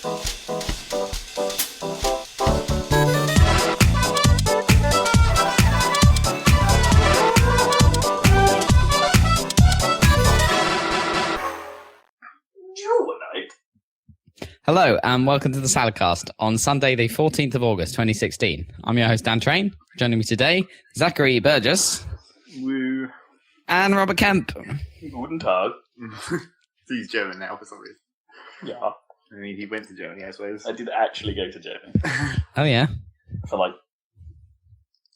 Hello and welcome to the Saladcast on Sunday the 14th of August 2016. I'm your host Dan Train. Joining me today, Zachary Burgess. Woo. And Robert Kemp. Guten Tag. He's German now for some reason. Yeah. I mean, he went to Germany, I suppose. I did actually go to Germany. Oh yeah? For like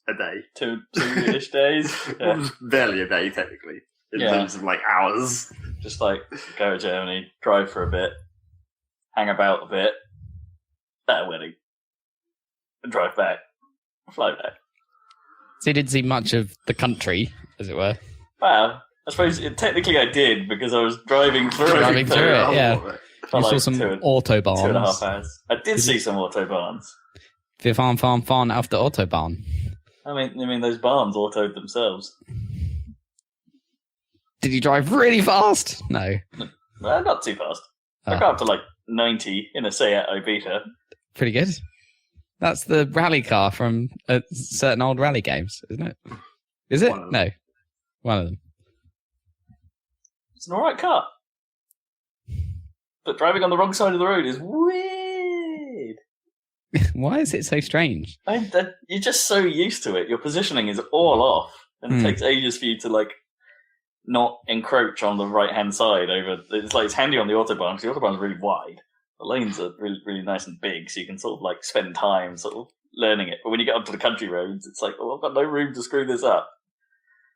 a day. Two-ish days. Yeah. Barely a day, technically. In terms of like hours. Just like go to Germany, drive for a bit, hang about a bit, at a wedding, and drive back, fly back. So you didn't see much of the country, as it were? Well, I suppose technically I did, because I was driving through it, yeah. For You like saw some autobahns. 2.5 hours. I did see some autobahns. Wir fahren auf der Autobahn. I mean, those barns autoed themselves. Did you drive really fast? No. Not too fast. I got up to like 90 in a Seat Ibiza. Pretty good. That's the rally car from certain old rally games, isn't it? Is it? No. One of them. It's an alright car. But driving on the wrong side of the road is weird. Why is it so strange? You're just so used to it. Your positioning is all off. And it takes ages for you to like not encroach on the right-hand side over. It's like it's handy on the autobahn because the autobahn's really wide. The lanes are really, really nice and big, so you can sort of like spend time sort of learning it. But when you get onto the country roads, it's like, oh, I've got no room to screw this up.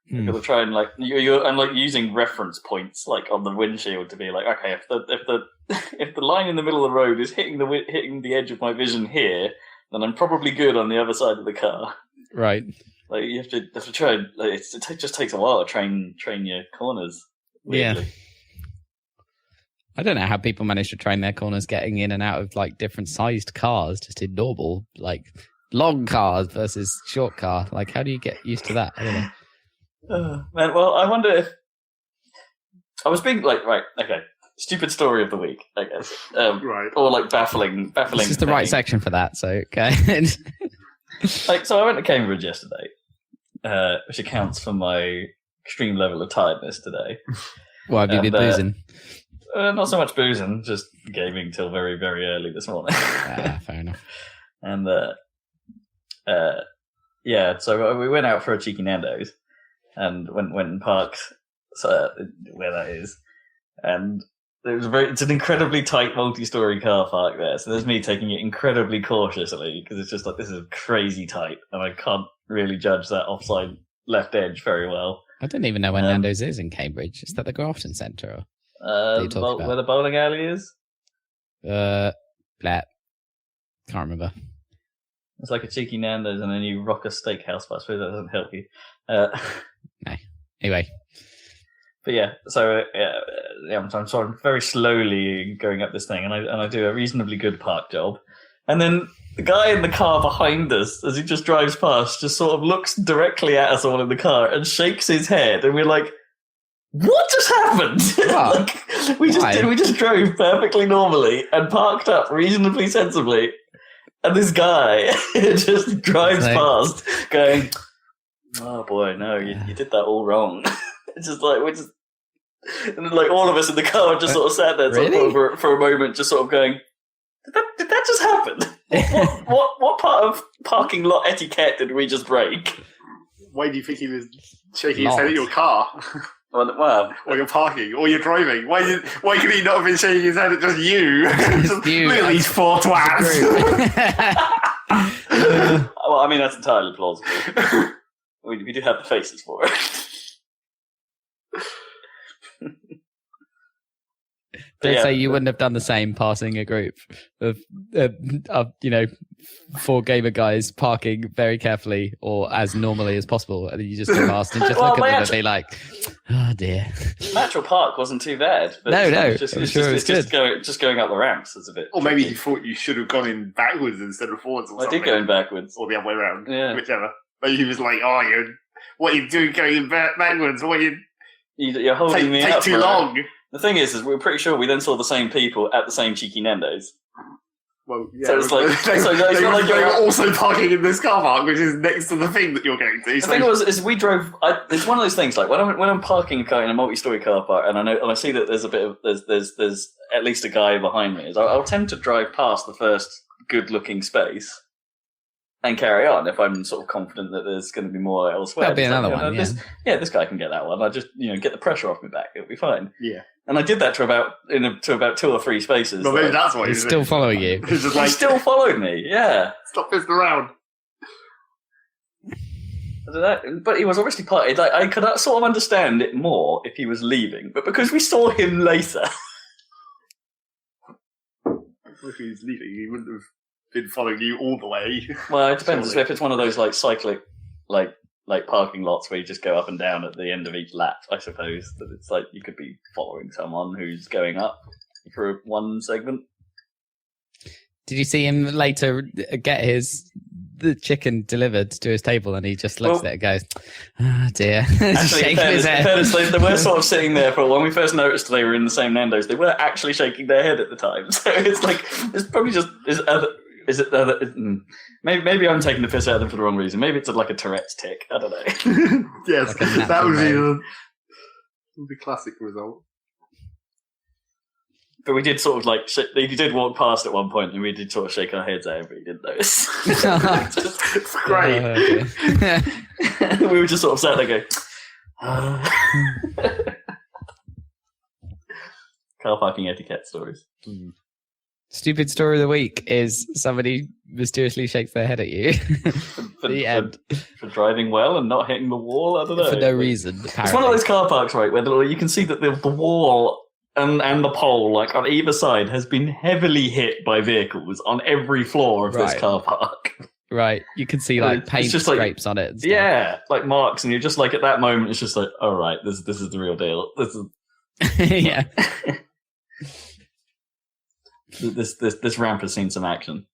You've got to try and like I'm like using reference points like on the windshield to be like, okay, if the line in the middle of the road is hitting the edge of my vision here, then I'm probably good on the other side of the car. Right. Like you have to try. Like, it just takes a while to train your corners. Weirdly. Yeah. I don't know how people manage to train their corners getting in and out of like different sized cars, just in normal like long cars versus short car. Like, how do you get used to that? I don't know. Man, well, I wonder if I was being like, right, okay, stupid story of the week, I guess, right, or like baffling. This is the right section for that. So okay. Like, so I went to Cambridge yesterday, which accounts for my extreme level of tiredness today. Well, have you been boozing? Not so much boozing, just gaming till very, very early this morning. Fair enough. And yeah, so we went out for a cheeky Nando's, and went and parked where that is, and it's an incredibly tight multi-story car park there, so there's me taking it incredibly cautiously because it's just like, this is crazy tight and I can't really judge that offside left edge very well. I don't even know where Nando's is in Cambridge. Is that the Grafton Centre? Where the bowling alley is? Blah. Can't remember. It's like a cheeky Nando's and then you rock a steakhouse, but I suppose that doesn't help you. No. Anyway. But yeah, so I'm very slowly going up this thing, and I do a reasonably good park job, and then the guy in the car behind us, as he just drives past, just sort of looks directly at us all in the car and shakes his head, and we're like, "What just happened?" Like, we just drove perfectly normally and parked up reasonably sensibly, and this guy just drives past, going, "Oh boy, no, you did that all wrong." It's just like and then like all of us in the car just sort of sat there for a moment, just sort of going, "Did that just happen? What part of parking lot etiquette did we just break?" Why do you think he was shaking his head at your car? Well, or you're parking, or you're driving. Why could he not have been shaking his head at just you? Look at these four twats. Well, I mean, that's entirely plausible. We do have the faces for it. They say you wouldn't have done the same passing a group of 4 gamer guys parking very carefully or as normally as possible, and then you just go past and just look at them and be like, "Oh dear." Natural Park wasn't too bad. But no, it's just going up the ramps is a bit. Or maybe he thought you should have gone in backwards instead of forwards. Or something. I did go in backwards, or the other way around. Yeah, whichever. Maybe he was like, "Oh, what are you doing going in backwards? You're holding me up. Take too long." The thing is we're pretty sure we then saw the same people at the same cheeky Nando's. Well, yeah. So it's like they were also parking in this car park, which is next to the thing that you're going to. The thing is we drove. It's one of those things. Like when I'm parking a car in a multi-story car park, and I see that there's a bit of there's at least a guy behind me. I'll tend to drive past the first good-looking space and carry on if I'm sort of confident that there's going to be more elsewhere. There'll be another one. This guy can get that one. I just get the pressure off my back. It'll be fine. Yeah. And I did that to about 2 or 3 spaces. Well, maybe that's why he's still following you. He's just like, he still followed me. Yeah. Stop pissing around. I don't know, but he was obviously part. Like, I could sort of understand it more if he was leaving, but because we saw him later. If he was leaving, he wouldn't have been following you all the way. Well, it depends. If it's one of those like cyclic, like parking lots where you just go up and down at the end of each lap, I suppose that it's like you could be following someone who's going up for one segment. Did you see him later get the chicken delivered to his table, and he just looks at it and goes, "Oh dear." Actually, they were sort of sitting there for when we first noticed they were in the same Nando's. They were actually shaking their head at the time, so it's like it's probably just maybe I'm taking the piss out of them for the wrong reason. Maybe it's like a Tourette's tick. I don't know. Yes, like that would be the classic result. But we did sort of like he did walk past at one point, and we did sort of shake our heads at him, but he didn't notice. It's great. Okay. We were just sort of sat there going. Car parking etiquette stories. Stupid story of the week is somebody mysteriously shakes their head at you. For driving well and not hitting the wall. I don't know. For no reason. Apparently. It's one of those car parks, right, where you can see that the wall and the pole, like on either side, has been heavily hit by vehicles on every floor of this car park. Right. You can see like paint scrapes on it. And stuff. Yeah, like marks, and you're just like at that moment, it's just like, all right, this is the real deal. This is yeah. This ramp has seen some action.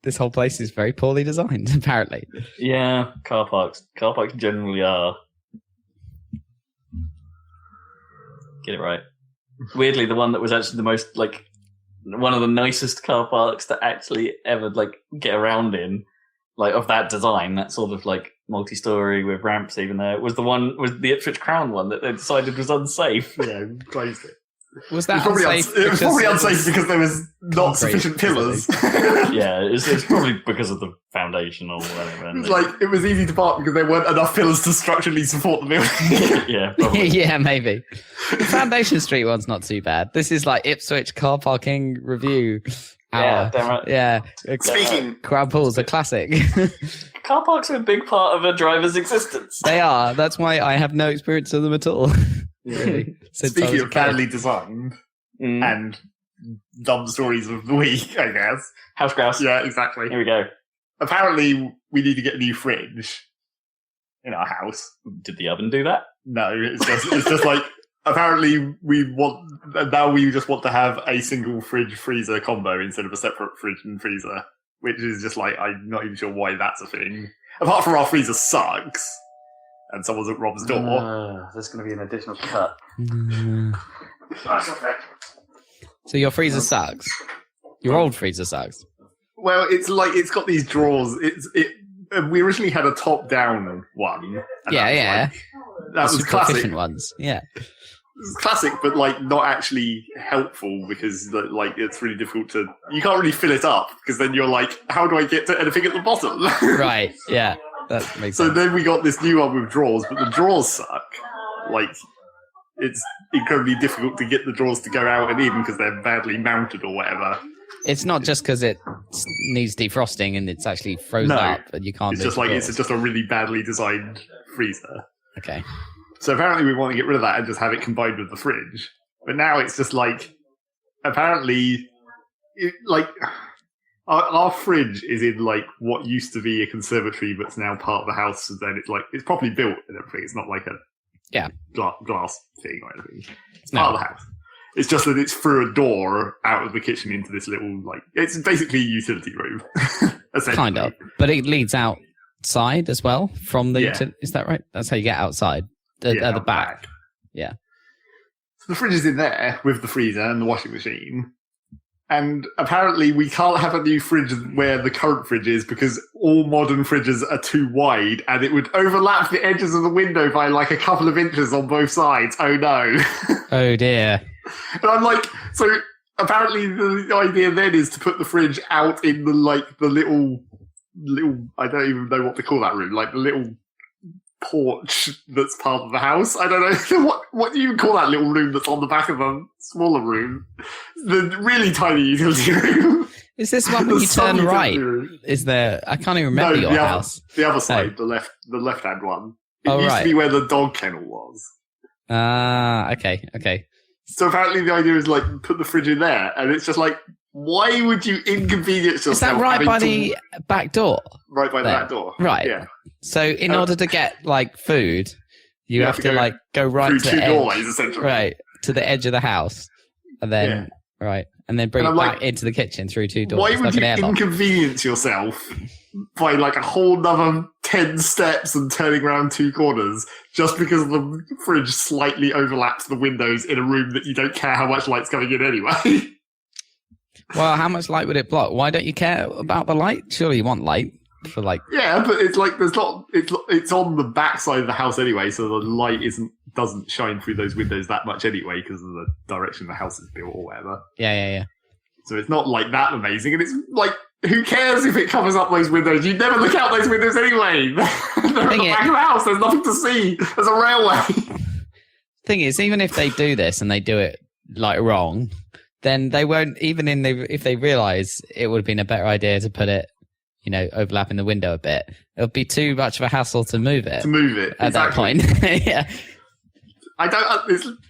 This whole place is very poorly designed, apparently. Yeah, car parks generally are. Get it right. Weirdly, the one that was actually the most like one of the nicest car parks to actually ever like get around in, like of that design, that sort of like multi-story with ramps even there, was the Ipswich Crown one that they decided was unsafe. Yeah, closed it. Was that it was probably unsafe because there was not sufficient pillars. Yeah, it's probably because of the foundation or whatever. It's like it was easy to park because there weren't enough pillars to structurally support the building. Yeah, probably. Yeah, maybe. The Foundation Street one's not too bad. This is like Ipswich car parking review hour. Yeah, damn right. Yeah. Speaking, crowd pools are classic. Car parks are a big part of a driver's existence. They are. That's why I have no experience of them at all. Really. Speaking of badly designed and dumb stories of the week, I guess. House grouse. Yeah, exactly. Here we go. Apparently, we need to get a new fridge in our house. Did the oven do that? No, it's just like, apparently we just want to have a single fridge freezer combo instead of a separate fridge and freezer, which is just like, I'm not even sure why that's a thing. Apart from our freezer sucks. And someone's at Rob's door. There's going to be an additional cut. That's okay. So your freezer sucks? Your old freezer sucks? Well, it's like, it's got these drawers. We originally had a top-down one. Yeah. That was classic. Efficient ones, yeah. It's classic, but like not actually helpful because like it's really difficult to. You can't really fill it up because then you're like, how do I get to anything at the bottom? Right. Yeah. That makes sense. So then we got this new one with drawers, but the drawers suck. Like, it's incredibly difficult to get the drawers to go out and in because they're badly mounted or whatever. It's not just because it needs defrosting and it's actually frozen up and you can't. It's just like it's just a really badly designed freezer. Okay. So apparently we want to get rid of that and just have it combined with the fridge. But now it's just like, apparently, our fridge is in like what used to be a conservatory, but's now part of the house. And then it's like it's properly built and everything. It's not like a glass thing or anything. It's part of the house. It's just that it's through a door out of the kitchen into this little like it's basically a utility room, essentially. Kind of, but it leads outside as well from the. Is that right? That's how you get outside. At the back. Yeah. So the fridge is in there with the freezer and the washing machine. And apparently we can't have a new fridge where the current fridge is because all modern fridges are too wide and it would overlap the edges of the window by like a couple of inches on both sides. Oh no. Oh dear. And I'm like, so apparently the idea then is to put the fridge out in the little, I don't even know what to call that room, like the little porch that's part of the house. I don't know what do you call that little room that's on the back of a smaller room? The really tiny utility room. Is this one when you turn right? Is there? I can't even remember your house. The other side, the left hand one. It used right. to be where the dog kennel was. Okay. So apparently the idea is like put the fridge in there, and it's just like, why would you inconvenience yourself? Is that right by the back door? Right by the back door. Right. Yeah. So in order to get like food, you have to like go right through to two the doorways, edge, essentially. right to the edge of the house, and then and then bring it back into the kitchen through two doors. Why would you inconvenience yourself by like a whole nother 10 steps and turning around two corners just because the fridge slightly overlaps the windows in a room that you don't care how much light's coming in anyway? Well, how much light would it block? Why don't you care about the light? Surely you want light for like... Yeah, but it's like there's not... It's on the back side of the house anyway, so the light doesn't shine through those windows that much anyway because of the direction the house is built or whatever. Yeah. So it's not like that amazing, and it's like, who cares if it covers up those windows? You never look out those windows anyway. They're at the back of the house. There's nothing to see. There's a railway. Thing is, even if they do this and they do it like wrong, then they won't, if they realise it would have been a better idea to put it, overlapping the window a bit, it would be too much of a hassle to move it. At that point. Yeah.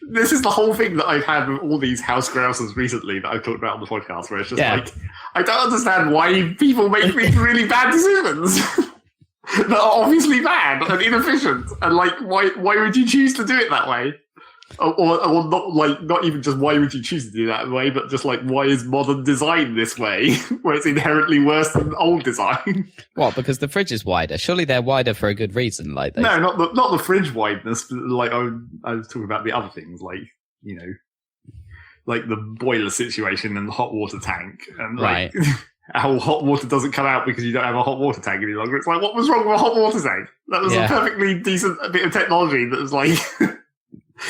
This is the whole thing that I've had with all these house grouses recently that I've talked about on the podcast, where it's just like, I don't understand why people make these really bad decisions that are obviously bad and inefficient. And like, why would you choose to do it that way? Or not even just why would you choose to do that way, but just like, why is modern design this way, where it's inherently worse than old design? What? Because the fridge is wider. Surely they're wider for a good reason. Like no, not the fridge wideness. But like I was talking about the other things, like like the boiler situation and the hot water tank, and like how hot water doesn't come out because you don't have a hot water tank any longer. It's like, what was wrong with a hot water tank? That was a perfectly decent bit of technology that was like.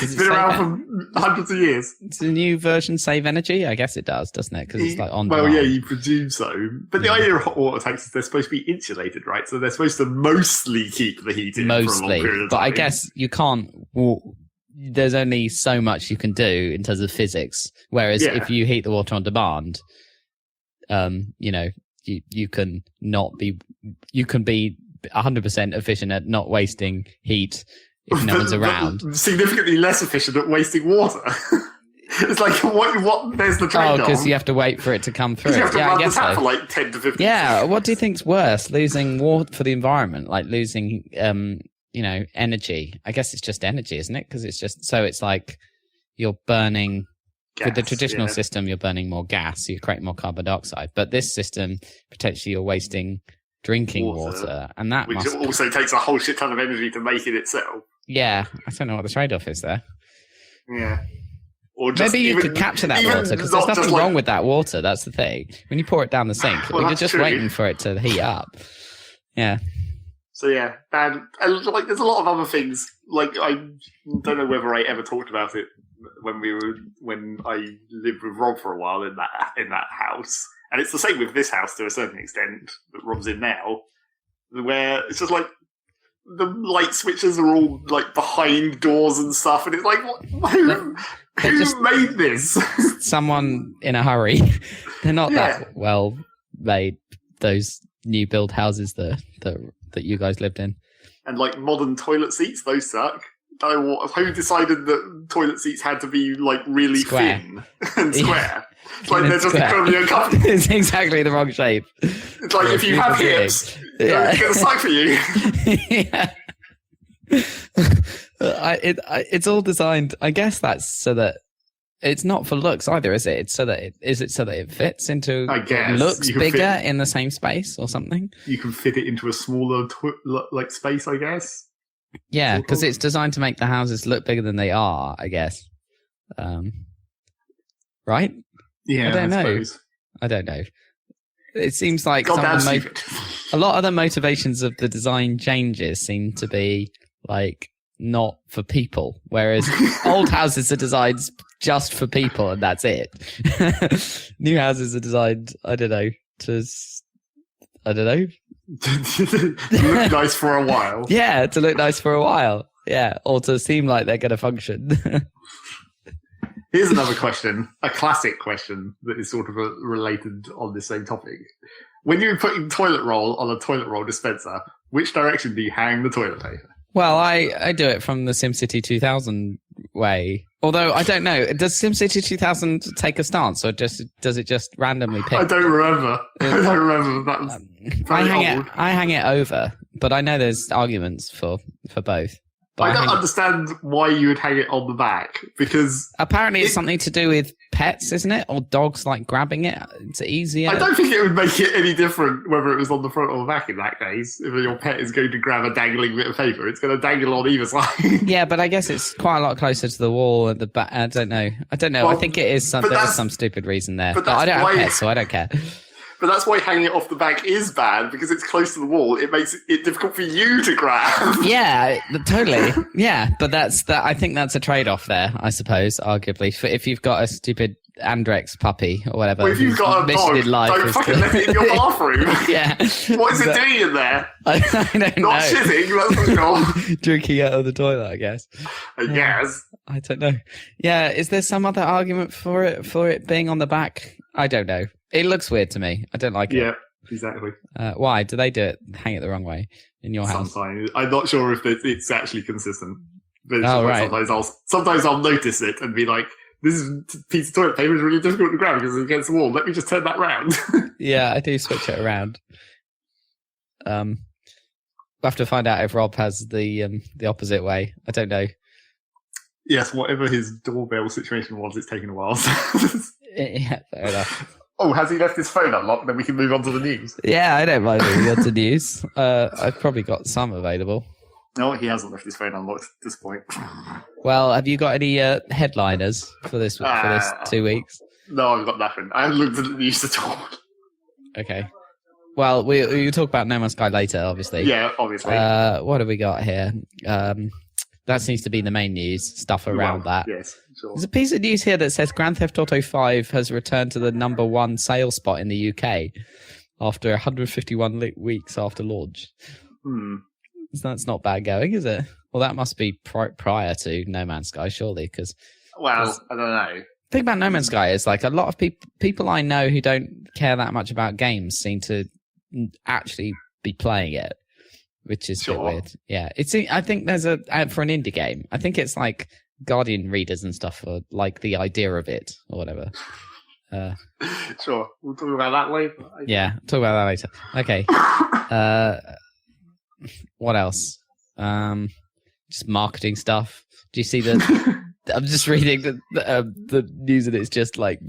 It's been around for hundreds of years. Does the new version save energy? I guess it does, doesn't it? Because it's like on demand. Well, yeah, you presume so. But the idea of hot water tanks is they're supposed to be insulated, right? So they're supposed to mostly keep the heat in for a long period of time. But I guess you can't... there's only so much you can do in terms of physics. Whereas if you heat the water on demand, you can not be... You can be 100% efficient at not wasting heat if no one's around. Significantly less efficient at wasting water. It's like, what? There's the trade-off. Oh, because you have to wait for it to come through. You have to run the tap for like 10 to 15 seconds. What do you think's worse? Losing water for the environment, like losing, energy? I guess it's just energy, isn't it? Because it's like you're burning... Gas, with the traditional system, you're burning more gas, so you create more carbon dioxide. But this system, potentially you're wasting drinking water, and that which also takes a whole shit ton of energy to make it itself. Yeah, I don't know what the trade-off is there. Yeah. Or just maybe you could capture that water, because there's nothing wrong with that water. That's the thing. When you pour it down the sink, you're just waiting for it to heat up. Yeah. So yeah, and like there's a lot of other things. Like I don't know whether I ever talked about it when I lived with Rob for a while in that house. And it's the same with this house to a certain extent that Rob's in now, where it's just like the light switches are all like behind doors and stuff, and it's like, who made this? Someone in a hurry. They're not that well made. Those new build houses that you guys lived in, and like modern toilet seats, those suck. Who decided that toilet seats had to be like really thin and square? It's like they're just incredibly uncomfortable. It's exactly the wrong shape. It's like if you have hips, it's going to suck for you. It's all designed. I guess that's so that it's not for looks either, is it? It's so that it fits into. I guess looks bigger in the same space or something. You can fit it into a smaller space, I guess. Yeah, because it's designed to make the houses look bigger than they are, I guess. Right? Yeah, I don't know. It seems like a lot of the motivations of the design changes seem to be like not for people, whereas old houses are designed just for people and that's it. New houses are designed, I don't know, to look nice for a while. Yeah, to look nice for a while. Yeah, or to seem like they're going to function. Here's another question, a classic question that is sort of related on the same topic. When you're putting toilet roll on a toilet roll dispenser, which direction do you hang the toilet paper? Well, I do it from the SimCity 2000 way. Although, I don't know, does SimCity 2000 take a stance, or does it just randomly pick? I don't remember. That was I hang it over, but I know there's arguments for both. But I don't understand why you would hang it on the back, because... Apparently it's something to do with pets, isn't it? Or dogs, like, grabbing it. It's easier. I don't think it would make it any different whether it was on the front or the back in that case. If your pet is going to grab a dangling bit of paper, it's going to dangle on either side. Yeah, but I guess it's quite a lot closer to the wall at the back. I don't know. Well, I think it is there's some stupid reason there. But I don't have pets, so I don't care. But that's why hanging it off the back is bad, because it's close to the wall. It makes it difficult for you to grab. Yeah, totally. Yeah, but I think that's a trade-off there, I suppose, arguably. For if you've got a stupid Andrex puppy or whatever. Well, if you've got a dog, don't fucking let it in your bathroom. Yeah. What is it doing in there? I don't know. Not shitting, that's for sure. Drinking out of the toilet, I guess. I guess. I don't know. Yeah, is there some other argument for it being on the back? I don't know. It looks weird to me. I don't like it. Yeah, exactly. Why? Do they do it? Hang it the wrong way in your house? Sometimes. I'm not sure if it's actually consistent. But right. Sometimes I'll notice it and be like, this piece of toilet paper is really difficult to grab because it's against the wall. Let me just turn that round. Yeah, I do switch it around. We'll have to find out if Rob has the opposite way. I don't know. Yes, whatever his doorbell situation was, it's taken a while. Yeah, fair enough. Oh, has he left his phone unlocked? Then we can move on to the news. Yeah, I don't mind moving on to news. I've probably got some available. No, he hasn't left his phone unlocked at this point. Well, have you got any headliners for this 2 weeks? No, I've got nothing. I haven't looked at the news at all. Okay. Well, we'll talk about No Man's Sky later, obviously. Yeah, obviously. What have we got here? That seems to be the main news, stuff around that. Yes, sure. There's a piece of news here that says Grand Theft Auto 5 has returned to the number one sales spot in the UK after 151 weeks after launch. That's not bad going, is it? Well, that must be prior to No Man's Sky, surely, because... Well, I don't know. The thing about No Man's Sky is, like, a lot of people I know who don't care that much about games seem to actually be playing it. Which is a bit weird. Yeah. I think there's for an indie game, I think it's like Guardian readers and stuff for like the idea of it or whatever. Sure. We'll talk about that later. Yeah. Talk about that later. Okay. What else? Just marketing stuff. Do you see I'm just reading the news and it's just like,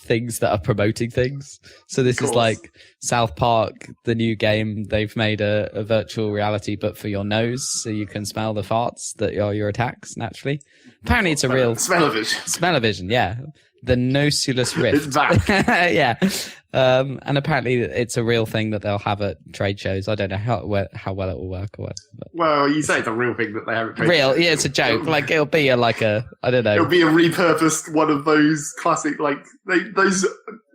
things that are promoting things. So this is like South Park, the new game. They've made a virtual reality, but for your nose, so you can smell the farts that are your attacks naturally. Apparently, it's a real smell-o-vision. Yeah, the Nosulus Rift. It's back. Yeah, and apparently it's a real thing that they'll have at trade shows. I don't know how well it will work or what. Well, you say it's a real thing that they have at trade shows. Real, yeah, it's a joke. Like it'll be I don't know. It'll be a repurposed one of those classic, like those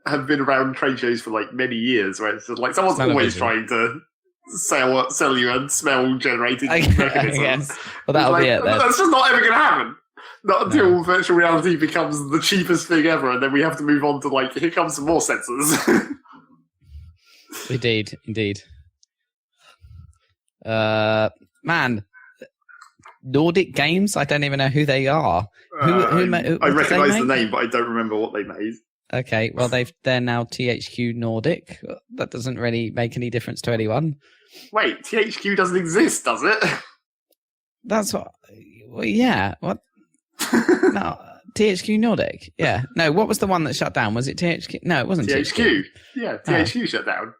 have been around trade shows for like many years, where it's just like someone's always trying to sell you a smell generated mechanism. Yes. Well, that'll be it then. That's just not ever going to happen. Not until virtual reality becomes the cheapest thing ever, and then we have to move on to like, here comes some more sensors. Indeed. Man, Nordic Games. I don't even know who they are. I recognise the name, but I don't remember what they made. Okay, well they're now THQ Nordic. That doesn't really make any difference to anyone. Wait, THQ doesn't exist, does it? That's what. Well, yeah. What? No, THQ Nordic. Yeah. No, what was the one that shut down? Was it THQ? No, it wasn't THQ. Yeah, THQ shut down.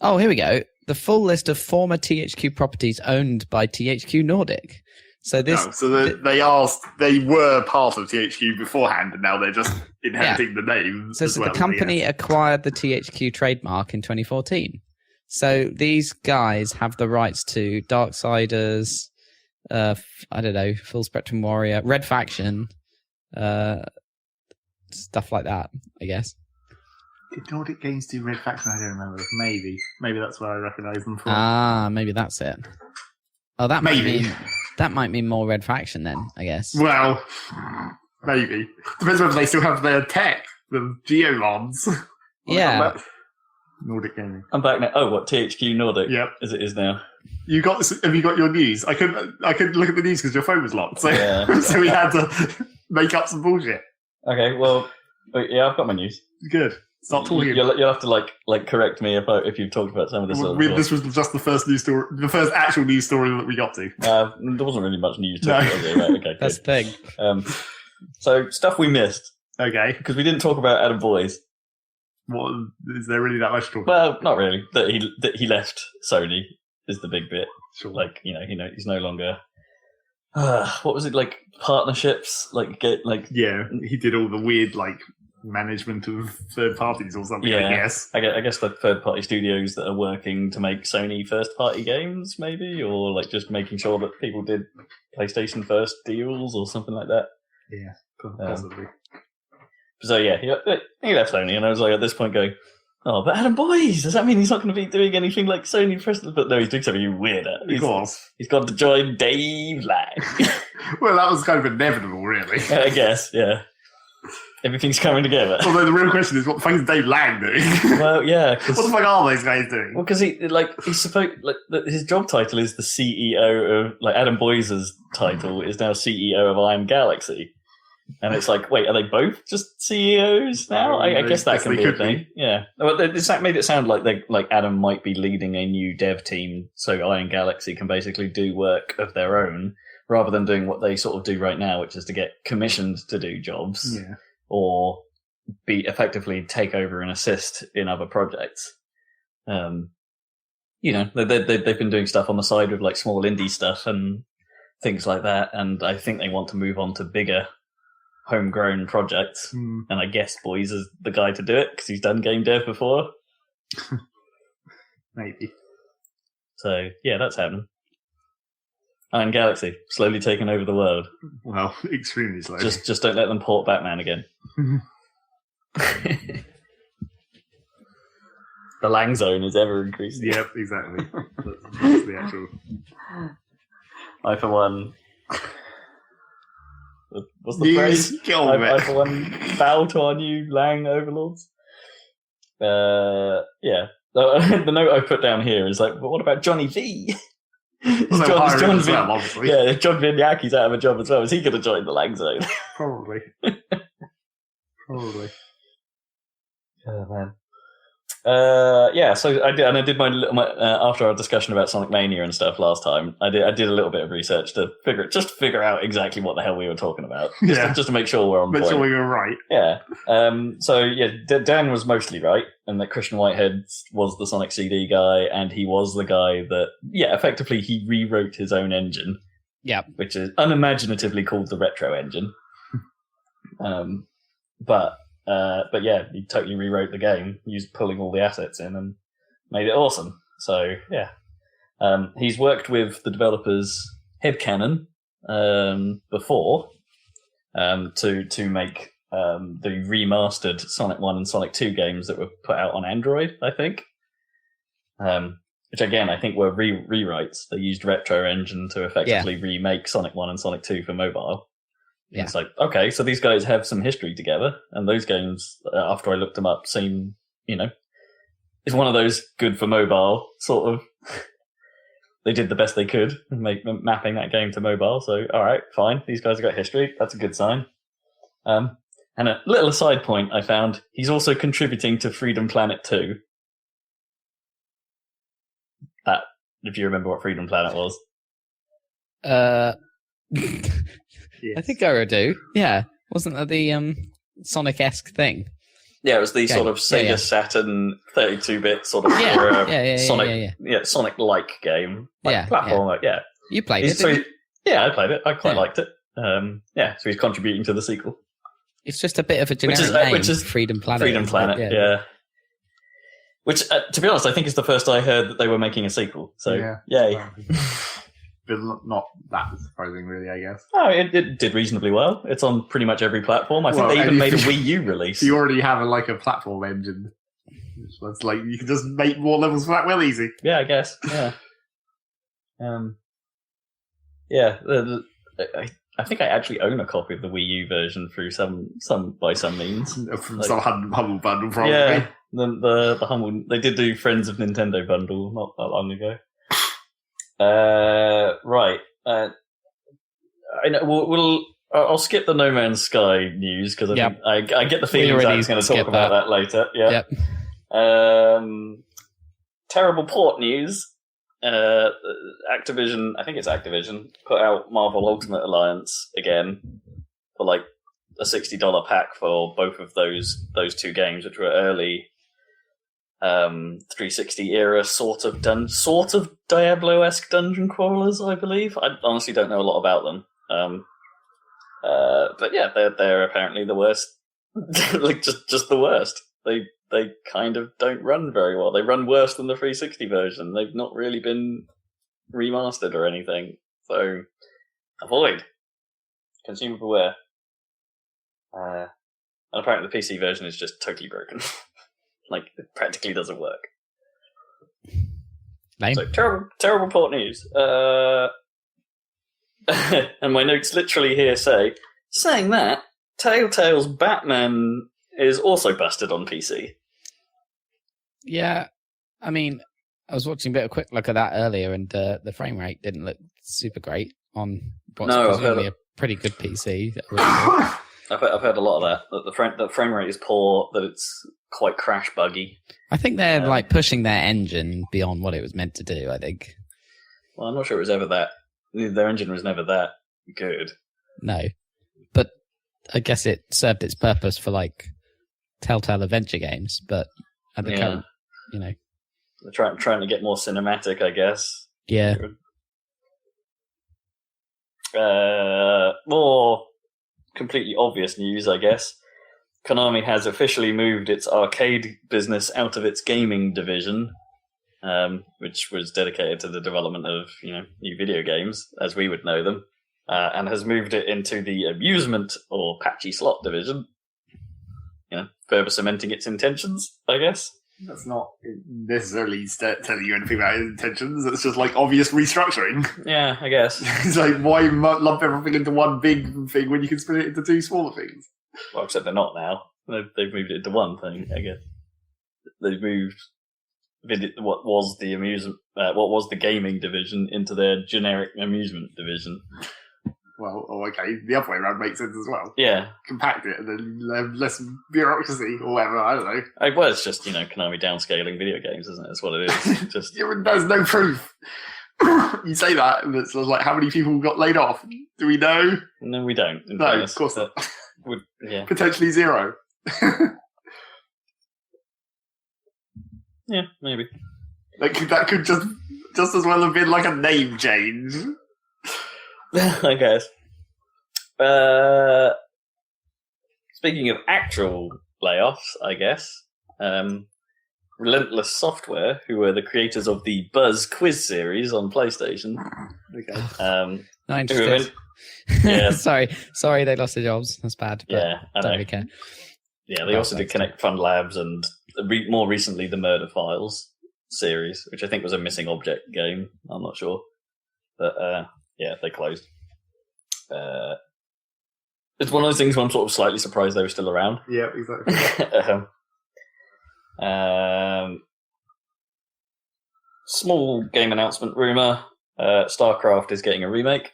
Oh, here we go. The full list of former THQ properties owned by THQ Nordic. So they were part of THQ beforehand, and now they're just inheriting the name. So the company acquired the THQ trademark in 2014. So these guys have the rights to Darksiders, I don't know, Full Spectrum Warrior, Red Faction, stuff like that, I guess. Did Nordic Games do Red Faction? I don't remember. Maybe that's where I recognise them from. Ah, maybe that's it. Oh, that might mean more Red Faction then, I guess. Well, maybe. Depends whether they still have their tech, the Geomons. Yeah. Nordic Gaming. I'm back now. Oh, what, THQ Nordic? Yep. As it is now. Have you got your news? I couldn't look at the news because your phone was locked, so so we had to make up some bullshit. Okay, well, yeah, I've got my news. Good. Start talking. You'll have to like correct me if you've talked about some of this. This was just the first news story, the first actual news story that we got to. There wasn't really much news to it. Was right, okay, that's the thing. So stuff we missed. Okay. Because we didn't talk about Adam Boyes. What is there really that much to talk about? Well, not really. That he left Sony is the big bit. Sure. Like, he's no longer. What was it, like partnerships? Yeah, he did all the weird management of third parties or something. Yeah, I guess. I guess the third party studios that are working to make Sony first party games, maybe, or just making sure that people did PlayStation first deals or something like that. Yeah, possibly. So yeah, he left Sony, and I was at this point going, oh, but Adam Boyes, does that mean he's not going to be doing anything like Sony president? But no, he's doing something even weirder. He's got to join Dave Lang. Well, that was kind of inevitable, really. I guess, yeah. Everything's coming together. Although the real question is, what the fuck is Dave Lang doing? Well, yeah. What the fuck are those guys doing? Well, because he's supposed his job title is the CEO of Adam Boyes' title is now CEO of Iron Galaxy. And it's wait, are they both just CEOs now? I guess that can be a thing. Yeah. Well, that made it sound like Adam might be leading a new dev team, so Iron Galaxy can basically do work of their own, rather than doing what they sort of do right now, which is to get commissioned to do jobs, or be effectively take over and assist in other projects. They've been doing stuff on the side with small indie stuff and things like that, and I think they want to move on to bigger homegrown projects, and I guess Boyes is the guy to do it because he's done game dev before. Maybe. So yeah, that's happening. Iron Galaxy slowly taking over the world. Well, extremely slowly. Just don't let them port Batman again. The Lang zone is ever increasing. Yep, exactly. That's the actual. I for one. What's the phrase? I for one bow to our new Lang overlords. Yeah. The note I put down here is but what about Johnny V? John Vignaki's out of a job as well. Is he going to join the Lang zone? Probably. Probably. Oh man. Yeah, so I did my after our discussion about Sonic Mania and stuff last time. I did a little bit of research to figure out exactly what the hell we were talking about, just to make sure we're on point. Make sure we were right. Yeah. So yeah, Dan was mostly right, and that Christian Whitehead was the Sonic CD guy, and he was the guy that effectively he rewrote his own engine. Yeah, which is unimaginatively called the Retro Engine. But yeah, he totally rewrote the game, used pulling all the assets in and made it awesome. So yeah, he's worked with the developers Headcanon before to make the remastered Sonic 1 and Sonic 2 games that were put out on Android, I think. Which again, I think were rewrites. They used Retro Engine to effectively remake Sonic 1 and Sonic 2 for mobile. Yeah. It's okay, so these guys have some history together, and those games, after I looked them up, seem, it's one of those good for mobile, sort of. They did the best they could, mapping that game to mobile, so alright, fine, these guys have got history, that's a good sign. And a little aside point I found, he's also contributing to Freedom Planet 2. That, if you remember what Freedom Planet was. Yes. I think I do. Yeah. Wasn't that the Sonic-esque thing? Yeah, it was the sort of Sega Saturn 32-bit sort of Sonic, Sonic-like game. Platformer, You played it, didn't you? Yeah, I played it. I quite liked it. So he's contributing to the sequel. It's just a bit of a generic name, which is Freedom Planet. Freedom Planet, yeah. Which, to be honest, I think is the first I heard that they were making a sequel. So, yay. But not that surprising, really, I guess. Oh, it did reasonably well. It's on pretty much every platform. I think they even made a Wii U release. You already have a platform engine. It's like you can just make more levels for that well easy. Yeah, I guess. Yeah. I think I actually own a copy of the Wii U version through some means. From some Humble Bundle, probably. Yeah, the Humble. They did do Friends of Nintendo bundle not that long ago. Right. I know. I'll skip the No Man's Sky news because I get the feeling Zach's going to talk about that later. Yeah. Terrible port news. Activision, I think it's Activision, put out Marvel Ultimate Alliance again for like a $60 pack for both of those two games, which were early 360 era sort of Diablo-esque dungeon crawlers, I believe. I honestly don't know a lot about them. But yeah, they're apparently the worst. Like just the worst. They kind of don't run very well. They run worse than the 360 version. They've not really been remastered or anything. So, avoid. Consumer beware. And apparently the PC version is just totally broken. Like, it practically doesn't work. Lame. So, terrible port news. And my notes literally here saying that, Telltale's Batman is also busted on PC. Yeah, I mean, I was watching a quick look at that earlier, and the frame rate didn't look super great on what's presumably a pretty good PC. I've heard a lot of that the frame rate is poor, that it's quite crash buggy. I think they're pushing their engine beyond what it was meant to do, I think. Well, I'm not sure it was ever that. Their engine was never that good. No. But I guess it served its purpose for Telltale adventure games, but at the current, they're trying to get more cinematic, I guess. Yeah. More completely obvious news, I guess. Konami has officially moved its arcade business out of its gaming division, which was dedicated to the development of new video games as we would know them, and has moved it into the amusement or patchy slot division. Further cementing its intentions, I guess. That's not necessarily telling you anything about its intentions. It's just obvious restructuring. Yeah, I guess. It's why lump everything into one big thing when you can split it into two smaller things? Well, except they're not now. They've moved it into one thing, I guess. They've moved what was the gaming division into their generic amusement division. Well, okay, the other way around makes sense as well. Yeah. Compact it and then have less bureaucracy or whatever, I don't know. Well, it's just, Konami downscaling video games, isn't it? That's what it is. Just there's no proof. You say that, and it's how many people got laid off? Do we know? No, we don't. No, of course not. Yeah. Potentially zero. Yeah, maybe. That could just as well have been a name change. I guess. Speaking of actual layoffs, I guess, Relentless Software, who were the creators of the Buzz quiz series on PlayStation. Okay. Not interested. Yeah. Sorry, they lost their jobs. That's bad. But yeah, I don't know. really care. Yeah, they also did Connect Fun Labs and more recently the Murder Files series, which I think was a missing object game. I'm not sure, but yeah, they closed. It's one of those things where I'm sort of slightly surprised they were still around. Yeah, exactly. Small game announcement rumor: StarCraft is getting a remake.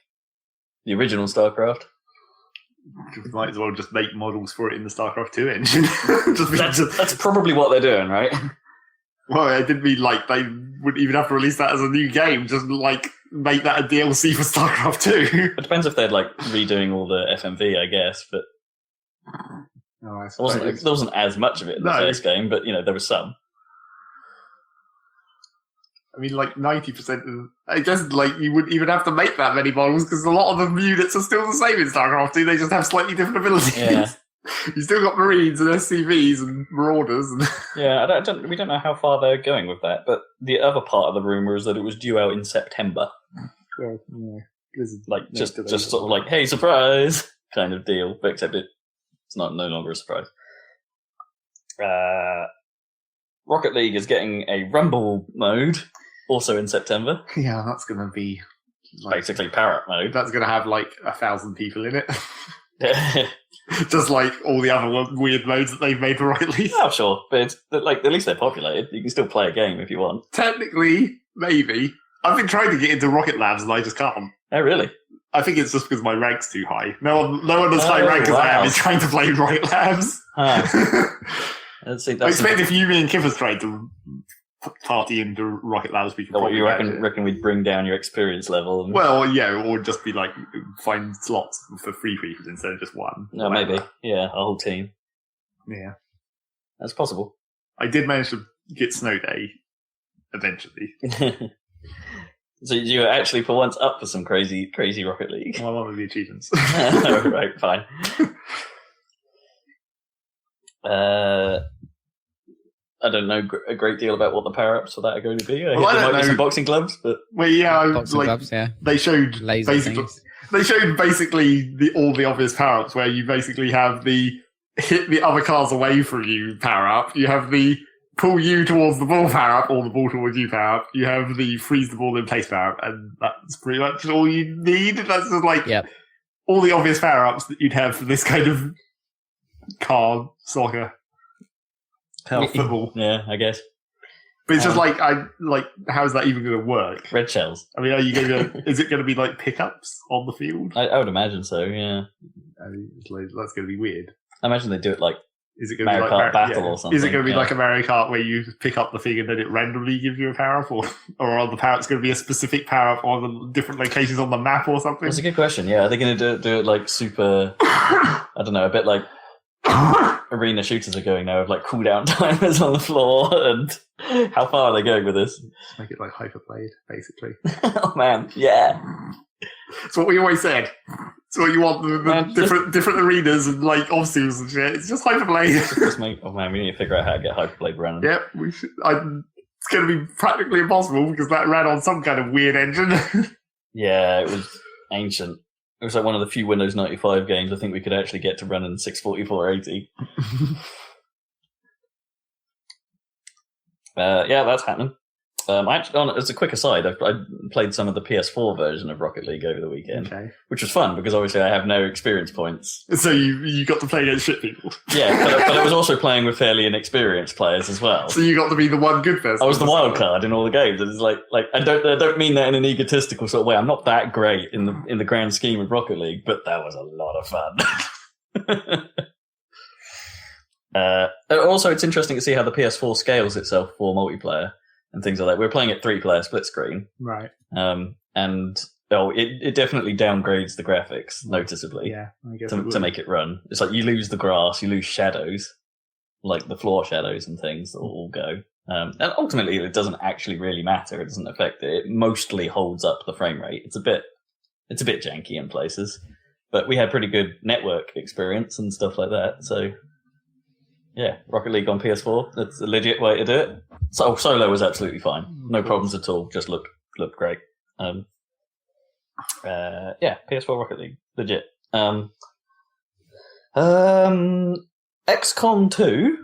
The original StarCraft. Might as well just make models for it in the StarCraft 2 engine. That's probably what they're doing, right? Well, I didn't mean they wouldn't even have to release that as a new game. Just make that a DLC for StarCraft 2. It depends if they're redoing all the FMV, I guess. But there wasn't as much of it in the first game, but there was some. I mean, like 90% of... I guess, like, you wouldn't even have to make that many models because a lot of the units are still the same in StarCraft 2. They just have slightly different abilities. Yeah. You still got Marines and SCVs and Marauders. And Yeah, we don't know how far they're going with that, but the other part of the rumour is that it was due out in September. Well, yeah. Like, just sort of like, hey, surprise kind of deal, but except it's no longer a surprise. Rocket League is getting a Rumble mode, also in September. Yeah, that's going to be... Like, basically parrot mode. That's going to have, like, 1,000 people in it. Just like all the other weird modes that they've made for Rocket League. Oh, sure. But it's, like, at least they're populated. You can still play a game if you want. Technically, maybe. I've been trying to get into Rocket Labs and I just can't. Oh, really? I think it's just because my rank's too high. No one as high rank as I am is trying to play Rocket Labs. Huh. Let's see, I expect if you, me, and Kivers tried to party into Rocket Labs, we could probably... You reckon we'd bring down your experience level? Well, yeah, or just be like, find slots for 3 people instead of just 1. No, maybe. Yeah, a whole team. Yeah. That's possible. I did manage to get Snow Day, eventually. So you were actually, for once, up for some crazy Rocket League. Well, one of the achievements. Right, fine. I don't know a great deal about what the power-ups for that are going to be. I don't know. Some boxing gloves, but... Well, yeah, boxing gloves, yeah. They showed basically all the obvious power-ups where you basically have the hit the other cars away from you power-up. You have the pull you towards the ball power-up or the ball towards you power-up. You have the freeze the ball in place power-up, and that's pretty much all you need. That's just like all the obvious power-ups that you'd have for this kind of car, soccer, football. Yeah, I guess. But it's just like, how is that even going to work? Red shells. I mean, are you going to? Is it going to be like pickups on the field? I would imagine so. Yeah. I mean, that's going to be weird. I imagine they do it like. Is it going to be like Kart Battle or something? Is it going to be like a Mario Kart where you pick up the thing and then it randomly gives you a power up, or are the power ups going to be a specific power up on the different locations on the map or something? That's a good question. Yeah, are they going to do it like super? I don't know, a bit like arena shooters are going now, with like cooldown timers on the floor, and how far are they going with this? Make it like hyperplayed, basically. Oh man, yeah. It's what we always said. It's what you want, the different arenas and like obstacles and shit. It's just hyperplay. Oh man, we need to figure out how to get hyperplay running. Yep, we should. It's going to be practically impossible because that ran on some kind of weird engine. Yeah, it was ancient. It was like one of the few Windows 95 games I think we could actually get to run in 64480. Yeah, that's happening. Actually, as a quick aside, I played some of the PS4 version of Rocket League over the weekend, which was fun because obviously I have no experience points. So you got to play against shit people. Yeah, but I was also playing with fairly inexperienced players as well. So you got to be the one good person. I was the wild card in all the games. And it's like I don't mean that in an egotistical sort of way. I'm not that great in the grand scheme of Rocket League, but that was a lot of fun. Also, it's interesting to see how the PS4 scales itself for multiplayer and things like that. We're playing at 3-player split screen, right? And it definitely downgrades the graphics noticeably. Yeah, I guess to make it run. It's like you lose the grass, you lose shadows, like the floor shadows and things that will all go. And ultimately, it doesn't actually really matter. It doesn't affect it. It mostly holds up the frame rate. It's a bit janky in places, but we had pretty good network experience and stuff like that. So. Yeah, Rocket League on PS4. That's a legit way to do it. So solo was absolutely fine. No problems at all. Just looked great. Yeah, PS4 Rocket League. Legit. XCOM 2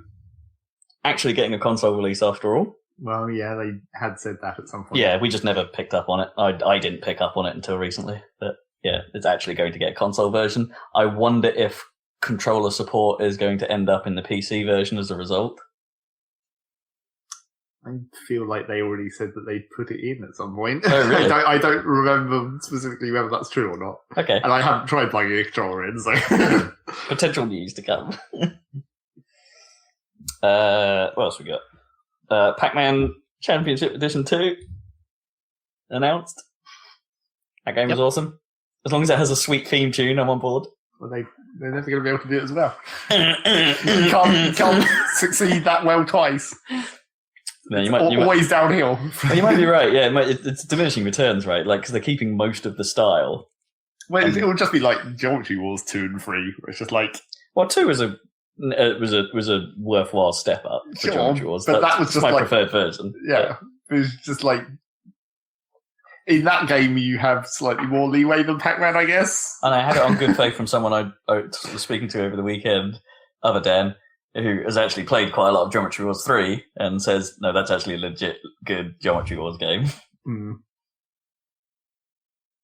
actually getting a console release after all. Well, yeah, they had said that at some point. Yeah, we just never picked up on it. I didn't pick up on it until recently. But yeah, it's actually going to get a console version. I wonder if controller support is going to end up in the PC version as a result. I feel like they already said that they put it in at some point. Oh, really? I don't remember specifically whether that's true or not. Okay. And I haven't tried plugging a controller in, so... Potential news to come. What else we got? Pac-Man Championship Edition 2 announced. That game was awesome. As long as it has a sweet theme tune, I'm on board. Well, they're never going to be able to do it as well. You can't succeed that well twice. always downhill. Well, you might be right. Yeah, it's diminishing returns, right? Like because they're keeping most of the style. Well, it would just be like Geometry Wars 2 and 3. Where it's just like 2 was a worthwhile step up for Geometry Wars. But that was just my like, preferred version. Yeah, it was just like in that game you have slightly more leeway than Pac-Man, I guess. And I had it on good faith from someone I was speaking to over the weekend, other Dan, who has actually played quite a lot of Geometry Wars 3 and says, no, that's actually a legit good Geometry Wars game. Mm.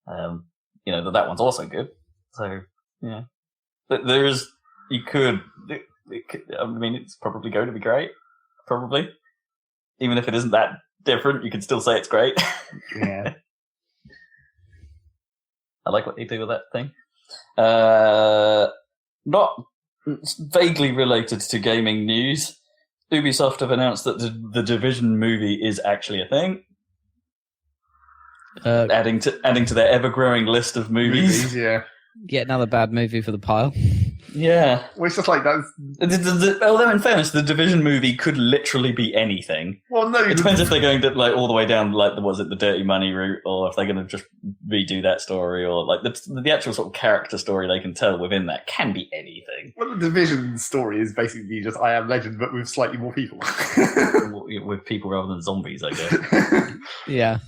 That one's also good. So, yeah. But there is, it's probably going to be great. Probably. Even if it isn't that different, you can still say it's great. Yeah. I like what they do with that thing. Not vaguely related to gaming news. Ubisoft have announced that the Division movie is actually a thing. Adding to their ever-growing list of movies. Yeah. Yet another bad movie for the pile. Yeah. Well, it's just like that. Although, in fairness, the Division movie could literally be anything. Well, no. It depends if they're going to all the way down the Dirty Money route, or if they're going to just redo that story, or the actual sort of character story they can tell within that can be anything. Well, the Division story is basically just I Am Legend, but with slightly more people. With people rather than zombies, I guess. Yeah.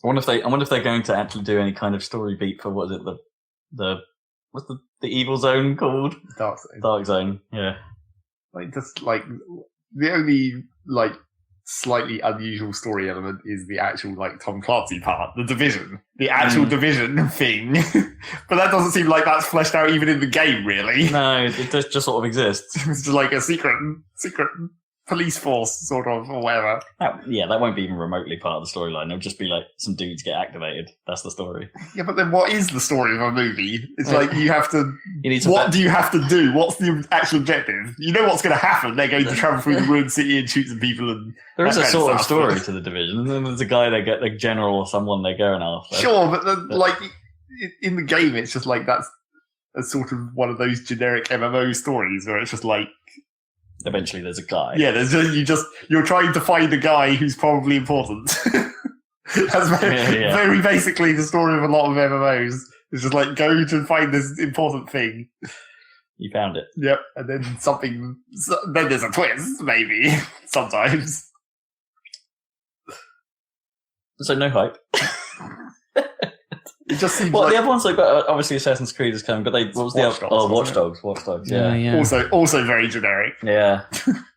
I wonder if they're going to actually do any kind of story beat for what's the evil zone called? Dark Zone. Yeah. The only slightly unusual story element is the actual Tom Clancy part, the Division, the actual Division thing. But that doesn't seem like that's fleshed out even in the game, really. No, it just sort of exists. It's just like a secret police force, sort of, or whatever. That won't be even remotely part of the storyline. It'll just be some dudes get activated. That's the story. Yeah, but then what is the story of a movie? It's you have to... What do you have to do? What's the actual objective? You know what's going to happen. They're going to travel through the ruined city and shoot some people and... There is a sort of story to the Division, and then there's a guy they get, the general or someone they're going after. Sure, but then, in the game, it's just that's a sort of one of those generic MMO stories where it's just eventually there's a guy. Yeah, you're trying to find a guy who's probably important. That's very basically the story of a lot of MMOs. It's just go to find this important thing. You found it. Yep, and then then there's a twist, maybe, sometimes. So no hype. It just seems the other ones obviously Assassin's Creed is coming, but what was the other? Watch Dogs. Yeah. Also very generic. Yeah,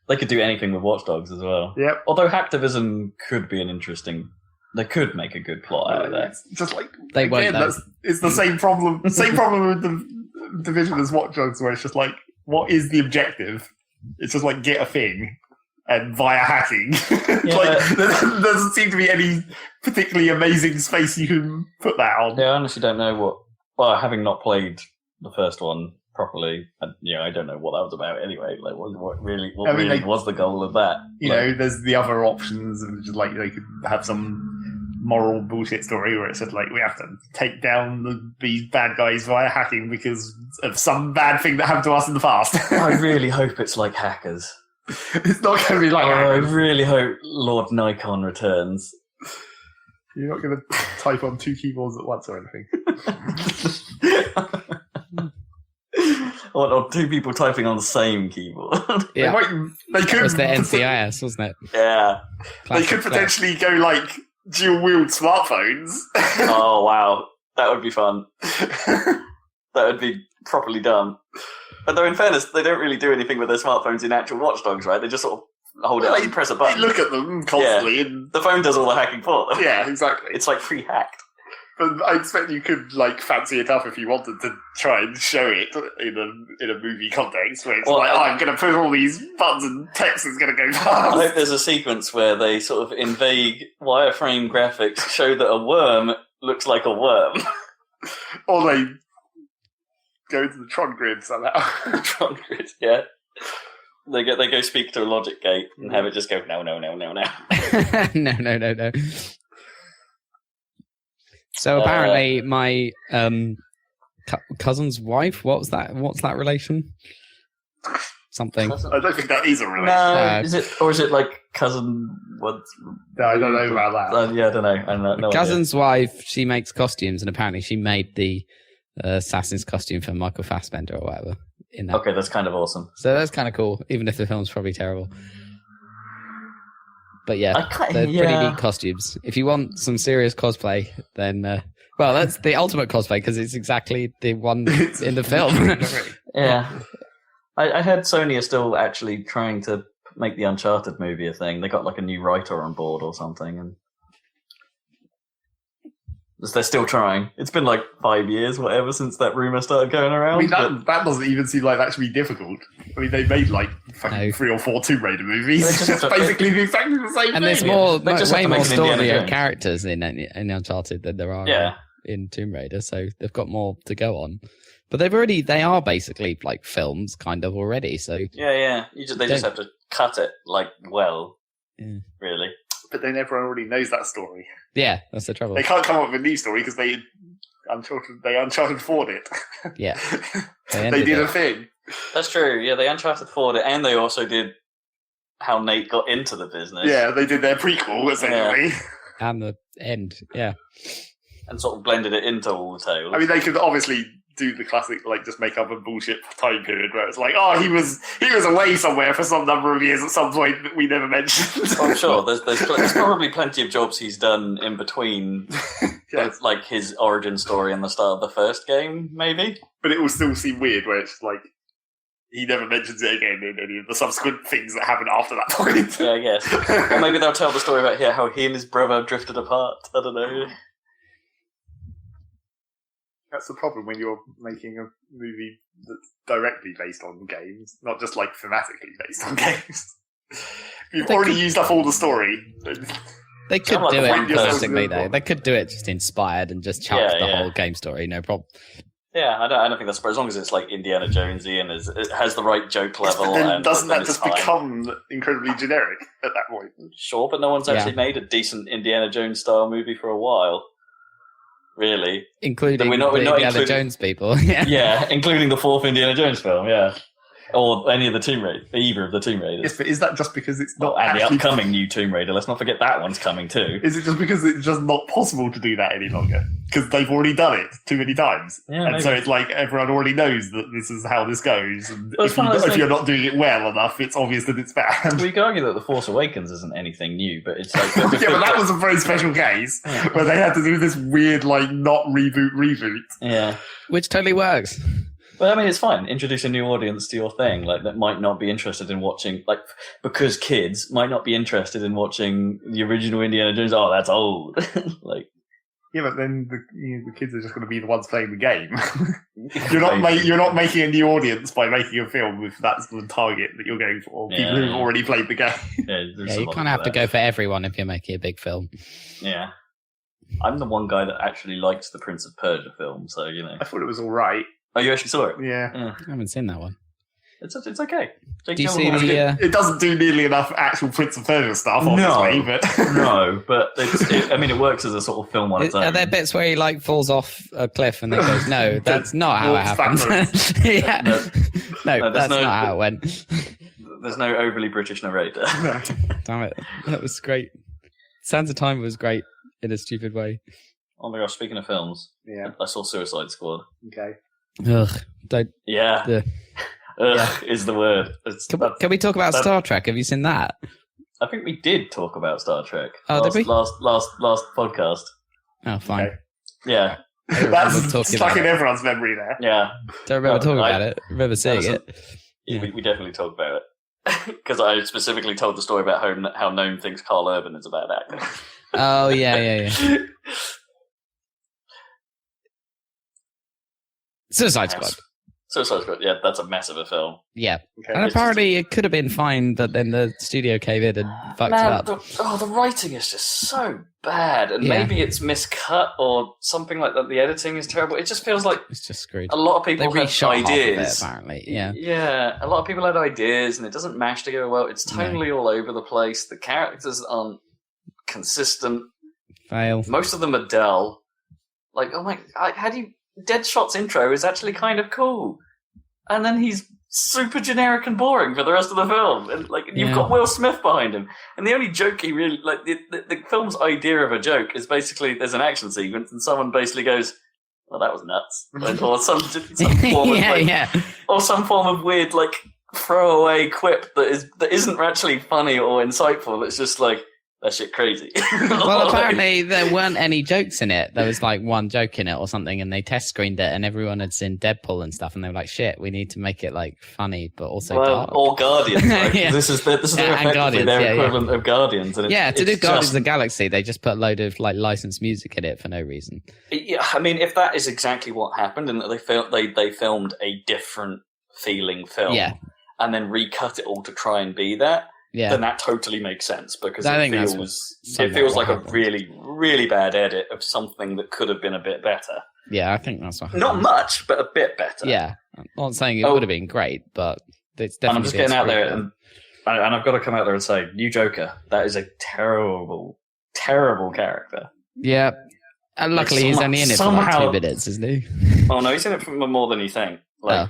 they could do anything with Watch Dogs as well. Yep. Although Hacktivism could be an interesting. They could make a good plot out of that. It's just they won't. It's the same problem. Same problem with the Division as Watch Dogs, where it's just what is the objective? It's just get a thing. And via hacking. Yeah, there doesn't seem to be any particularly amazing space you can put that on. Yeah, I honestly don't know what... Well, having not played the first one properly, I don't know what that was about anyway. What really was the goal of that? There's the other options of just they could have some moral bullshit story where it's just we have to take down these bad guys via hacking because of some bad thing that happened to us in the past. I really hope it's like Hackers. It's not going to be like Hackers. I really hope Lord Nikon returns. You're not going to type on two keyboards at once or anything. Or two people typing on the same keyboard. Yeah. They could. It was the NCIS, wasn't it? Yeah. They could potentially go dual wield smartphones. Oh wow, that would be fun. That would be properly done. Although, in fairness, they don't really do anything with their smartphones in actual Watch Dogs, right? They just sort of hold it up and press a button. They look at them constantly. Yeah. And the phone does all the hacking for them. Yeah, exactly. It's pre-hacked. But I expect you could fancy it up if you wanted to try and show it in a movie context where it's I'm going to push all these buttons and text is going to go fast. I hope there's a sequence where they sort of, in vague wireframe graphics, show that a worm looks like a worm. Or they go into the Tron grid somehow. Tron grid, yeah. They go speak to a logic gate and have it just go, no. No. So apparently my cousin's wife, what's that relation? something. I don't think that is a relation. No, is it like cousin? What? No, I don't know about that. Yeah, I don't know. No Cousin's wife, she makes costumes, and apparently she made the assassin's costume for Michael Fassbender or whatever. In that. Okay, that's kind of awesome. So that's kind of cool, even if the film's probably terrible. But yeah, they're pretty neat costumes. If you want some serious cosplay, then well, that's the ultimate cosplay because it's exactly the one in the film. Yeah, I heard Sony are still actually trying to make the Uncharted movie a thing. They got like a new writer on board or something, and they're still trying. It's been like 5 years, whatever, since that rumor started going around. I mean, that doesn't even seem like that should be difficult. I mean, they made like 3 or 4 Tomb Raider movies. It's basically exactly the same thing. And there's way more story and characters in Uncharted than there are in Tomb Raider, so they've got more to go on. But they are basically like films kind of already, so... Yeah. They just have to cut it, like, really. But then everyone already knows that story. Yeah, that's the trouble. They can't come up with a new story because they Uncharted 4'd it. Yeah. They did a thing. That's true, yeah, they Uncharted 4'd it, and they also did how Nate got into the business. Yeah, they did their prequel, essentially. Yeah. And the end, yeah. And sort of blended it into all the tales. I mean, they could obviously do the classic, like, just make up a bullshit time period where it's like, oh, he was away somewhere for some number of years at some point that we never mentioned. I'm sure there's probably plenty of jobs he's done in between, like his origin story and the start of the first game, maybe. But it will still seem weird where it's like he never mentions it again in any of the subsequent things that happen after that point. Yeah, I guess. Or maybe they'll tell the story about how he and his brother drifted apart. I don't know. That's the problem when you're making a movie that's directly based on games, not just like thematically based on games. You've already used up all the story. They could do it perfectly, though. They could do it just inspired and just chuck the whole game story, no problem. Yeah, I don't think that's as long as it's like Indiana Jonesy and it has the right joke level. But then and doesn't that just become incredibly generic at that point? Sure, but no one's actually made a decent Indiana Jones style movie for a while. Really, including the Indiana Jones people, yeah, including the 4th Indiana Jones film, or any of the either of the Tomb Raiders. Yes, but is that just because it's not? And the upcoming new Tomb Raider. Let's not forget that one's coming too. Is it just because it's just not possible to do that any longer? Because they've already done it too many times, and so it's like everyone already knows that this is how this goes. And if you're not doing it well enough, it's obvious that it's bad. We could argue that The Force Awakens isn't anything new, but it's like but that was a very special case where they had to do this weird, like, not reboot. Yeah, which totally works. But I mean, it's fine. Introduce a new audience to your thing, like that might not be interested in watching, like, because kids might not be interested in watching the original Indiana Jones. Oh, that's old. Like, yeah, but then the kids are just going to be the ones playing the game. You're not making a new audience by making a film if that's the target that you're going for. People who've already played the game. Yeah, you kind of have to go for everyone if you're making a big film. Yeah. I'm the one guy that actually liked the Prince of Persia film, so, I thought it was all right. Oh, you actually saw it? Yeah. I haven't seen that one. It's okay. Do you see the... It doesn't do nearly enough actual Prince of Persia stuff, obviously. But it works as a sort of film on its own. Are there bits where he like falls off a cliff and then goes, no, that's not how it happens? No, that's not how it went. There's no overly British narrator. No. Damn it. That was great. Sands of Time was great in a stupid way. Oh my gosh, speaking of films, I saw Suicide Squad. Okay. Ugh. Is the word. Can we talk about Star Trek? Have you seen that? I think we did talk about Star Trek. Oh, did we? Last podcast. Oh, fine. Okay. Yeah. That's stuck in everyone's memory there. Yeah. Don't remember talking about it. I remember seeing it. Yeah. We definitely talked about it. Because I specifically told the story about how Gnome thinks Carl Urban is a bad actor. Oh, yeah. Suicide Squad. Suicide Squad, yeah, that's a mess of a film. Yeah. Okay. And apparently it could have been fine, but then the studio came in and fucked it up. The writing is just so bad. And maybe it's miscut or something like that. The editing is terrible. It just feels like it's just screwed. A lot of people had ideas. Apparently, yeah. Yeah, a lot of people had ideas and it doesn't mash together well. It's totally all over the place. The characters aren't consistent. Fail. Most of them are dull. Like, oh my, how do you... Deadshot's intro is actually kind of cool. And then he's super generic and boring for the rest of the film. And like you've got Will Smith behind him, and the only joke he really like the film's idea of a joke is basically there's an action sequence and someone basically goes, "Well, that was nuts," like, or some form of or some form of weird like throwaway quip that isn't actually funny or insightful. It's just like, that shit crazy. Well, apparently there weren't any jokes in it. There was like one joke in it or something, and they test screened it, and everyone had seen Deadpool and stuff, and they were like, "Shit, we need to make it like funny, but also dark." Or Guardians. Right? This is effectively their equivalent of Guardians. And to do Guardians of the Galaxy, they just put a load of like licensed music in it for no reason. Yeah, I mean, if that is exactly what happened, and they filmed a different feeling film, and then recut it all to try and be that. Yeah. Then that totally makes sense because it feels like a really, really bad edit of something that could have been a bit better. Yeah, I think that's what happened. Not much, but a bit better. Yeah, I'm not saying it would have been great, but it's definitely. And I'm just getting out there, and I've got to come out there and say, new Joker. That is a terrible, terrible character. Yeah, and luckily he's only in it for like 2 minutes, isn't he? Oh no, he's in it for more than you think. But.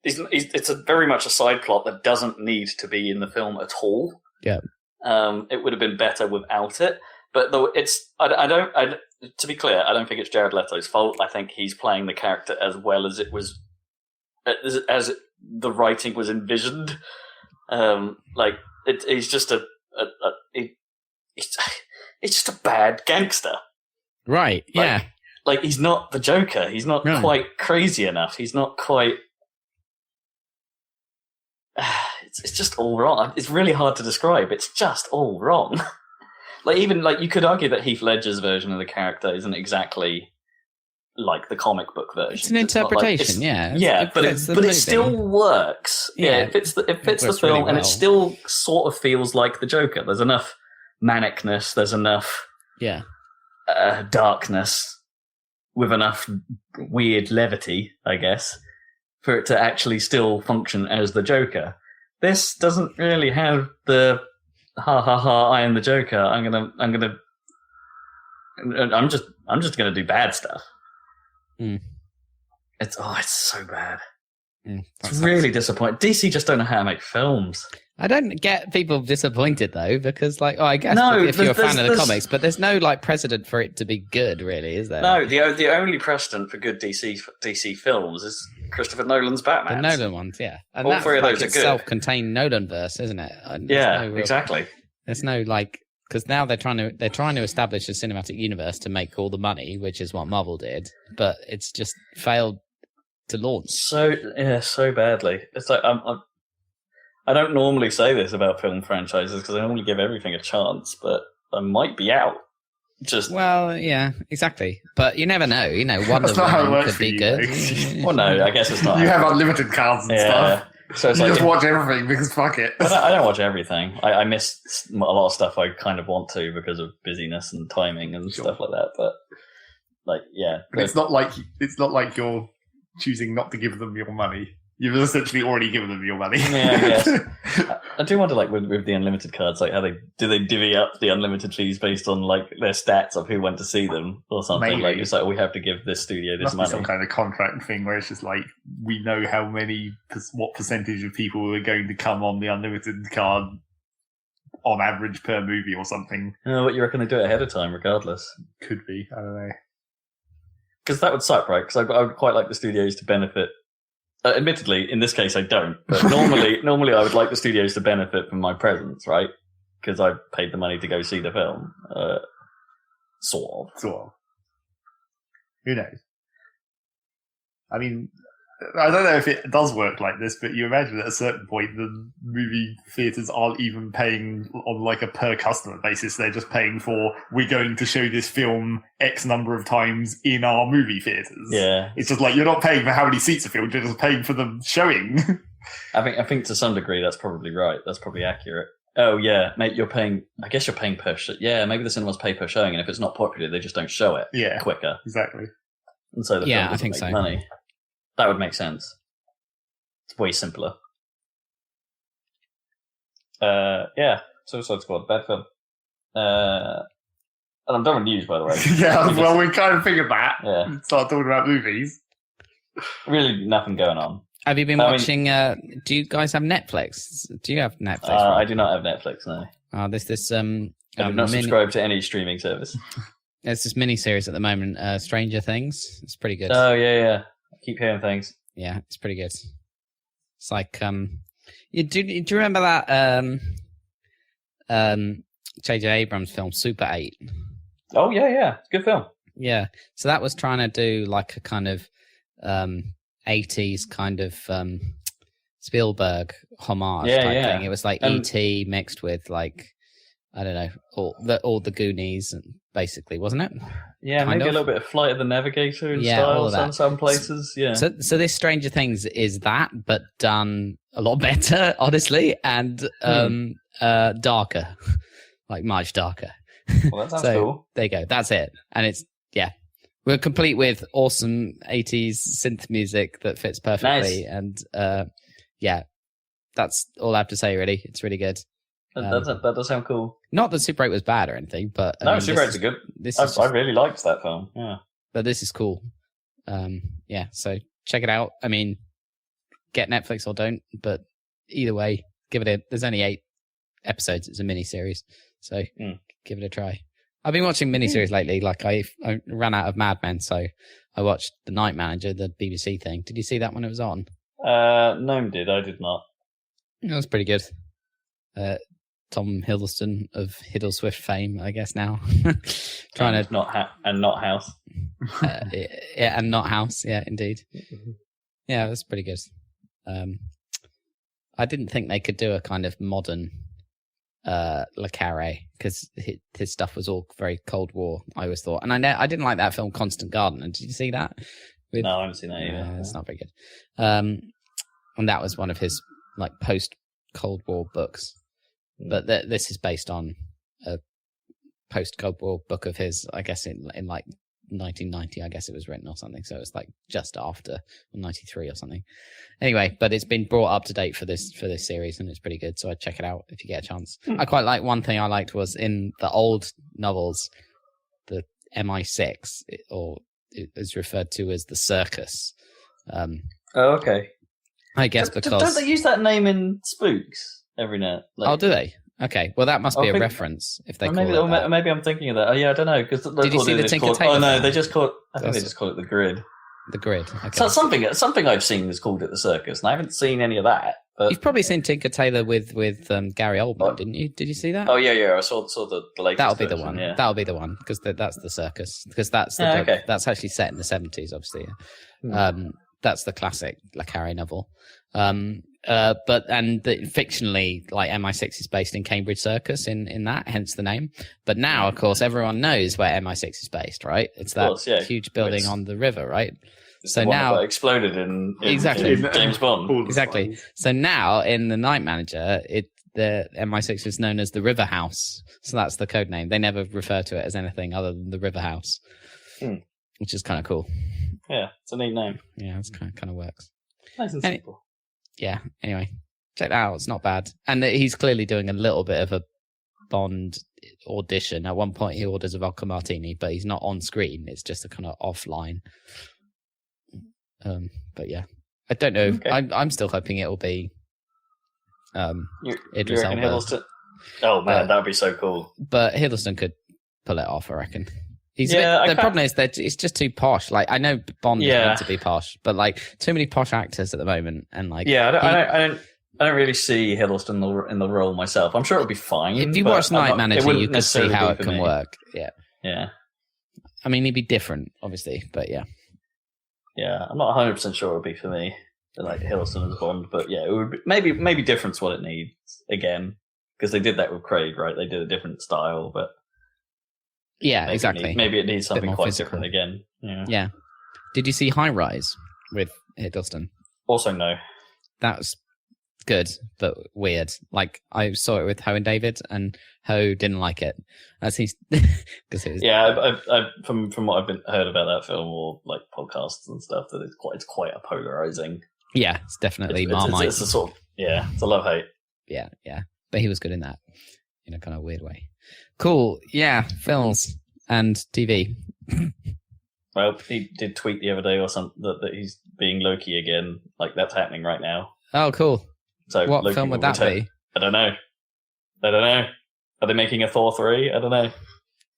It's a very much a side plot that doesn't need to be in the film at all. Yeah. It would have been better without it. But though to be clear, I don't think it's Jared Leto's fault. I think he's playing the character as well as it was, as the writing was envisioned. He's just it's just a bad gangster. Right. Yeah. Like he's not the Joker. He's not quite crazy enough. He's not quite. It's just all wrong. It's really hard to describe. It's just all wrong. You could argue that Heath Ledger's version of the character isn't exactly like the comic book version. It's an interpretation, but it still works. Yeah, it fits the film, really well. And it still sort of feels like the Joker. There's enough manicness. There's enough darkness with enough weird levity, I guess, for it to actually still function as the Joker. This doesn't really have the ha ha ha, I am the Joker. I'm just gonna do bad stuff. It's so bad. It's really disappointing. DC just don't know how to make films. I don't get people disappointed though, because I guess if you're a fan of the comics, but there's no precedent for it to be good, really, is there? No, the only precedent for good DC films is Christopher Nolan's Batman. The Nolan ones, yeah. And all three of those are good. Self-contained Nolanverse, isn't it? Exactly. There's no because now they're trying to establish a cinematic universe to make all the money, which is what Marvel did, but it's just failed to launch. So badly. It's like I don't normally say this about film franchises because I normally give everything a chance, but I might be out. Yeah, exactly. But you never know. Wonder Woman could be good. Well, no, I guess it's not. You have unlimited cards and stuff. So it's you just watch everything because fuck it. I don't watch everything. I miss a lot of stuff I kind of want to because of busyness and timing and stuff like that. But but it's not like you're choosing not to give them your money. You've essentially already given them your money. Yeah, I guess. I do wonder, with the unlimited cards, how do they divvy up the unlimited fees based on their stats of who went to see them or something? Maybe. It's we have to give this studio this Must money. Be some kind of contract thing where it's just we know what percentage of people are going to come on the unlimited card on average per movie or something. What you reckon they do it ahead of time, regardless? Could be. I don't know. Because that would suck, right? Because I would quite like the studios to benefit. Admittedly, in this case, I don't. But normally, I would like the studios to benefit from my presence, right? Because I paid the money to go see the film. Sort of. Who knows? I mean, I don't know if it does work like this, but you imagine at a certain point the movie theatres aren't even paying on a per customer basis. They're just paying for, we're going to show this film X number of times in our movie theatres. Yeah. It's just you're not paying for how many seats are filled, you're just paying for them showing. I think to some degree that's probably right. That's probably accurate. Oh yeah, mate, I guess you're paying per show. Yeah, maybe the cinemas pay per showing, and if it's not popular, they just don't show it quicker. Exactly. And so the film doesn't make money. That would make sense. It's way simpler. Suicide Squad, bad film. And I'm done with news, by the way. We kind of figured that. Yeah. Start talking about movies. Really nothing going on. Have you been watching? Do you guys have Netflix? Do you have Netflix? I do not have Netflix. No. I do not subscribe to any streaming service. There's this mini series at the moment, Stranger Things. It's pretty good. Oh yeah. I keep hearing things. Yeah, it's pretty good. It's like do you remember that J.J. Abrams film Super 8? Oh yeah, good film. Yeah, so that was trying to do like a kind of 80s kind of Spielberg homage type thing. It was like E.T. mixed with like, I don't know, all the Goonies, basically, wasn't it? Yeah, maybe a little bit of Flight of the Navigator in style in some places. Yeah. So this Stranger Things is that, but done a lot better, honestly, and darker, like much darker. Well, that sounds cool. There you go. That's it, and it's we're complete with awesome 80s synth music that fits perfectly, and that's all I have to say. Really, it's really good. That does sound cool. Not that Super 8 was bad or anything, but Super 8's good. I really liked that film. Yeah, but this is cool. So check it out. I mean, get Netflix or don't, but either way, give it a. There's only 8 episodes. It's a mini series, so give it a try. I've been watching miniseries lately. Like I ran out of Mad Men, so I watched The Night Manager, the BBC thing. Did you see that when it was on? No, I did not. It was pretty good. Tom Hiddleston of Hiddleswift fame, I guess now. Not House. And not House. Yeah, indeed. Yeah, it was pretty good. I didn't think they could do a kind of modern Le Carre, because his stuff was all very Cold War, I always thought. And I didn't like that film Constant Gardener. Did you see that? No, I haven't seen that either. It's not very good. And that was one of his like post Cold War books. But this is based on a post Cold War book of his, I guess in like 1990, I guess it was written or something. So it's like just after 93 or something. Anyway, but it's been brought up to date for this series, and it's pretty good. So I'd check it out if you get a chance. I quite like one thing I liked was in the old novels, the MI6, or it is referred to as the Circus. Oh, okay. I guess because don't they use that name in Spooks every now? Oh, do they? Okay, well that must be a reference if they call it that. Maybe I'm thinking of that. Oh yeah, I don't know. Did you see the Tinker Tailor? Oh no, they just call it. I think they just call it the Grid. The Grid. Okay. So something I've seen is called it the Circus, and I haven't seen any of that. But... You've probably seen Tinker Tailor with Gary Oldman, didn't you? Did you see that? Oh yeah. I saw the latest. That'll be version, the one. Yeah. That'll be the one because that's the Circus. Because that's the book. Okay. That's actually set in the 70s, obviously. That's the classic Le Carre novel. Fictionally, like MI6 is based in Cambridge Circus in that, hence the name. But now, of course, everyone knows where MI6 is based, right? It's that huge building on the river, right? So now that exploded in James Bond. Exactly. So now in The Night Manager, the MI6 is known as the River House. So that's the code name. They never refer to it as anything other than the River House, which is kind of cool. Yeah, it's a neat name. Yeah, it's kind of works. Nice and simple. Yeah, anyway, check that out. It's not bad. And he's clearly doing a little bit of a Bond audition. At one point, he orders a vodka martini, but he's not on screen. It's just a kind of offline. But yeah, I don't know. Okay. I'm still hoping it'll be Idris Elba. Hiddleston? Oh man, that would be so cool. But Hiddleston could pull it off, I reckon. The problem is that it's just too posh. Like I know Bond is meant to be posh, but like too many posh actors at the moment, and like I don't really see Hiddleston in the role myself. I'm sure it'll be fine. If you watch Night Manager, you can see how it can work. Yeah. I mean, he'd be different, obviously, but yeah. Yeah, I'm not 100% sure it'll be for me, like Hiddleston as Bond, but yeah, it would be, maybe different's what it needs again, because they did that with Craig, right? They did a different style, but. Yeah, exactly. Maybe it needs something quite different again. Yeah. Did you see High Rise with Hiddleston? Also, no. That was good, but weird. Like I saw it with Ho and David, and Ho didn't like it. As he's because it was. Yeah, from what I've heard about that film or like podcasts and stuff, that it's quite a polarizing. Yeah, it's definitely Marmite. It's a sort of it's a love-hate. Yeah, but he was good in that, in a kind of weird way. Cool. Yeah, films and TV. Well, he did tweet the other day or something that he's being Loki again. Like, that's happening right now. Oh, cool. So what Loki film would that be? I don't know. Are they making a Thor 3? I don't know.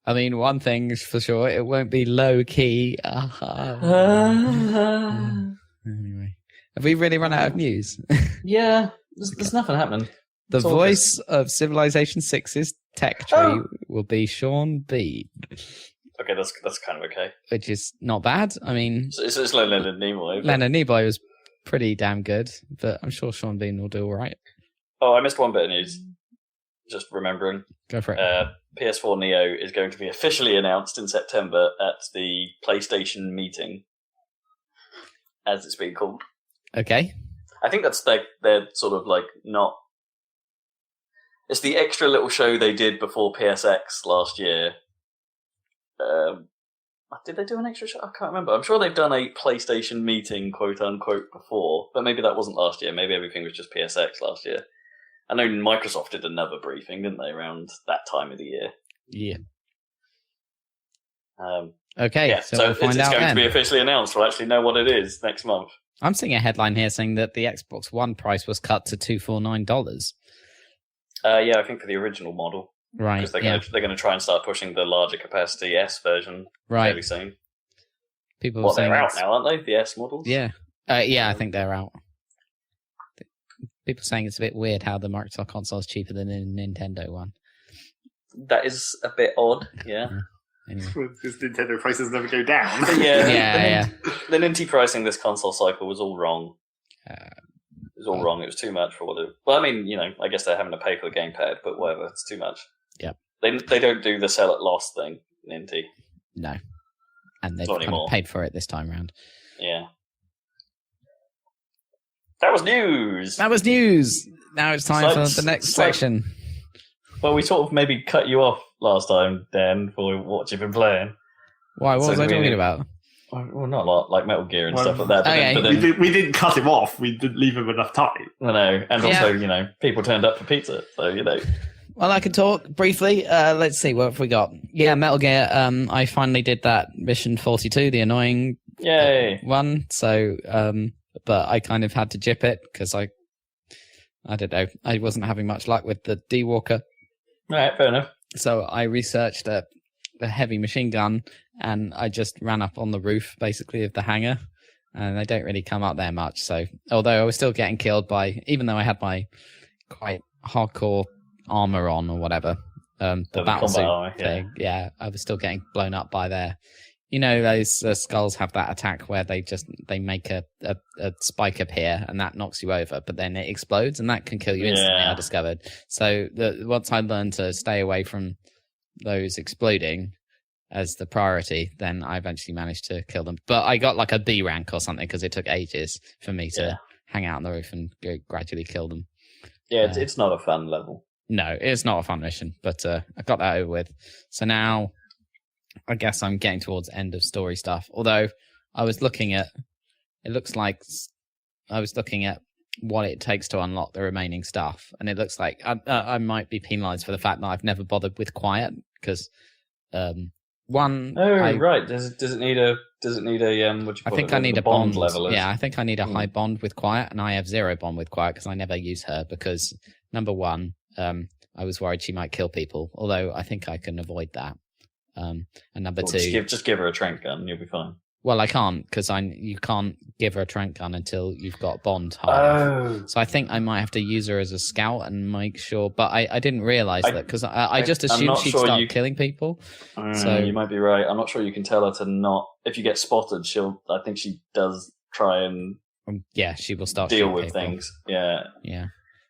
I mean, one thing's for sure, it won't be low-key. Anyway. Have we really run out of news? Yeah, there's nothing happening. The voice of Civilization 6's tech tree will be Sean Bean. Okay, that's kind of okay. Which is not bad. I mean... It's like Leonard Nimoy. Leonard Nimoy was pretty damn good, but I'm sure Sean Bean will do all right. Oh, I missed one bit of news. Just remembering. Go for it. PS4 Neo is going to be officially announced in September at the PlayStation meeting, as it's being called. Okay. I think that's they're sort of like not... It's the extra little show they did before PSX last year. Did they do an extra show? I can't remember. I'm sure they've done a PlayStation meeting, quote unquote, before, but maybe that wasn't last year. Maybe everything was just PSX last year. I know Microsoft did another briefing, didn't they, around that time of the year? Yeah. Okay, yeah, so we'll find it's out going then. to be officially announced. We'll actually know what it is next month. I'm seeing a headline here saying that the Xbox One price was cut to $249. Yeah, I think for the original model. Right. Because they're going to try and start pushing the larger capacity S version fairly soon. People are saying they're out now, aren't they? The S models? Yeah. Yeah, I think they're out. People are saying it's a bit weird how the Microsoft console is cheaper than the Nintendo one. That is a bit odd, yeah. Anyway. Because Nintendo prices never go down. Yeah. The Ninty pricing this console cycle was all wrong. It was all wrong. It was too much for what it... Well, I mean, I guess they're having to pay for the gamepad, but whatever. It's too much. Yep. They don't do the sell at loss thing, Ninty. No. And they've kind of paid for it this time round. Yeah. That was news! Now it's time for the next section. Well, we sort of maybe cut you off last time, Dan, for what you've been playing. Why? What was I talking about? Well, not a lot, like Metal Gear and stuff like that. Okay. But then, we didn't cut him off. We didn't leave him enough time. I know. And also, people turned up for pizza. So, Well, I can talk briefly. Let's see, what have we got? Yeah, Metal Gear. I finally did that mission 42, the annoying one. So, but I kind of had to jip it because I don't know. I wasn't having much luck with the D-Walker. Right, fair enough. So I researched a heavy machine gun, and I just ran up on the roof, basically, of the hangar, and they don't really come up there much. So, although I was still getting killed even though I had my quite hardcore armor on or whatever, the battlesuit thing, I was still getting blown up by their... those skulls have that attack where they make a spike appear and that knocks you over, but then it explodes and that can kill you instantly, I discovered. So once I learned to stay away from those exploding as the priority, then I eventually managed to kill them. But I got like a B rank or something because it took ages for me to hang out on the roof and gradually kill them. Yeah, it's not a fun level. No, it's not a fun mission, but I got that over with. So now... I guess I'm getting towards end of story stuff. Although I was looking at, it looks like I was looking at what it takes to unlock the remaining stuff, and it looks like I might be penalised for the fact that I've never bothered with quiet because one. Right. Does it need a I think I need a bond level. Yeah, I think I need a high bond with quiet, and I have 0 bond with quiet because I never use her because number one, I was worried she might kill people. Although I think I can avoid that. And number two, just give her a trank gun, you'll be fine. Well, I can't because you can't give her a trank gun until you've got bond high. So I think I might have to use her as a scout and make sure. But I didn't realise that because I just assumed she'd start killing people. So you might be right. I'm not sure you can tell her to not. If you get spotted, I think she does try and she will start deal with people. Things. Yeah.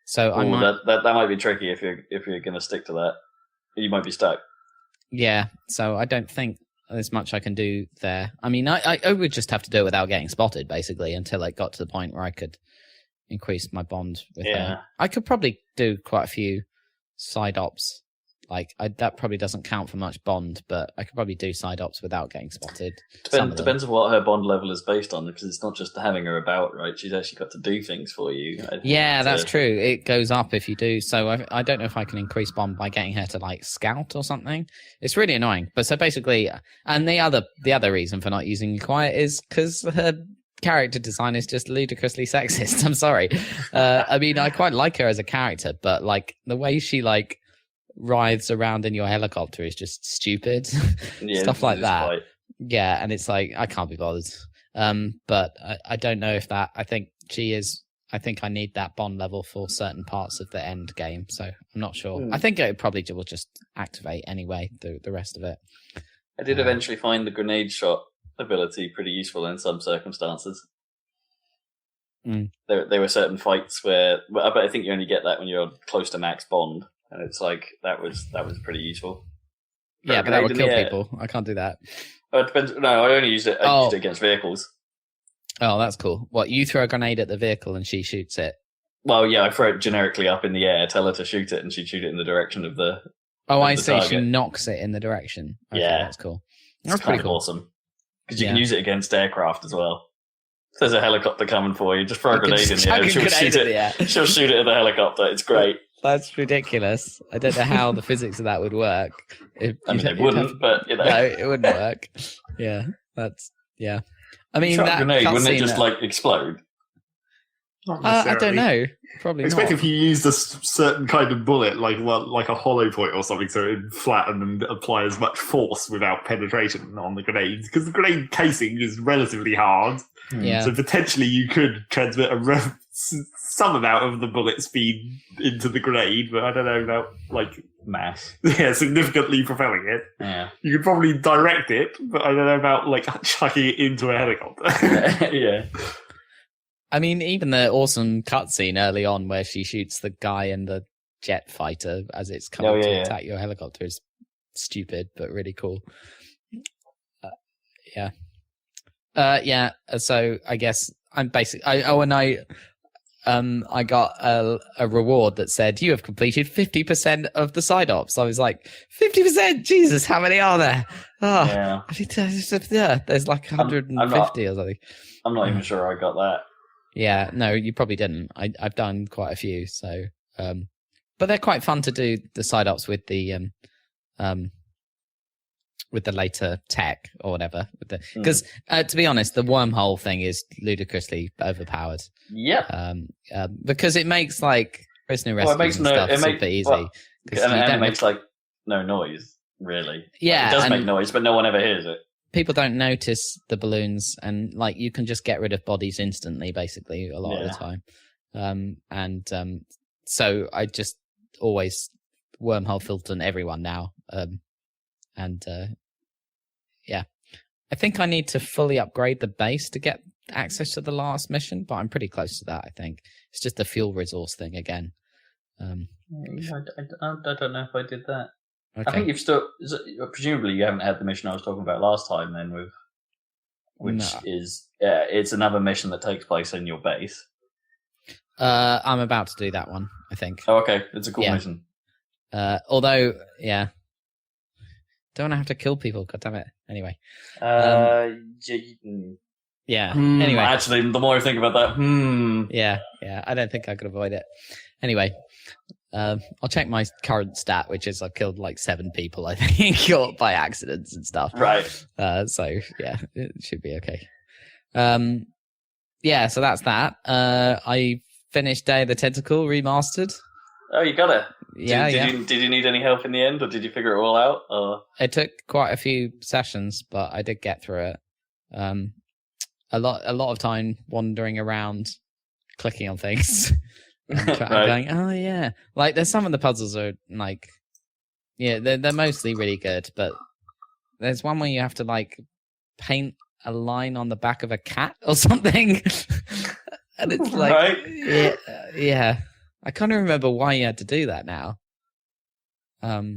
So that might be tricky if you're going to stick to that. You might be stuck. Yeah, so I don't think there's much I can do there. I mean, I would just have to do it without getting spotted, basically, until I got to the point where I could increase my bond with her. I could probably do quite a few side ops. That probably doesn't count for much bond, but I could probably do side ops without getting spotted. Depends on what her bond level is based on, because it's not just having her about, right? She's actually got to do things for you. Yeah, that's true. It goes up if you do. So I don't know if I can increase bond by getting her to scout or something. It's really annoying. But so basically, and the other reason for not using quiet is because her character design is just ludicrously sexist. I'm sorry. I mean, I quite like her as a character, but like the way she like writhes around in your helicopter is just stupid. Stuff like that. Quite... Yeah, and it's like I can't be bothered. But I don't know if that. I think she is. I think I need that Bond level for certain parts of the end game, so I'm not sure. I think it probably will just activate anyway, the rest of it. I did eventually find the grenade shot ability pretty useful in some circumstances. There were certain fights where, but I think you only get that when you're close to max Bond, and it's like that was pretty useful. Yeah, but that would kill people. I can't do that. Oh, it depends. No, I only used it. I used it against vehicles. Oh, that's cool. What, you throw a grenade at the vehicle and she shoots it? Well, yeah, I throw it generically up in the air, tell her to shoot it, and she'd shoot it in the direction of the. Oh, I see. She knocks it in the direction. Okay, yeah, that's cool. That's pretty cool. Awesome. Because you can use it against aircraft as well. If there's a helicopter coming for you, just throw a grenade in the air. She'll shoot it. She'll shoot it at the helicopter. It's great. That's ridiculous. I don't know how the physics of that would work. It wouldn't, but you know. No, it wouldn't work. Yeah, yeah. I mean, that grenade, wouldn't it just like explode? I don't know. Probably expect not. If you used a certain kind of bullet, like a hollow point or something, so it flatten and apply as much force without penetration on the grenades, because the grenade casing is relatively hard. Yeah. So potentially you could transmit some amount of the bullet speed into the grenade, but I don't know about like mass. Yeah, significantly propelling it. Yeah. You could probably direct it, but I don't know about like chucking it into a helicopter. Yeah. I mean, even the awesome cutscene early on where she shoots the guy in the jet fighter as it's coming to attack your helicopter is stupid, but really cool. So I guess I'm basically. I got a reward that said you have completed 50% of the side ops. I was like, 50%? Jesus, how many are there? Oh, yeah. There's like 150 or something. I'm not even sure I got that. Yeah, no, you probably didn't. I've done quite a few, so but they're quite fun to do the side ops with the later tech or whatever. Because to be honest, the wormhole thing is ludicrously overpowered. Yeah. Because it makes like prisoner rescues and stuff super easy. Well, and it makes like no noise, really. Yeah, like, it does make noise, but no one ever hears it. People don't notice the balloons, and like you can just get rid of bodies instantly, basically, a lot of the time. So I just always wormhole filter everyone now. I think I need to fully upgrade the base to get access to the last mission, but I'm pretty close to that. I think it's just the fuel resource thing again. I don't know if I did that. Okay. I think you've still. Presumably, you haven't had the mission I was talking about last time. Then, is it's another mission that takes place in your base. I'm about to do that one. I think. Oh, okay. It's a cool mission. Although, don't have to kill people. God damn it. Anyway. Yeah. Anyway, actually, the more I think about that, Yeah. I don't think I could avoid it. Anyway. I'll check my current stat, which is I've killed like 7 people, I think, by accidents and stuff. Right. So yeah, it should be okay. So that's that. I finished Day of the Tentacle remastered. Oh, you got it. Yeah. Did you need any help in the end, or did you figure it all out? Or? It took quite a few sessions, but I did get through it. A lot of time wandering around, clicking on things. Going, oh yeah, like there's some of the puzzles are like, they're mostly really good, but there's one where you have to like paint a line on the back of a cat or something, and it's like, I can't even remember why you had to do that now. Oh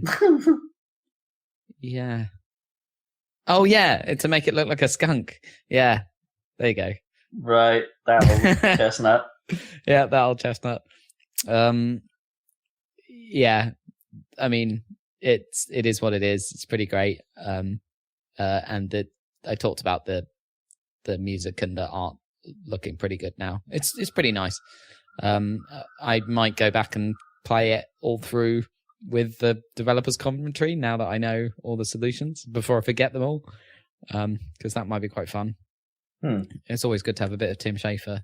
yeah, to make it look like a skunk. Yeah, there you go. Right, that old chestnut. Yeah, that old chestnut. I mean, it is what it is. It's pretty great. And I talked about the music and the art looking pretty good now. It's pretty nice. I might go back and play it all through with the developers commentary now that I know all the solutions before I forget them all. Because that might be quite fun. It's always good to have a bit of Tim Schafer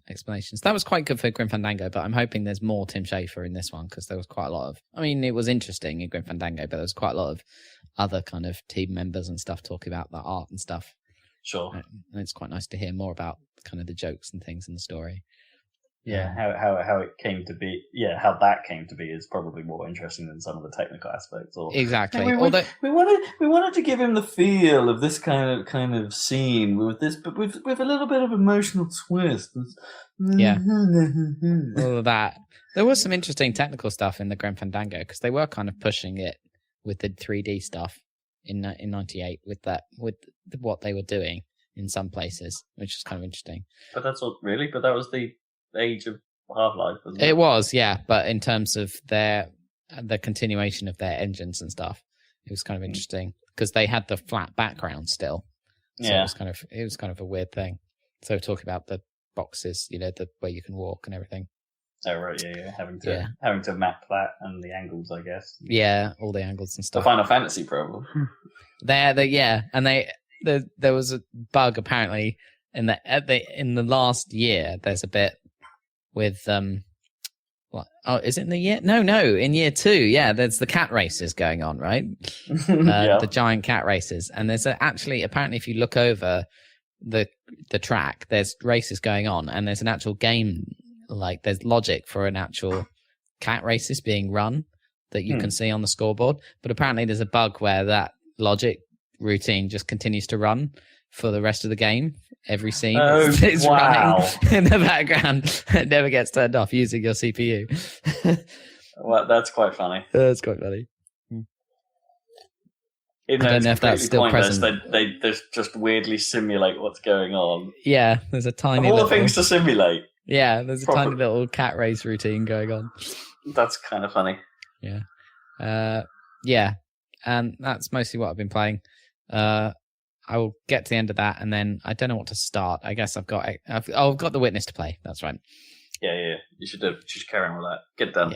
explanations. That was quite good for Grim Fandango, but I'm hoping there's more Tim Schafer in this one because there was quite a lot of. I mean, it was interesting in Grim Fandango, but there was quite a lot of other kind of team members and stuff talking about the art and stuff. Sure. And it's quite nice to hear more about kind of the jokes and things in the story. Yeah, how it came to be. Yeah, how that came to be is probably more interesting than some of the technical aspects. Or exactly. we wanted to give him the feel of this kind of scene with this, but with a little bit of emotional twist. Yeah, all of that. There was some interesting technical stuff in the Grim Fandango because they were kind of pushing it with the 3D stuff in '98 with what they were doing in some places, which is kind of interesting. But that's all really. But that was the age of Half-Life, wasn't it? It was, yeah, but in terms of the continuation of their engines and stuff, it was kind of interesting because they had the flat background still. So yeah, it was kind of a weird thing. So talking about the boxes, the way you can walk and everything. Oh right, yeah, having to map that and the angles, I guess. Yeah, all the angles and stuff. The Final Fantasy problem. There was a bug apparently in the last year. There's a bit with is it in the year? No, in year 2. Yeah, there's the cat races going on, right? The giant cat races, and there's apparently if you look over the track, there's races going on, and there's an actual game. Like there's logic for an actual cat races being run that you can see on the scoreboard, but apparently there's a bug where that logic routine just continues to run for the rest of the game. Every scene it's running in the background. It never gets turned off using your CPU. Well, that's quite funny. That's quite funny. I don't know if that's still present. They just weirdly simulate what's going on. Yeah, there's a tiny all the things to simulate. Yeah, there's a tiny little cat race routine going on. That's kind of funny. Yeah. Yeah, and that's mostly what I've been playing. I will get to the end of that, and then I don't know what to start. I guess I've got The Witness to play. That's right. Yeah. You should carry on with that. Get it done.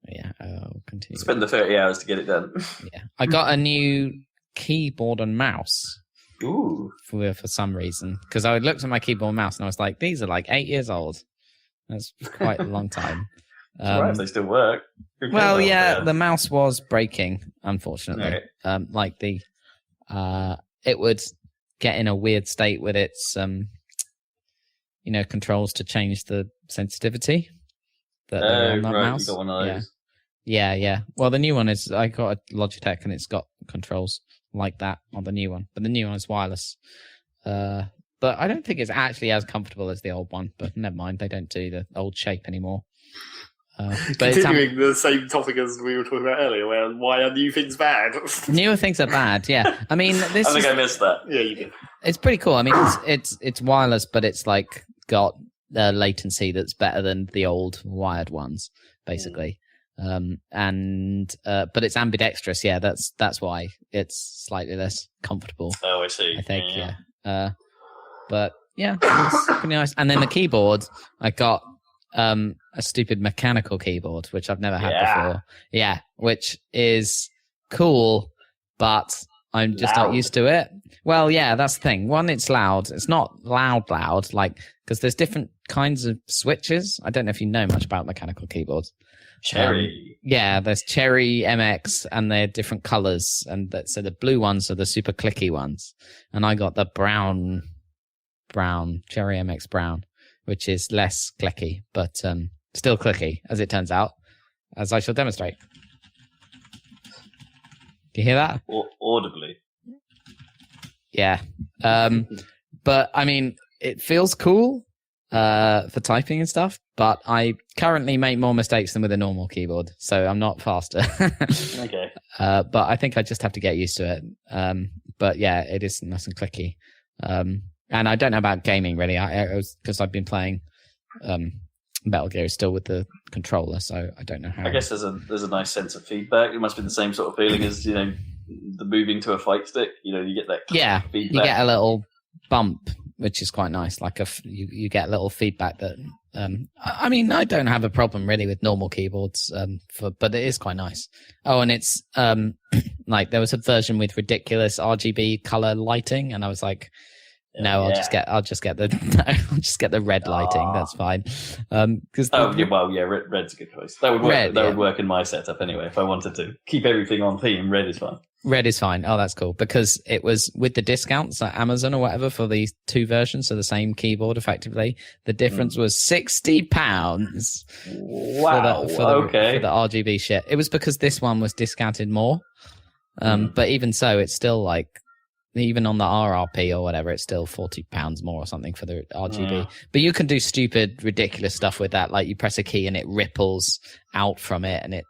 Yeah. I'll continue. Spend the 30 hours to get it done. Yeah, I got a new keyboard and mouse. Ooh. For some reason, because I looked at my keyboard and mouse, and I was like, these are like 8 years old. That's quite a long time. Right, if they still work. Well, yeah, the mouse was breaking, unfortunately. Okay. It would get in a weird state with its, controls to change the sensitivity. That on that mouse. You got one of those. Yeah. Well, the new one is, I got a Logitech and it's got controls like that on the new one, but the new one is wireless. But I don't think it's actually as comfortable as the old one, but never mind, they don't do the old shape anymore. But continuing the same topic as we were talking about earlier, where why are new things bad? Newer things are bad, yeah. I mean, I think I missed that. Yeah, you did. It's pretty cool. I mean, it's wireless, but it's like got latency that's better than the old wired ones, basically. But it's ambidextrous. Yeah, that's why it's slightly less comfortable. Oh, I see. I think, yeah. But yeah, it's pretty nice. And then the keyboard, I got a stupid mechanical keyboard, which I've never had before. Yeah, which is cool, but I'm just not used to it. Well, yeah, that's the thing. One, it's loud. It's not loud, like, because there's different kinds of switches. I don't know if you know much about mechanical keyboards. Cherry. Yeah, there's Cherry, MX, and they're different colors. And so the blue ones are the super clicky ones. And I got the brown, Cherry MX brown, which is less clicky, but still clicky, as it turns out, as I shall demonstrate. Do you hear that? Audibly. Yeah. But, I mean, it feels cool for typing and stuff, but I currently make more mistakes than with a normal keyboard, so I'm not faster. Okay. But I think I just have to get used to it. But, yeah, it is nice and clicky. And I don't know about gaming, really, because I've been playing Metal Gear still with the controller, so I don't know how. I guess there's a nice sense of feedback. It must be the same sort of feeling as, the moving to a fight stick. You get that feedback. You get a little bump, which is quite nice. Like you get a little feedback that. I mean, I don't have a problem really with normal keyboards, but it is quite nice. Oh, and it's like there was a version with ridiculous RGB color lighting, and I was like, No, I'll just get the red lighting. That's fine. Red's a good choice. That would work. Would work in my setup anyway. If I wanted to keep everything on theme, red is fine. Red is fine. Oh, that's cool, because it was with the discounts at Amazon or whatever for these two versions, so the same keyboard effectively. The difference was £60. Wow. For the RGB shit. It was because this one was discounted more. But even so, it's still like, even on the RRP or whatever, it's still £40 more or something for the RGB. But you can do stupid, ridiculous stuff with that. Like you press a key and it ripples out from it, and it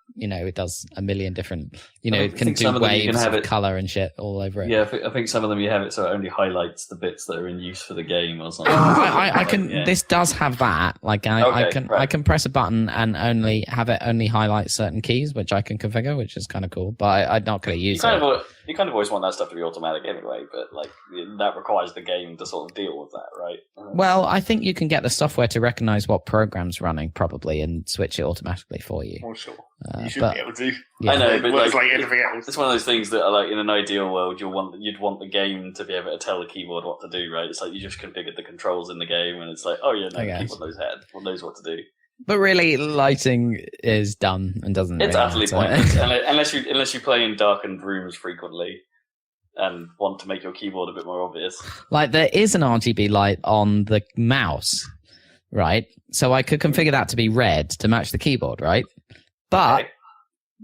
does a million different, it can do waves of color and shit all over it. Yeah, I think some of them you have it so it only highlights the bits that are in use for the game or something. I can. Yeah. This does have that. Like I can press a button and only highlight certain keys, which I can configure, which is kind of cool. But I'm not going to use it. You kind of always want that stuff to be automatic anyway, but like that requires the game to sort of deal with that, right? Well, I think you can get the software to recognize what program's running probably and switch it automatically for you. Oh, sure. You should be able to. Yeah. I know, but like anything else. It's one of those things that are like, in an ideal world, you'd want the game to be able to tell the keyboard what to do, right? It's like you just configured the controls in the game, and it's like, oh yeah, no, the keyboard knows what to do. But really, lighting is dumb and doesn't. It's utterly pointless unless you play in darkened rooms frequently and want to make your keyboard a bit more obvious. Like there is an RGB light on the mouse, right? So I could configure that to be red to match the keyboard, right? But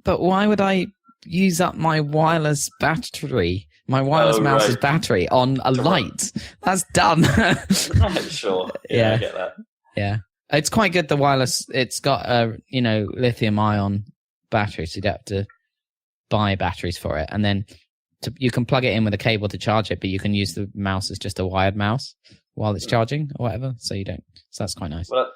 why would I use up my wireless battery, my wireless mouse's battery on a light? That's dumb. Sure. Yeah, I get that. Yeah. It's quite good, the wireless. It's got a, lithium ion battery, so you'd have to buy batteries for it. And then you can plug it in with a cable to charge it, but you can use the mouse as just a wired mouse while it's charging or whatever. So that's quite nice. Well,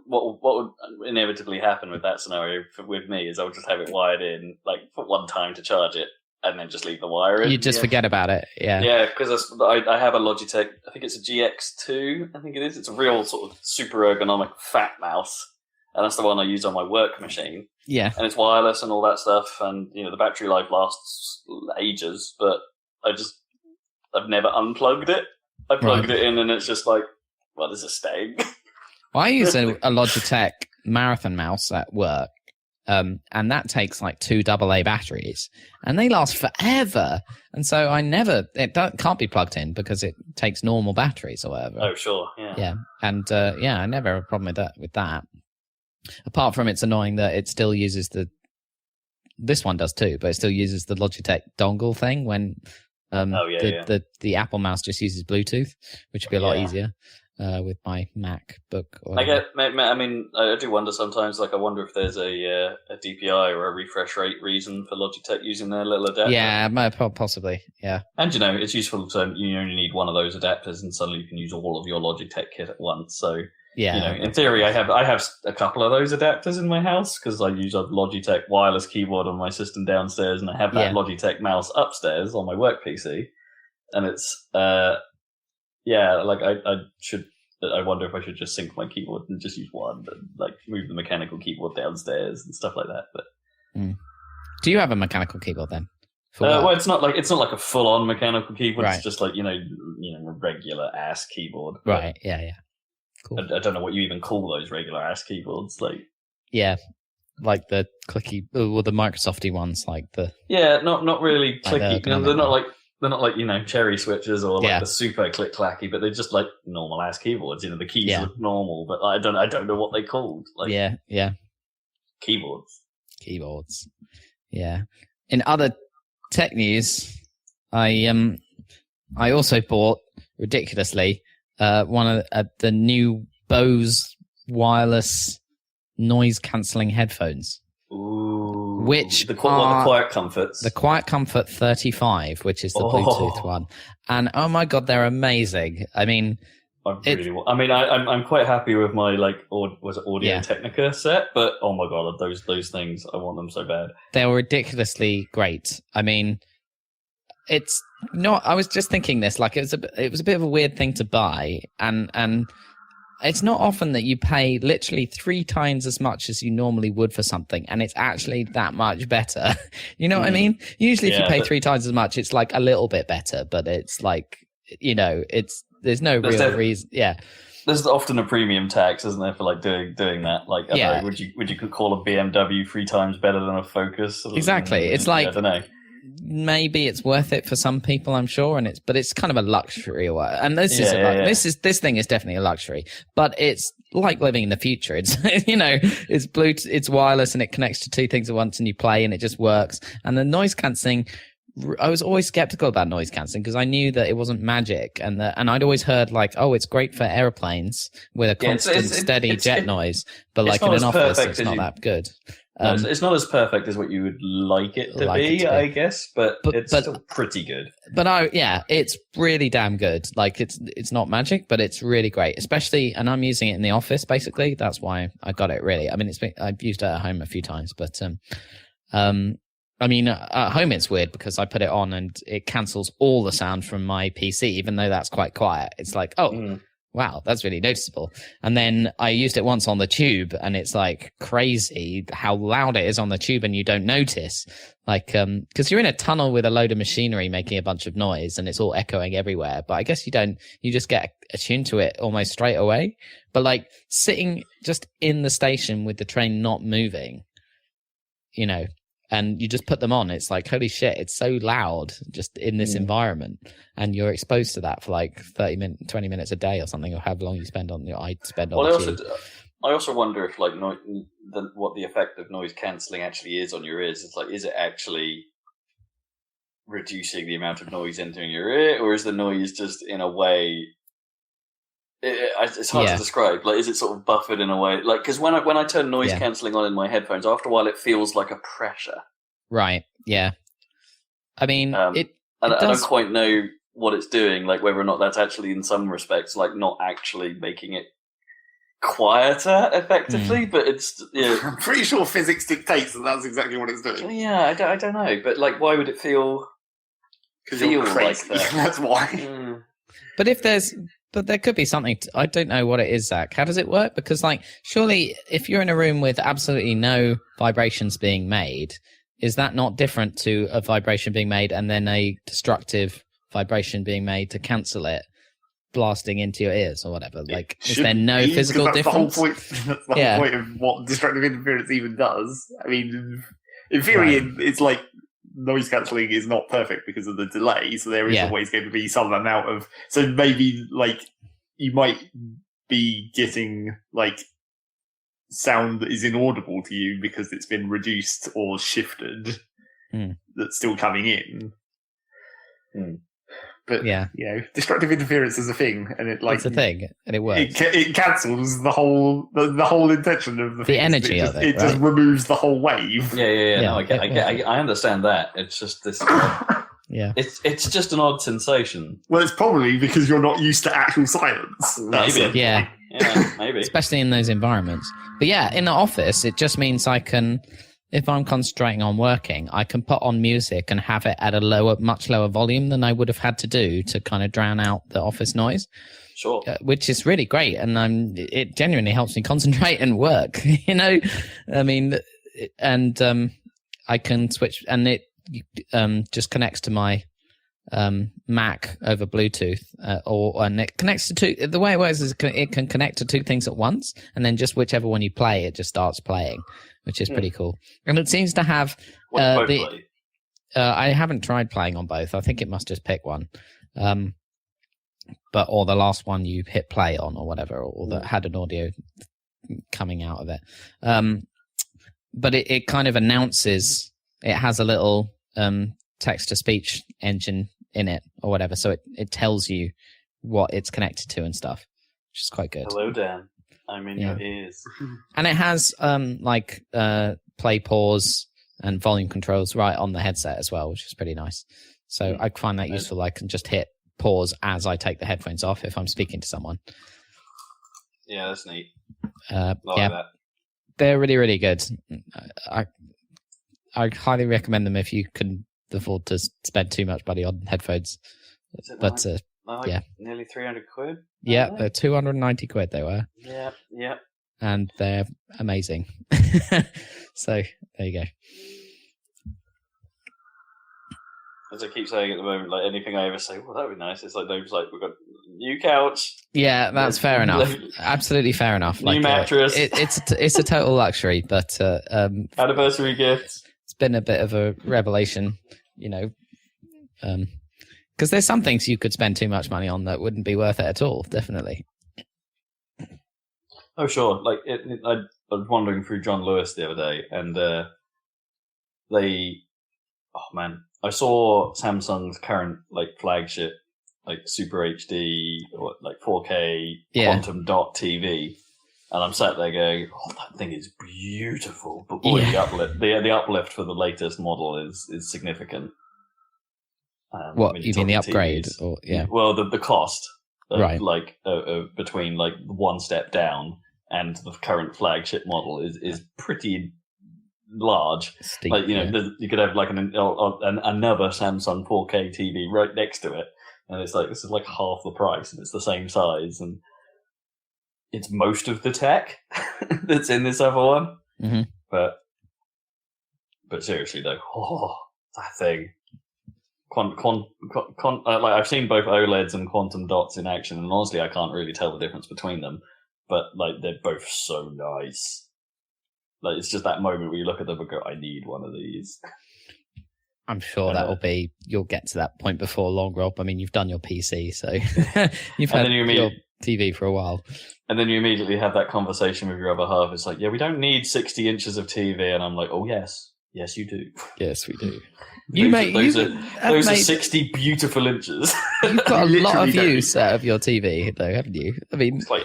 what would inevitably happen with that scenario with me is I would just have it wired in, like, for one time to charge it, and then just leave the wire in. You just forget about it, yeah. Yeah, because I have a Logitech, I think it's a GX2, I think it is. It's a real sort of super ergonomic fat mouse, and that's the one I use on my work machine. Yeah. And it's wireless and all that stuff, and, the battery life lasts ages, but I've never unplugged it. I plugged it in, and it's just like, well, this is staying. Well, I use a Logitech Marathon mouse at work, and that takes like 2 AA batteries, and they last forever. And so it can't be plugged in because it takes normal batteries or whatever. Oh, sure, yeah. Yeah, and I never have a problem with that. Apart from it's annoying that it still uses this one does too, but it still uses the Logitech dongle thing when the Apple mouse just uses Bluetooth, which would be a lot easier. With my MacBook. I do wonder sometimes, like, I wonder if there's a DPI or a refresh rate reason for Logitech using their little adapter. Yeah, possibly, yeah. And, it's useful, so you only need one of those adapters and suddenly you can use all of your Logitech kit at once. So, in theory, I have a couple of those adapters in my house because I use a Logitech wireless keyboard on my system downstairs, and I have that Logitech mouse upstairs on my work PC. And it's... I wonder if I should just sync my keyboard and just use one, and like move the mechanical keyboard downstairs and stuff like that. But do you have a mechanical keyboard then? Well, it's not like a full on mechanical keyboard. Right. It's just like a regular ass keyboard. Right. Yeah. Cool. I don't know what you even call those regular ass keyboards. Like like the clicky, or the Microsofty ones, like the not really clicky. They're not like, cherry switches or like the super click clacky, but they're just like normal ass keyboards. The keys look normal, but I don't know what they called. Like keyboards. Yeah. In other tech news, I also bought ridiculously one of the new Bose wireless noise cancelling headphones. Ooh, which the Quiet Comforts. The Quiet Comfort 35, which is the Bluetooth one. And oh my god, they're amazing. I mean, I'm quite happy with my Audio Technica set, but oh my god, those things, I want them so bad. They were ridiculously great. I mean, it's not. I was just thinking this, like it was a bit of a weird thing to buy, and it's not often that you pay literally 3 times as much as you normally would for something, and it's actually that much better. You know what I mean? Usually if you pay 3 times as much, it's like a little bit better, but it's like, it's there's no real reason. Yeah. There's often a premium tax, isn't there, for like doing that? Like, would you call a BMW 3 times better than a Focus? Exactly. It's like, I don't know. Maybe it's worth it for some people, I'm sure, but it's kind of a luxury. And this this thing is definitely a luxury, but it's like living in the future. It's it's Bluetooth, it's wireless, and it connects to 2 things at once, and you play, and it just works. And the noise cancelling. I was always skeptical about noise cancelling because I knew that it wasn't magic, and I'd always heard like, oh, it's great for airplanes with a constant, steady jet noise, but like in an office, it's not that good. It's not as perfect as what you would like it to be, I guess, but it's still pretty good. But it's really damn good. Like it's not magic, but it's really great. Especially, and I'm using it in the office. Basically, that's why I got it. Really, I mean, I've used it at home a few times, but I mean, at home it's weird because I put it on and it cancels all the sound from my PC, even though that's quite quiet. It's like, wow, that's really noticeable. And then I used it once on the tube, and it's like crazy how loud it is on the tube, and you don't notice. Like, because you're in a tunnel with a load of machinery making a bunch of noise, and it's all echoing everywhere. But I guess you just get attuned to it almost straight away. But like sitting just in the station with the train not moving, and you just put them on, it's like, holy shit, it's so loud just in this environment, and you're exposed to that for like 20 minutes a day or something, or however long you spend on I also wonder if like what the effect of noise cancelling actually is on your ears. It's like, is it actually reducing the amount of noise entering your ear, or is the noise just in a way... It's hard to describe. Like, is it sort of buffered in a way? Like, because when I turn noise cancelling on in my headphones, after a while it feels like a pressure. Right. Yeah. I mean, I don't quite know what it's doing. Like, whether or not that's actually, in some respects, like not actually making it quieter effectively, but it's I'm pretty sure physics dictates that that's exactly what it's doing. Yeah, I don't know, but like, why would it feel like that? That's why. But there could be something. I don't know what it is, Zach. How does it work? Because, like, surely if you're in a room with absolutely no vibrations being made, is that not different to a vibration being made and then a destructive vibration being made to cancel it, blasting into your ears or whatever? Like, is there no physical difference? That's the whole point of what destructive interference even does. I mean, in theory, it's like noise cancelling is not perfect because of the delay, so there is always going to be some amount of... So maybe, like, you might be getting, like, sound that is inaudible to you because it's been reduced or shifted that's still coming in. But, destructive interference is a thing, and it's a thing, and it works. It cancels the whole intention of the energy of it. It just removes the whole wave. Yeah. No, I understand that. It's just this. It's just an odd sensation. Well, it's probably because you're not used to actual silence. Maybe. Yeah, maybe. Especially in those environments. But yeah, in the office, it just means I can. If I'm concentrating on working, I can put on music and have it at a much lower volume than I would have had to do to kind of drown out the office noise. Sure. Which is really great. And it genuinely helps me concentrate and work, I mean, and I can switch, and it just connects to my Mac over Bluetooth, and it connects to the way it works is it can connect to 2 things at once, and then just whichever one you play, it just starts playing, which is pretty cool. And it seems to have I haven't tried playing on both. I think it must just pick one, or the last one you hit play on, or whatever, or that had an audio coming out of it. But it kind of announces. It has a little text-to-speech engine in it, or whatever, so it tells you what it's connected to and stuff, which is quite good. Hello, Dan. I'm in your ears. And it has play, pause, and volume controls right on the headset as well, which is pretty nice. So I find that useful. I can just hit pause as I take the headphones off if I'm speaking to someone. Yeah, that's neat. Like that. They're really, really good. I highly recommend them if you can afford to spend too much money on headphones. But nearly 300 quid. Yeah, they're 290 quid. They were. Yeah. And they're amazing. So there you go. as I keep saying at the moment, like anything I ever say, well, that would be nice. It's like we've got new couch. Yeah, that's fair enough. Absolutely fair enough. New mattress. It's a total luxury, but anniversary gifts. It's been a bit of a revelation, because there's some things you could spend too much money on that wouldn't be worth it at all. Definitely. Oh, sure. Like I was wandering through John Lewis the other day, and I saw Samsung's current like flagship, like Super HD or like 4K quantum dot TV, and I'm sat there going, "Oh, that thing is beautiful." But boy, the uplift for the latest model is significant. What you mean the upgrade? TVs. Or Well, the cost, right? Like between like one step down and the current flagship model is pretty large. Steep, like you could have like another Samsung 4K TV right next to it, and it's like this is like half the price, and it's the same size, and it's most of the tech that's in this other one. Mm-hmm. But seriously though, that thing. Like I've seen both OLEDs and quantum dots in action, and honestly, I can't really tell the difference between them. But like they're both so nice. Like it's just that moment where you look at them and go, "I need one of these." I'm sure you'll get to that point before long, Rob. I mean, you've done your PC, so you've had your TV for a while. And then you immediately have that conversation with your other half. It's like, yeah, we don't need 60 inches of TV, and I'm like, oh yes, you do. Yes, we do. Those are 60 beautiful inches. You've got a lot of use out of your TV, though, haven't you? I mean, it's like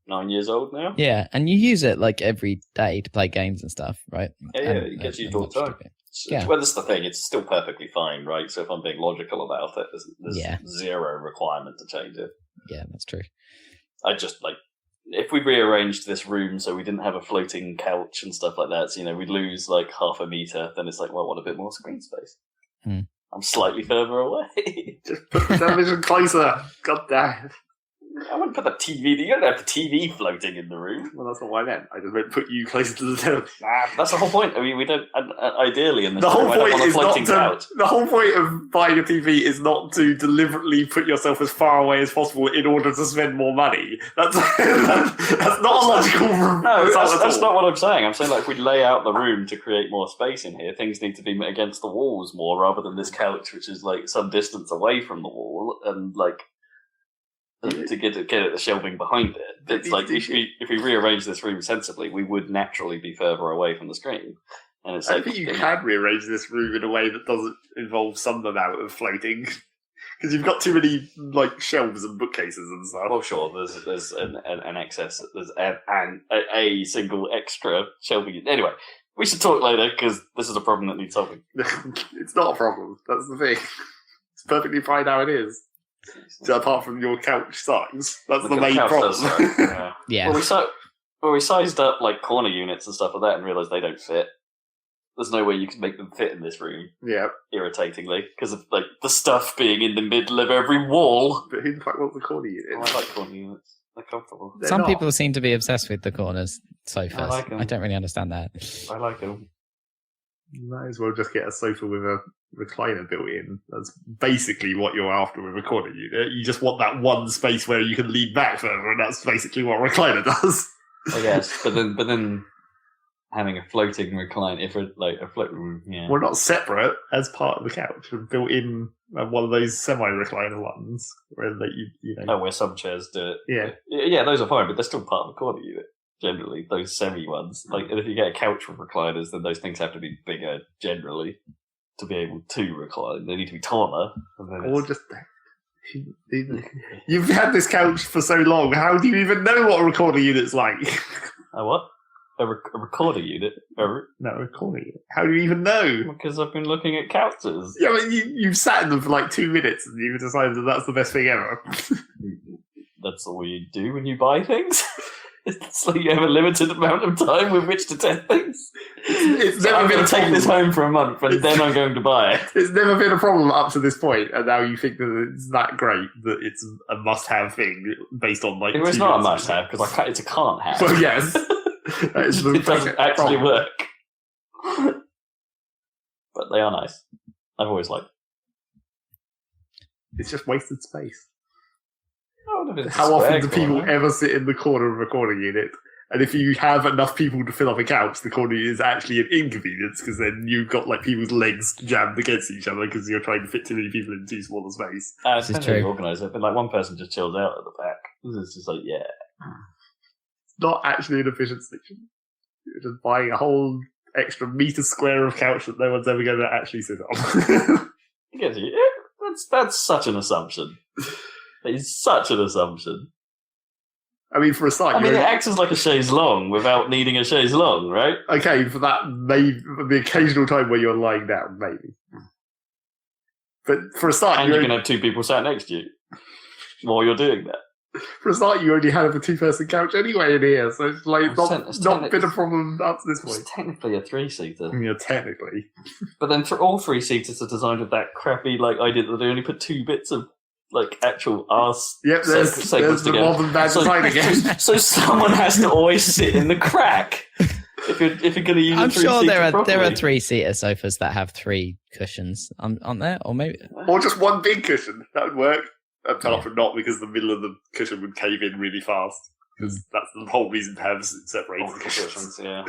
9 years old now. Yeah, and you use it like every day to play games and stuff, right? Yeah, it gets used all the time. Well, that's the thing. It's still perfectly fine, right? So if I'm being logical about it, there's zero requirement to change it. Yeah, that's true. I just if we rearranged this room so we didn't have a floating couch and stuff like that, so we'd lose like half a meter. Then it's like, well, I want a bit more screen space. I'm slightly further away. Just put the television closer. God damn. I wouldn't put the TV. You don't have the TV floating in the room. Well, that's not what I meant. I just meant put you closer to the television. That's the whole point. I mean, we don't. Ideally, in this the whole room, point is not couch. The whole point of buying a TV is not to deliberately put yourself as far away as possible in order to spend more money. That's not a logical. No, that's not what I'm saying. I'm saying like if we lay out the room to create more space in here, things need to be against the walls more rather than this couch, which is like some distance away from the wall and like. To get at the shelving behind it. It's like if we rearrange this room sensibly, we would naturally be further away from the screen. And it's I think you can rearrange this room in a way that doesn't involve some amount of floating, because you've got too many like shelves and bookcases and stuff. Well, sure, there's an excess. There's a single extra shelving. Anyway, we should talk later because this is a problem that needs solving. It's not a problem. That's the thing. It's perfectly fine how it is. So apart from your couch size, that's the main problem. Yeah. Well, we sized up like corner units and stuff like that, and realised they don't fit. There's no way you can make them fit in this room. Yeah. Irritatingly, because of like the stuff being in the middle of every wall. But who the fuck wants the corner unit? Oh, I like corner units. They're comfortable. Some people seem to be obsessed with the corners sofas. I like them. I don't really understand that. I like them. You might as well just get a sofa with a recliner built in. That's basically what you're after with a corner unit. You just want that one space where you can lean back further, and that's basically what a recliner does. I guess, but then having a floating recliner, We're not separate as part of the couch. We're built in one of those semi-recliner ones where where some chairs do it. Yeah, those are fine, but they're still part of the corner unit. Generally, those semi ones. Like, and if you get a couch with recliners, then those things have to be bigger generally to be able to recline. They need to be taller. Or just you've had this couch for so long. How do you even know what a recorder unit's like? A what? A recorder unit? No, a recorder unit. How do you even know? Because I've been looking at couches. Yeah, but you've sat in them for like 2 minutes and you've decided that that's the best thing ever. That's all you do when you buy things? It's like you have a limited amount of time with which to test things. It's never been a problem. Take this home for a month, and then I'm going to buy it. It's never been a problem up to this point, and now you think that it's that great that it's a must-have thing based on like. It's not a must-have because it's a can't-have. Well, yes, it doesn't actually work. But they are nice. I've always liked. It's just wasted space. Oh, how often do people ever sit in the corner of a recording unit? And if you have enough people to fill up a couch, the corner is actually an inconvenience because then you've got like people's legs jammed against each other because you're trying to fit too many people in too small a space. It's depends how you organise it, but like one person just chills out at the back. It's just like, yeah. It's not actually an efficient solution. You're just buying a whole extra metre square of couch that no one's ever going to actually sit on. That's such an assumption. It's such an assumption. I mean, for a start... it acts as like a chaise longue without needing a chaise longue, right? Okay, for that, maybe the occasional time where you're lying down, maybe. But for a start... And you can have two people sat next to you while you're doing that. For a start, you only had a two-person couch anyway in here, so it's like not been a problem up to this point. It's technically a three-seater. Yeah, technically. But then for all three-seaters are designed with that crappy idea that they only put two bits of actual arse. Yep, there's the modern bad design again. So someone has to always sit in the crack if you're going to use. I'm a sure there properly. are three-seater sofas that have three cushions, aren't there? Or maybe, or just one big cushion that would work. Apart from not, because the middle of the cushion would cave in really fast. Because that's the whole reason to have separated cushions. Yeah.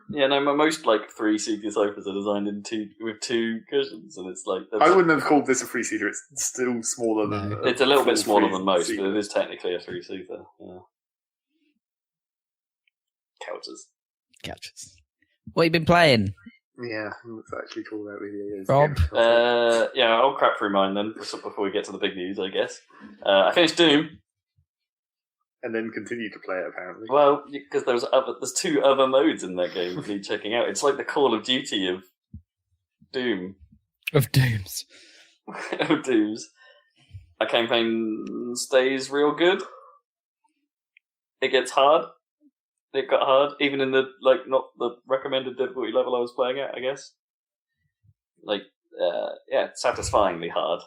Yeah, no, most three-seater sofas are designed with two cushions, and it's like... I wouldn't have called this a three-seater. It's still smaller than... It's a little bit smaller than most, but it is technically a three-seater. Yeah. Couches. What have you been playing? Yeah, let's actually call that video. Rob? Yeah, I'll crap through mine then, before we get to the big news, I guess. I finished Doom. And then continue to play it, apparently. Well, because there's two other modes in that game that need checking out. It's like the Call of Duty of Doom. Of Dooms. Of Dooms. A campaign stays real good. It gets hard. It got hard, even in the not the recommended difficulty level I was playing at, I guess. Satisfyingly hard.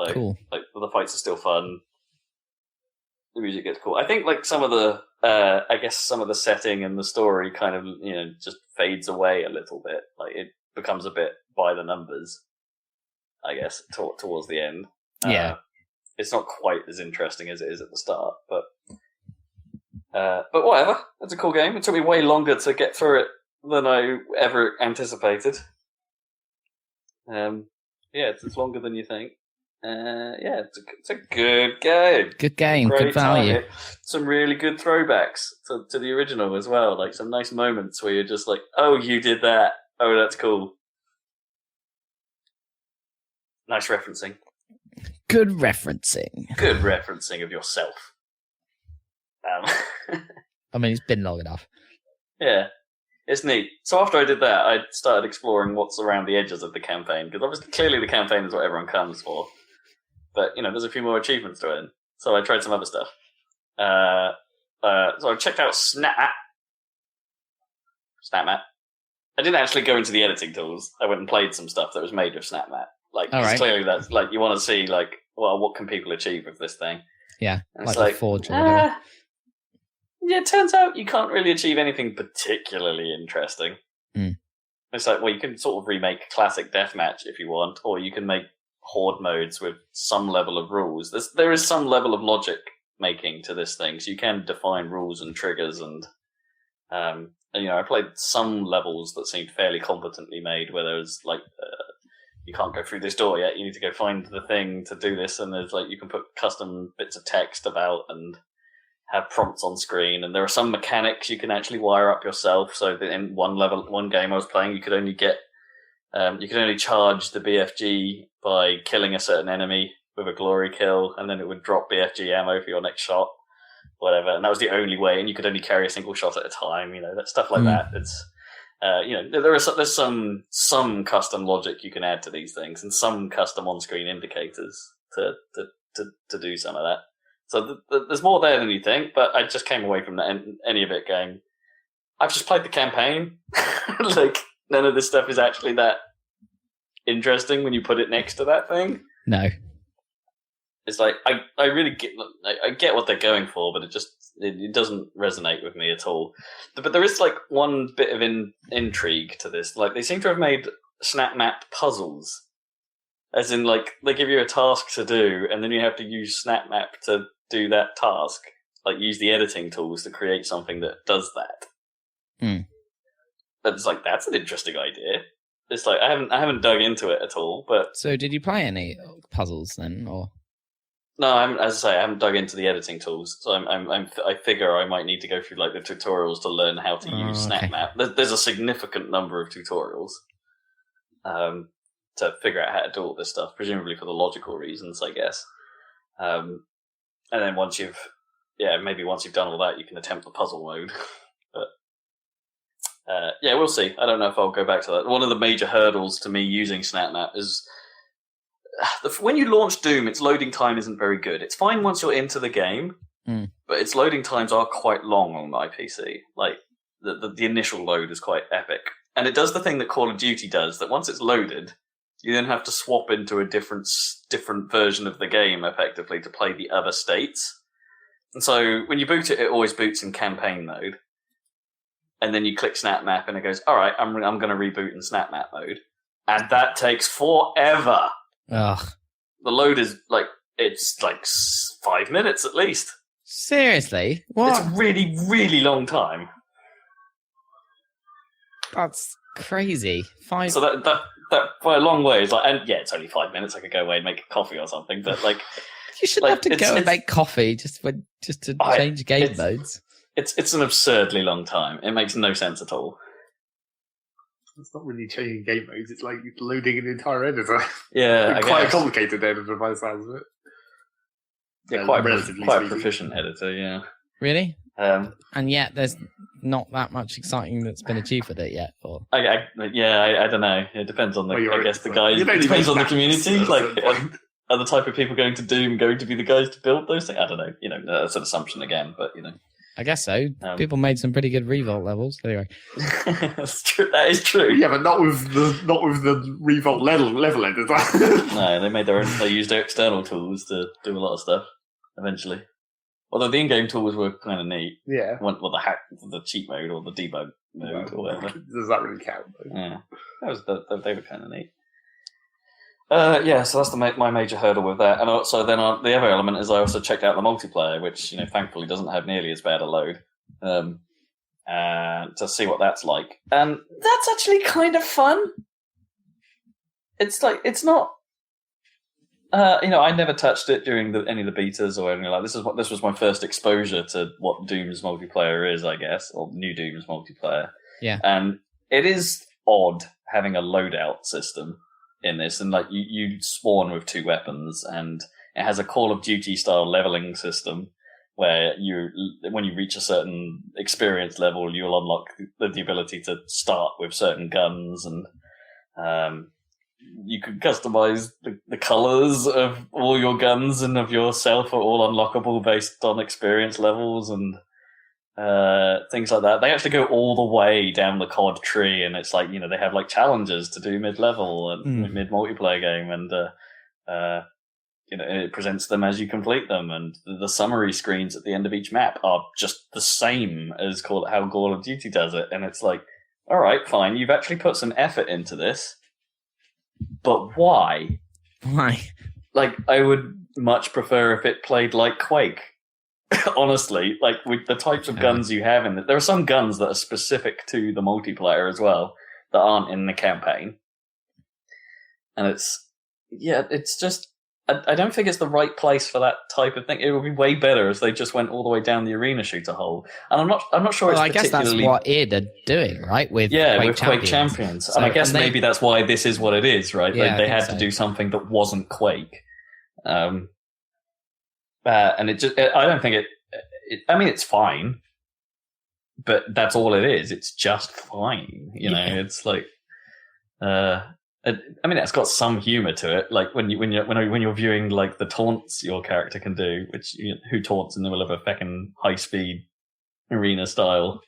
Cool. The fights are still fun. The music gets cool. I think some of the some of the setting and the story kind of just fades away a little bit. It becomes a bit by the numbers, I guess, towards the end. Yeah. It's not quite as interesting as it is at the start, but whatever. It's a cool game. It took me way longer to get through it than I ever anticipated. It's longer than you think. It's a good game. Good game, Great good value. target. Some really good throwbacks to the original as well. Some nice moments where you're just oh, you did that. Oh, that's cool. Nice referencing. Good referencing. Good referencing of yourself. I mean, it's been long enough. Yeah. It's neat. So after I did that, I started exploring what's around the edges of the campaign, because obviously, clearly the campaign is what everyone comes for. But, there's a few more achievements to it. So I tried some other stuff. So I checked out SnapMap. I didn't actually go into the editing tools. I went and played some stuff that was made with SnapMap. Clearly that's, you want to see, what can people achieve with this thing? Yeah, and it's like Forge or whatever. Yeah, it turns out you can't really achieve anything particularly interesting. Mm. It's you can sort of remake classic deathmatch if you want, or you can make horde modes with some level of rules. There is some level of logic making to this thing, so you can define rules and triggers, and I played some levels that seemed fairly competently made, where there was you can't go through this door yet, you need to go find the thing to do this, and there's you can put custom bits of text about and have prompts on screen, and there are some mechanics you can actually wire up yourself, so that in one game I was playing, you could only charge the BFG by killing a certain enemy with a glory kill, and then it would drop BFG ammo for your next shot, whatever, and that was the only way, and you could only carry a single shot at a time, that stuff like that. It's there's some custom logic you can add to these things, and some custom on-screen indicators to do some of that. So there's more there than you think, but I just came away from any of it going, I've just played the campaign. None of this stuff is actually that interesting when you put it next to that thing. No. It's I really get what they're going for, but it doesn't resonate with me at all. But there is one bit of intrigue to this. They seem to have made snap map puzzles. As in, like, they give you a task to do, and then you have to use snap map to do that task. Like, use the editing tools to create something that does that. But it's like, that's an interesting idea. It's like, I haven't dug into it at all, but... So did you play any puzzles then, or...? No, as I say, I haven't dug into the editing tools, so I figure I might need to go through like the tutorials to learn how to use SnapMap. There's a significant number of tutorials to figure out how to do all this stuff, presumably for the logical reasons, I guess. And then once you've done all that, you can attempt the puzzle mode. But we'll see. I don't know if I'll go back to that. One of the major hurdles to me using SnapMap is when you launch Doom, its loading time isn't very good. It's fine once you're into the game, but its loading times are quite long on my PC. Like, the initial load is quite epic. And it does the thing that Call of Duty does, that once it's loaded, you then have to swap into a different version of the game, effectively, to play the other states. And so, when you boot it, it always boots in campaign mode. And then you click Snap Map, and it goes, all right, I'm going to reboot in Snap Map mode. And that takes forever. Ugh. The load is it's 5 minutes at least. Seriously? What? It's a really, really long time. That's crazy. So that by a long way is like, and yeah, it's only 5 minutes. I could go away and make a coffee or something, but like, you shouldn't have to go and make coffee just to change game modes. It's an absurdly long time. It makes no sense at all. It's not really changing game modes. It's like loading an entire editor. Yeah, quite a complicated editor by the sounds of it. Yeah, quite a proficient editor. Yeah. Really? And yet, there's not that much exciting that's been achieved with it yet. Or I don't know. It depends on the guys. It depends on the community. Like, are the type of people going to Doom going to be the guys to build those things? I don't know. That's an assumption again, but I guess so. People made some pretty good Revolt levels. Anyway, that's true. That is true. Yeah, but not with the Revolt level editor. No, they made their own. They used their external tools to do a lot of stuff. Eventually, although the in-game tools were kind of neat. Yeah. The cheat mode or the debug mode or whatever. Does that really count? Though? Yeah, they were kind of neat. So that's my major hurdle with that. And also then the other element is I also checked out the multiplayer, which, thankfully doesn't have nearly as bad a load, to see what that's like. And that's actually kind of fun. It's like, it's not, I never touched it during any of the betas or anything like this. This was my first exposure to what Doom's multiplayer is, I guess, or New Doom's multiplayer. Yeah. And it is odd having a loadout system in this, and like you spawn with 2 weapons, and it has a Call of Duty style leveling system where when you reach a certain experience level, you'll unlock the ability to start with certain guns, and you can customize the colors of all your guns and of yourself are all unlockable based on experience levels and things like that. They actually go all the way down the COD tree, and it's like, they have like challenges to do mid-level and mid-multiplayer game, and it presents them as you complete them, and the summary screens at the end of each map are just the same as how Call of Duty does it, and it's like, all right, fine, you've actually put some effort into this, but why? Why? Like, I would much prefer if it played like Quake. Honestly, like with the types of guns you have in it, there are some guns that are specific to the multiplayer as well that aren't in the campaign. And it's just, I don't think it's the right place for that type of thing. It would be way better if they just went all the way down the arena shooter hole. And I'm not sure. Well, I guess that's what id are doing, right? With Quake Champions. So, and I guess maybe that's why this is what it is, right? Yeah, they had to do something that wasn't Quake. And it just, I don't think I mean, it's fine, but that's all it is. It's just fine. It's like, I mean, it's got some humor to it. Like when you're viewing like the taunts your character can do, which who taunts in the middle of a fucking high speed arena style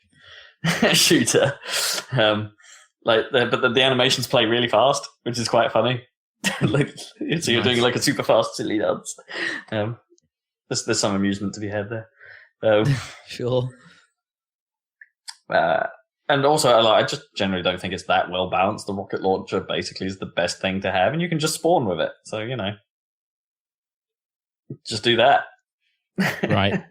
shooter. But the animations play really fast, which is quite funny. So you're doing like a super fast silly dance. There's some amusement to be had there. Sure. And also, I just generally don't think it's that well balanced. The rocket launcher basically is the best thing to have, and you can just spawn with it. So, just do that. Right.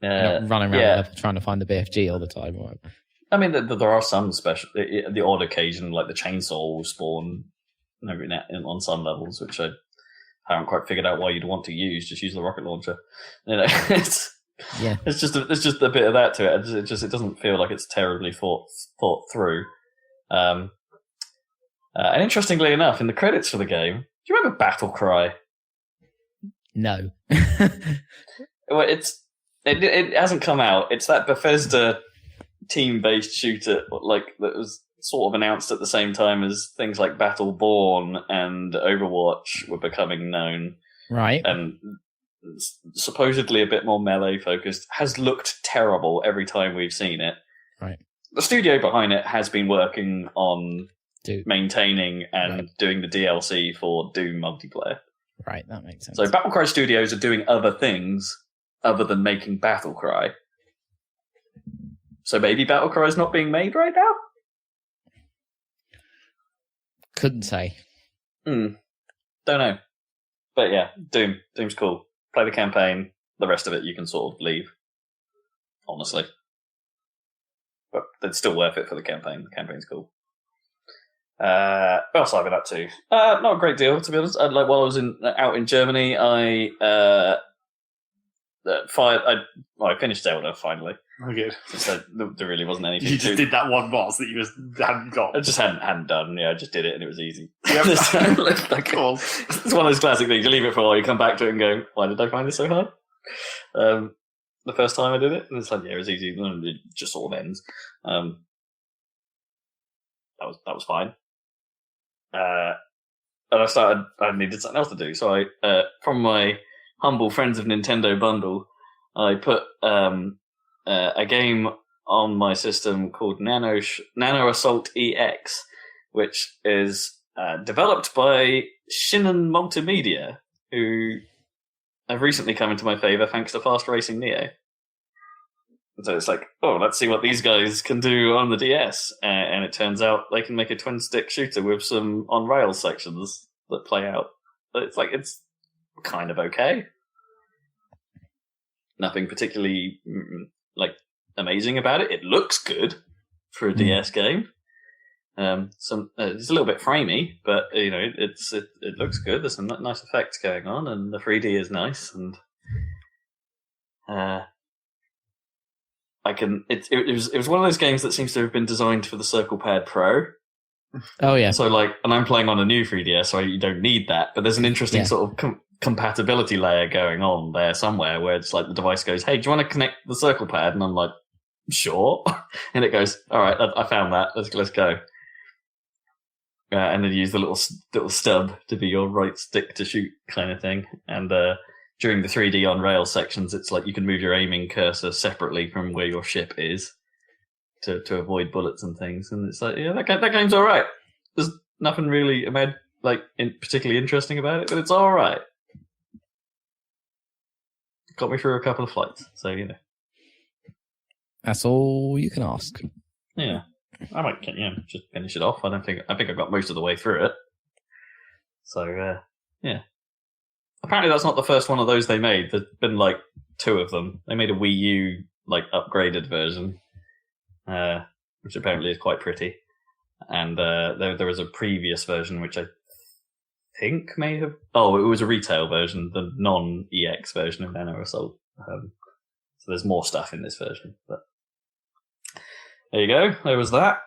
You're not running around the level trying to find the BFG all the time. Or whatever. I mean, there are some special, the odd occasion, like the chainsaw will spawn on some levels, which I haven't quite figured out why you'd want to use. Just use the rocket launcher. It's just a bit of that to it. It doesn't feel like it's terribly thought through. And interestingly enough, in the credits for the game, do you remember Battle Cry? No. Well, it hasn't come out. It's that Bethesda team-based shooter, that was sort of announced at the same time as things like Battleborn and Overwatch were becoming known. Right. And supposedly a bit more melee focused. Has looked terrible every time we've seen it. Right. The studio behind it has been working on maintaining and doing the DLC for Doom multiplayer. Right, that makes sense. So Battlecry Studios are doing other things other than making Battlecry. So maybe Battlecry is not being made right now? Couldn't say. Don't know. But yeah, Doom's cool. Play the campaign. The rest of it you can sort of leave. Honestly. But it's still worth it for the campaign. The campaign's cool. What else have I been up to? Not a great deal, to be honest. While I was out in Germany, I finished Zelda finally. Oh, good. So there really wasn't anything. You just did that one boss that you just hadn't got. I just hadn't done. Yeah, I just did it, and it was easy. Yep. Cool. It's one of those classic things. You leave it for a while, you come back to it, and go, "Why did I find this so hard?" The first time I did it, and it's like, yeah, it was easy. And it just sort of ends. That was fine. And I needed something else to do, so I from my humble Friends of Nintendo bundle, I put a game on my system called Nano Assault EX, which is developed by Shin'en Multimedia, who have recently come into my favour thanks to Fast Racing Neo. So it's like, let's see what these guys can do on the DS. And it turns out they can make a twin-stick shooter with some on-rails sections that play out. It's kind of okay. Nothing particularly amazing about it. It looks good for a DS game. It's a little bit framey, but it looks good. There's some nice effects going on, and the 3D is nice. And it was one of those games that seems to have been designed for the Circle Pad Pro. Oh yeah. So and I'm playing on a new 3DS, so you don't need that. But there's an interesting sort of compatibility layer going on there somewhere, where it's like the device goes, "Hey, do you want to connect the Circle Pad?" And I'm like, "Sure." And it goes, "All right, I found that. Let's go." And then you use the little stub to be your right stick to shoot kind of thing. And during the 3D on rail sections, it's like you can move your aiming cursor separately from where your ship is to avoid bullets and things. And it's like, yeah, that game's all right. There's nothing really particularly interesting about it, but it's all right. Got me through a couple of flights, so that's all you can ask. Yeah, I might just finish it off. I think I got most of the way through it. So yeah. Apparently that's not the first one of those they made. There's been two of them. They made a Wii U upgraded version, which apparently is quite pretty. And there was a previous version which I think may have... Oh, it was a retail version, the non-EX version of Nano Assault. So there's more stuff in this version. But there you go. There was that.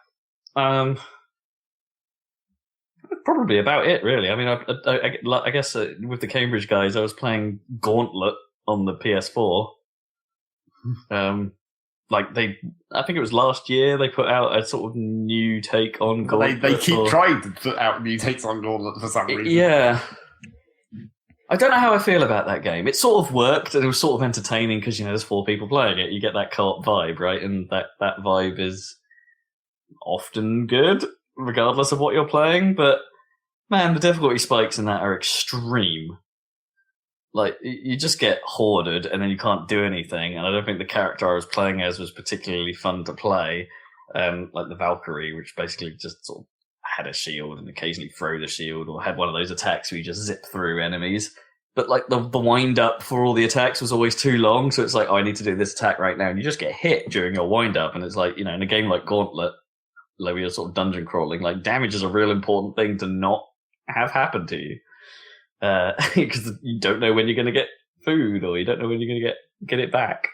Probably about it, really. I mean, I guess with the Cambridge guys, I was playing Gauntlet on the PS4. I think it was last year they put out a sort of new take on Gauntlet. They keep trying to put out new takes on Gauntlet for some reason. Yeah. I don't know how I feel about that game. It sort of worked, and it was sort of entertaining because, there's 4 people playing it. You get that co-op vibe, right? And that vibe is often good, regardless of what you're playing. But, man, the difficulty spikes in that are extreme. like you just get hoarded and then you can't do anything. And I don't think the character I was playing as was particularly fun to play. Like the Valkyrie, which basically just sort of had a shield and occasionally throw the shield, or had one of those attacks where you just zip through enemies. But like the wind up for all the attacks was always too long, so it's like, oh, I need to do this attack right now, and you just get hit during your wind up. And it's like, you know, in a game like Gauntlet, like where you're sort of dungeon crawling, like damage is a real important thing to not have happen to you, because you don't know when you're going to get food, or you don't know when you're going to get it back.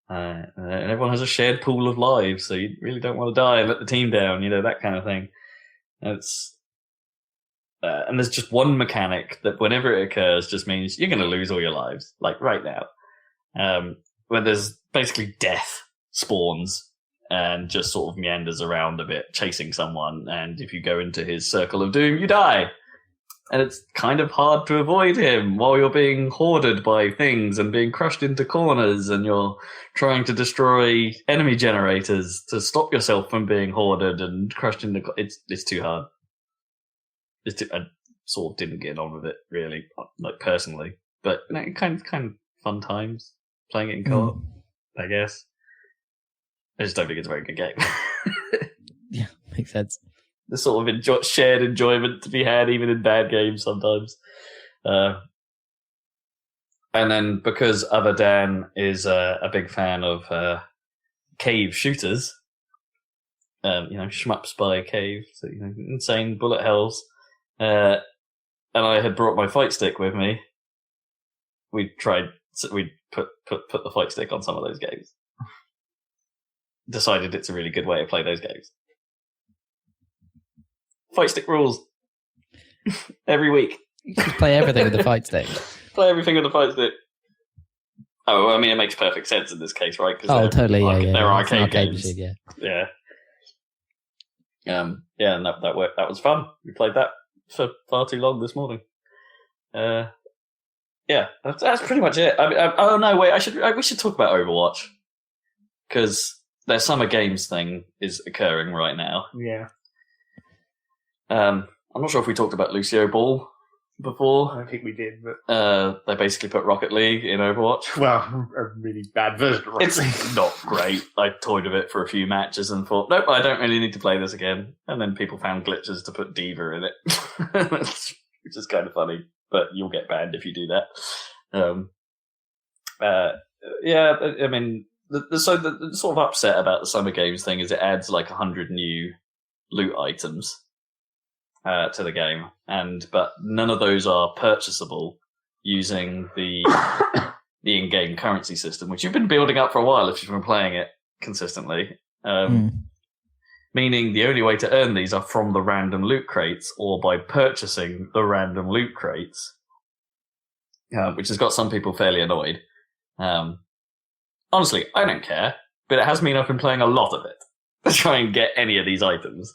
And everyone has a shared pool of lives, so you really don't want to die and let the team down, you know, that kind of thing. And there's just one mechanic that whenever it occurs just means you're going to lose all your lives, like right now. When there's basically death spawns and just sort of meanders around a bit, chasing someone, and if you go into his circle of doom, you die. And it's kind of hard to avoid him while you're being hoarded by things and being crushed into corners, and you're trying to destroy enemy generators to stop yourself from being hoarded and crushed into. It's too hard. I sort of didn't get on with it really, like personally, but you know, kind of fun times playing it in co-op. I guess. I just don't think it's a very good game. Yeah, makes sense. The sort of shared enjoyment to be had even in bad games sometimes. And then because Other Dan is a big fan of cave shooters, you know, shmups by cave, so, you know, insane bullet hells, and I had brought my fight stick with me, we'd put the fight stick on some of those games. Decided it's a really good way to play those games. Fight stick rules. Every week. You just play everything with the fight stick. Play everything with the fight stick. Oh, I mean, it makes perfect sense in this case, right? Oh, totally, yeah. They're arcade games. Machine, yeah. Yeah, and that worked. That was fun. We played that for far too long this morning. Yeah, that's pretty much it. Oh no, wait. We should talk about Overwatch, because their summer games thing is occurring right now. Yeah. I'm not sure if we talked about Lucio Ball before. I don't think we did, but they basically put Rocket League in Overwatch. Well, a really bad version of Rocket League. It's not great. I toyed with it for a few matches and thought, nope, I don't really need to play this again. And then people found glitches to put Diva in it, which is kind of funny. But you'll get banned if you do that. Yeah, I mean, the sort of upset about the Summer Games thing is it adds like 100 new loot items to the game, but none of those are purchasable using the in-game currency system, which you've been building up for a while if you've been playing it consistently. Meaning the only way to earn these are from the random loot crates or by purchasing the random loot crates, which has got some people fairly annoyed. Honestly, I don't care, but it has mean I've been playing a lot of it to try and get any of these items.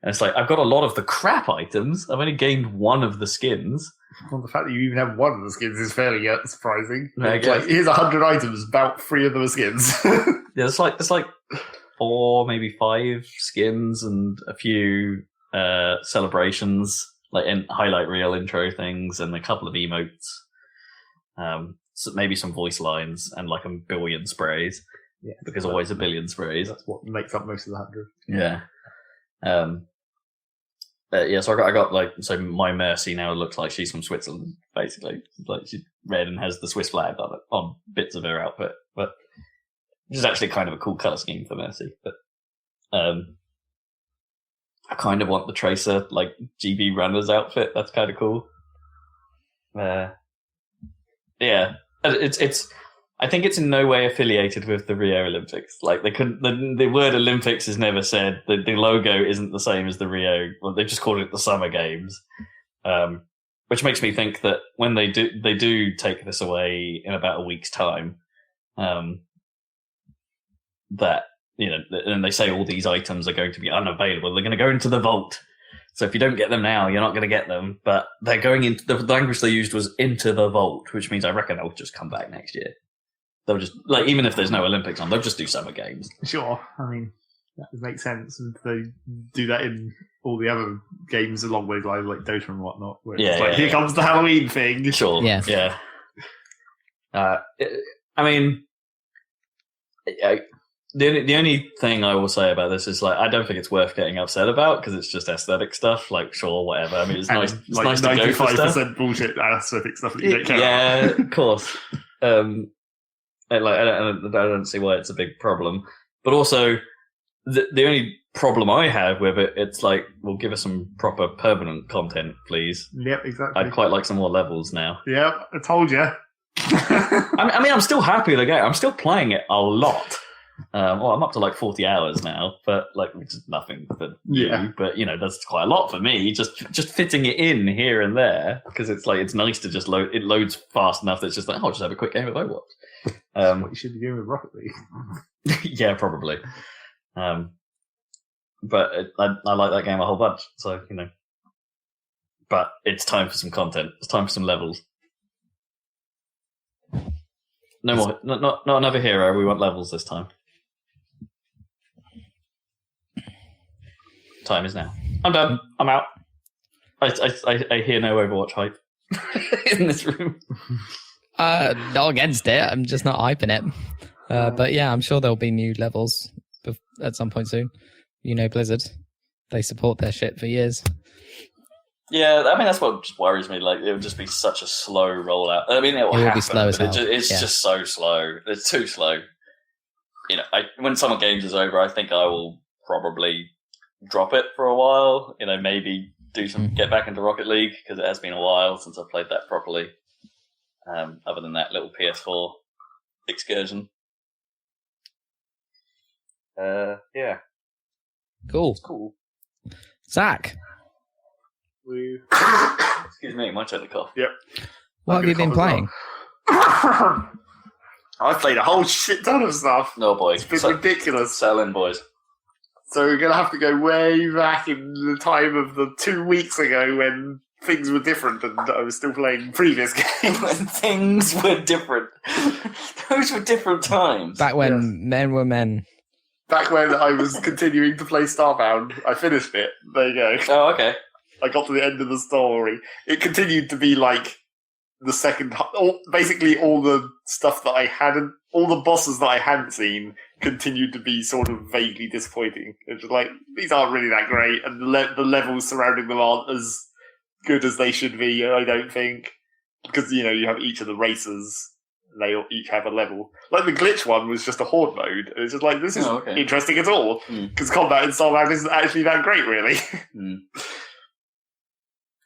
And it's like, I've got a lot of the crap items. I've only gained one of the skins. Well, the fact that you even have one of the skins is fairly surprising. Like, here's 100 items, about 3 of them are skins. Yeah, it's like 4, maybe 5 skins and a few celebrations, like highlight reel intro things, and a couple of emotes. So maybe some voice lines and like a billion sprays. Yeah, because always a billion sprays. That's what makes up most of the 100. Yeah. So I got like, so my Mercy now looks like she's from Switzerland, basically. Like she's red and has the Swiss flag on it, on bits of her outfit, but which is actually kind of a cool color scheme for Mercy. But I kind of want the Tracer like GB Runner's outfit. That's kind of cool. Yeah, it's. I think it's in no way affiliated with the Rio Olympics. Like they couldn't. The word Olympics is never said. The logo isn't the same as the Rio. Well, they just called it the Summer Games, which makes me think that when they do take this away in about a week's time, that and they say all these items are going to be unavailable. They're going to go into the vault. So if you don't get them now, you're not going to get them. But they're going into the language they used was into the vault, which means I reckon they'll just come back next year. They'll just, like, even if there's no Olympics on, they'll just do summer games. Sure. I mean, that would make sense. And they do that in all the other games along those lines, like Dota and whatnot. Where it's here comes the Halloween thing. Sure. Yeah. Yeah. I mean, the only thing I will say about this is, like, I don't think it's worth getting upset about because it's just aesthetic stuff. Like, sure, whatever. I mean, it's nice. It's like nice to go for stuff. 95% bullshit aesthetic stuff that you don't care about. Yeah, of course. I don't see why it's a big problem. But also, the only problem I have with it, it's like, well, give us some proper permanent content, please. Yep, exactly. I'd quite like some more levels now. Yep, I told you. I mean, I'm still happy with the game. I'm still playing it a lot. I'm up to like 40 hours now, but like, which is nothing for you. But that's quite a lot for me. Just fitting it in here and there, because it's like, it's nice to just load. It loads fast enough that it's just like, I'll just have a quick game of Overwatch. What you should be doing with Rocket League. Yeah, probably. But I like that game a whole bunch. So but it's time for some content. It's time for some levels. No more. Not another hero. We want levels this time. Time is now. I'm done. I'm out. I hear no Overwatch hype in this room. Not against it. I'm just not hyping it. But yeah, I'm sure there'll be new levels at some point soon. Blizzard. They support their shit for years. Yeah, I mean, that's what just worries me. Like, it would just be such a slow rollout. I mean, it will happen, be slow as hell. It's just so slow. It's too slow. When Summer Games is over, I think I will probably drop it for a while. Maybe get back into Rocket League, because it has been a while since I've played that properly. Other than that little PS4 excursion. Yeah. Cool. It's cool. Zach. Excuse me, my turn to cough. Yep. What have you been playing? I've played a whole shit ton of stuff. No, boy. It's been ridiculous. Sell in, boys. So we're going to have to go way back in the time of the 2 weeks ago when things were different and I was still playing previous games. When things were different. Those were different times. Back when men were men. Back when I was continuing to play Starbound. I finished it. There you go. Oh, okay. I got to the end of the story. It continued to be like the second... Basically all the stuff that I hadn't... All the bosses that I hadn't seen continued to be sort of vaguely disappointing. It's just like, these aren't really that great, and the levels surrounding them aren't as good as they should be, I don't think. Because, you have each of the races, they each have a level. Like, the glitch one was just a horde mode, and it's just like, this isn't interesting at all. Because combat in Starbound isn't actually that great, really.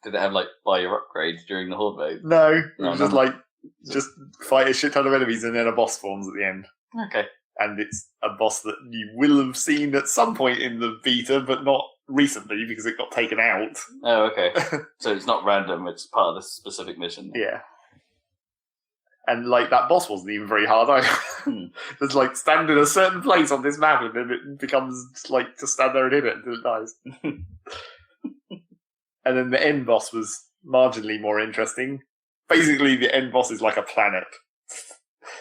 Did it have, like, buy your upgrades during the horde mode? No, it was just like, just fight a shit ton of enemies and then a boss forms at the end. Okay. And it's a boss that you will have seen at some point in the beta, but not recently because it got taken out. Oh, okay. So it's not random, it's part of the specific mission. Yeah. And, like, that boss wasn't even very hard either. It's like, stand in a certain place on this map and then it becomes, like, to stand there and hit it until it dies. And then the end boss was marginally more interesting. Basically, the end boss is like a planet.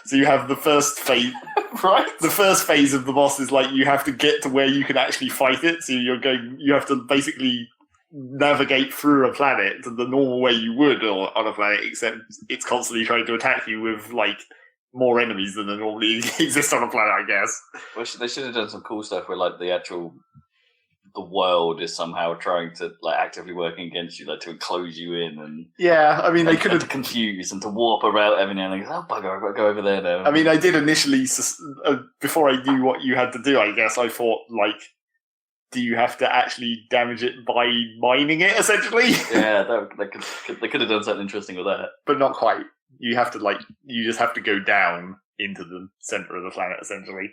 So you have the first phase, right? The first phase of the boss is like you have to get to where you can actually fight it. So you have to basically navigate through a planet the normal way you would on a planet, except it's constantly trying to attack you with like more enemies than normally exist on a planet, I guess. Well, they should have done some cool stuff where like the world is somehow trying to like actively working against you, like to enclose you in, and I mean they could have to confuse and to warp around every now and then. Oh bugger, I've got to go over there now. I mean, I did initially before I knew what you had to do. I guess I thought like, do you have to actually damage it by mining it essentially? Yeah, they could have done something interesting with that, but not quite. You have to you just have to go down into the center of the planet essentially.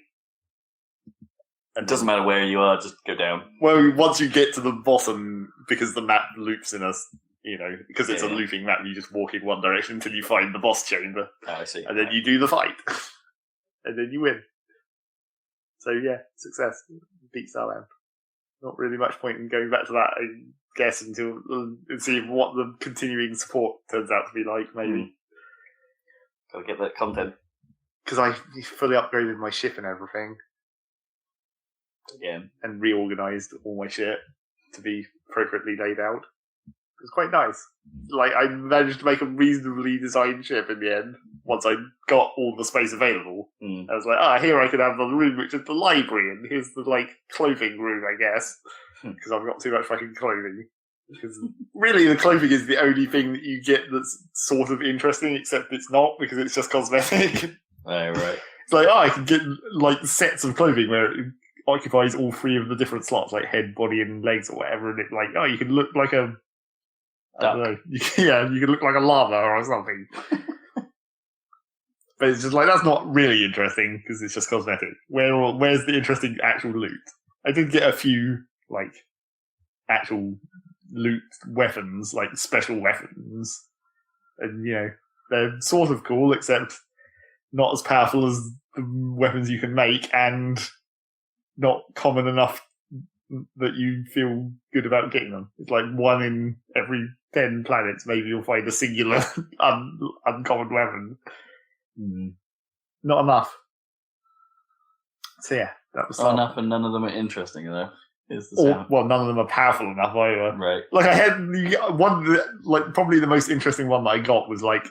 It doesn't matter where you are, just go down. Well, once you get to the bottom, because the map loops in because it's a looping map, you just walk in one direction until you find the boss chamber. Oh, I see. And then you do the fight. And then you win. So yeah, success. Beat Starbound. Not really much point in going back to that, I guess, until see what the continuing support turns out to be like, maybe. Gotta get that content. Because I fully upgraded my ship and everything. Again. And reorganised all my shit to be appropriately laid out. It was quite nice. Like, I managed to make a reasonably designed ship in the end, once I got all the space available. I was like, here I can have the room which is the library, and here's the, like, clothing room, I guess, because I've got too much fucking clothing. Because really, the clothing is the only thing that you get that's sort of interesting, except it's not, because it's just cosmetic. Oh, right. It's like, I can get, like, sets of clothing where it occupies all three of the different slots, like head, body, and legs, or whatever, and it's like, you can look like a... I don't know. Yeah, you could look like a llama or something. But it's just like, that's not really interesting, because it's just cosmetic. Where's the interesting actual loot? I did get a few, like, actual loot weapons, like special weapons. And, they're sort of cool, except not as powerful as the weapons you can make, and not common enough that you feel good about getting them. It's like 1 in every 10 planets, maybe you'll find a singular uncommon weapon. Not enough. So yeah, that was enough, and none of them are interesting enough. Well, none of them are powerful enough either. Right. Like, I had one, like, probably the most interesting one that I got was like,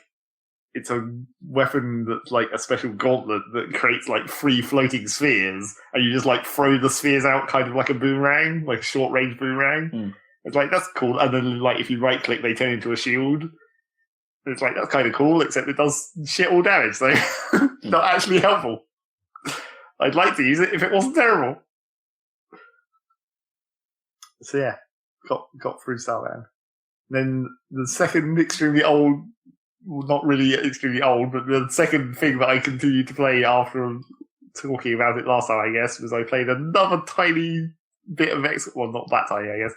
it's a weapon that's like a special gauntlet that creates like 3 floating spheres, and you just like throw the spheres out kind of like a boomerang, like a short range boomerang. It's like, that's cool. And then like if you right click, they turn into a shield. It's like, that's kind of cool, except it does shit all damage, so not actually helpful. I'd like to use it if it wasn't terrible. So yeah, got through Starland. Then the second extremely old, well, not really extremely old, but the second thing that I continued to play after talking about it last time, I guess, was I played another tiny bit of well, not that tiny, I guess,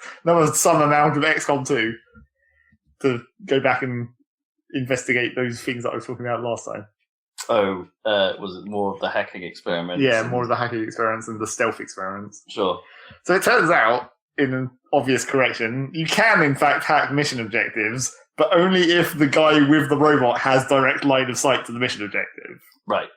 some amount of XCOM 2 to go back and investigate those things that I was talking about last time. Oh, was it more of the hacking experiments? Yeah, more of the hacking experiments and the stealth experiments. Sure. So it turns out, in an obvious correction, you can in fact hack mission objectives, but only if the guy with the robot has direct line of sight to the mission objective. Right.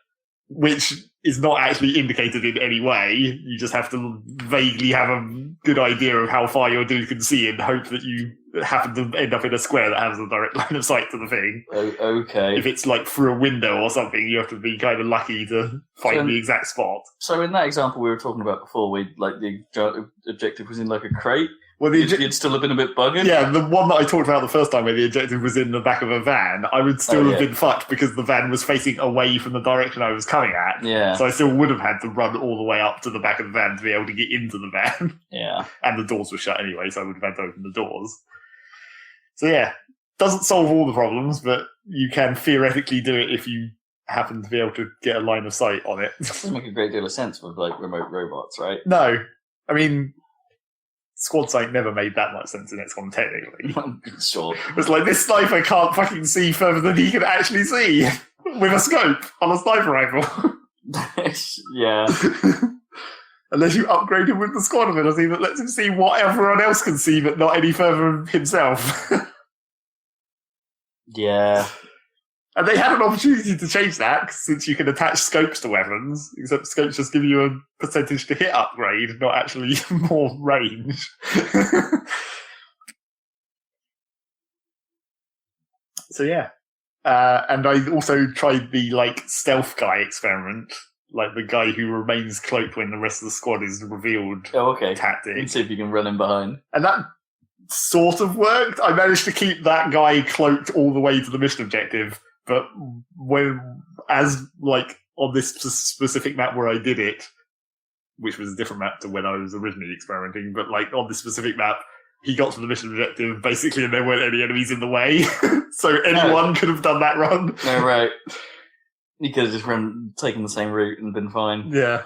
Which is not actually indicated in any way. You just have to vaguely have a good idea of how far your dude can see and hope that you happen to end up in a square that has a direct line of sight to the thing. Oh, okay. If it's like through a window or something, you have to be kind of lucky to find the exact spot. So in that example we were talking about before, the objective was in like a crate. Well, you'd still have been a bit buggered? Yeah, the one that I talked about the first time where the objective was in the back of a van, I would still have been fucked because the van was facing away from the direction I was coming at. Yeah. So I still would have had to run all the way up to the back of the van to be able to get into the van. Yeah. And the doors were shut anyway, so I would have had to open the doors. So yeah, doesn't solve all the problems, but you can theoretically do it if you happen to be able to get a line of sight on it. It doesn't make a great deal of sense with like remote robots, right? No. I mean, Squad Sight never made that much sense in XCOM, technically. Sure. It's like, this sniper can't fucking see further than he can actually see with a scope on a sniper rifle. Yeah. Unless you upgrade him with the squad ability that lets him see what everyone else can see, but not any further himself. Yeah. And they had an opportunity to change that, since you can attach scopes to weapons, except scopes just give you a percentage to hit upgrade, not actually more range. So yeah. And I also tried the, like, stealth guy experiment, like the guy who remains cloaked when the rest of the squad is revealed. Oh, okay. Tactic. And see if you can run him behind. And that sort of worked. I managed to keep that guy cloaked all the way to the mission objective, but on this specific map where I did it, which was a different map to when I was originally experimenting, but like on this specific map, he got to the mission objective basically and there weren't any enemies in the way. So anyone could have done that run. No, right. You could have just taken the same route and been fine. Yeah.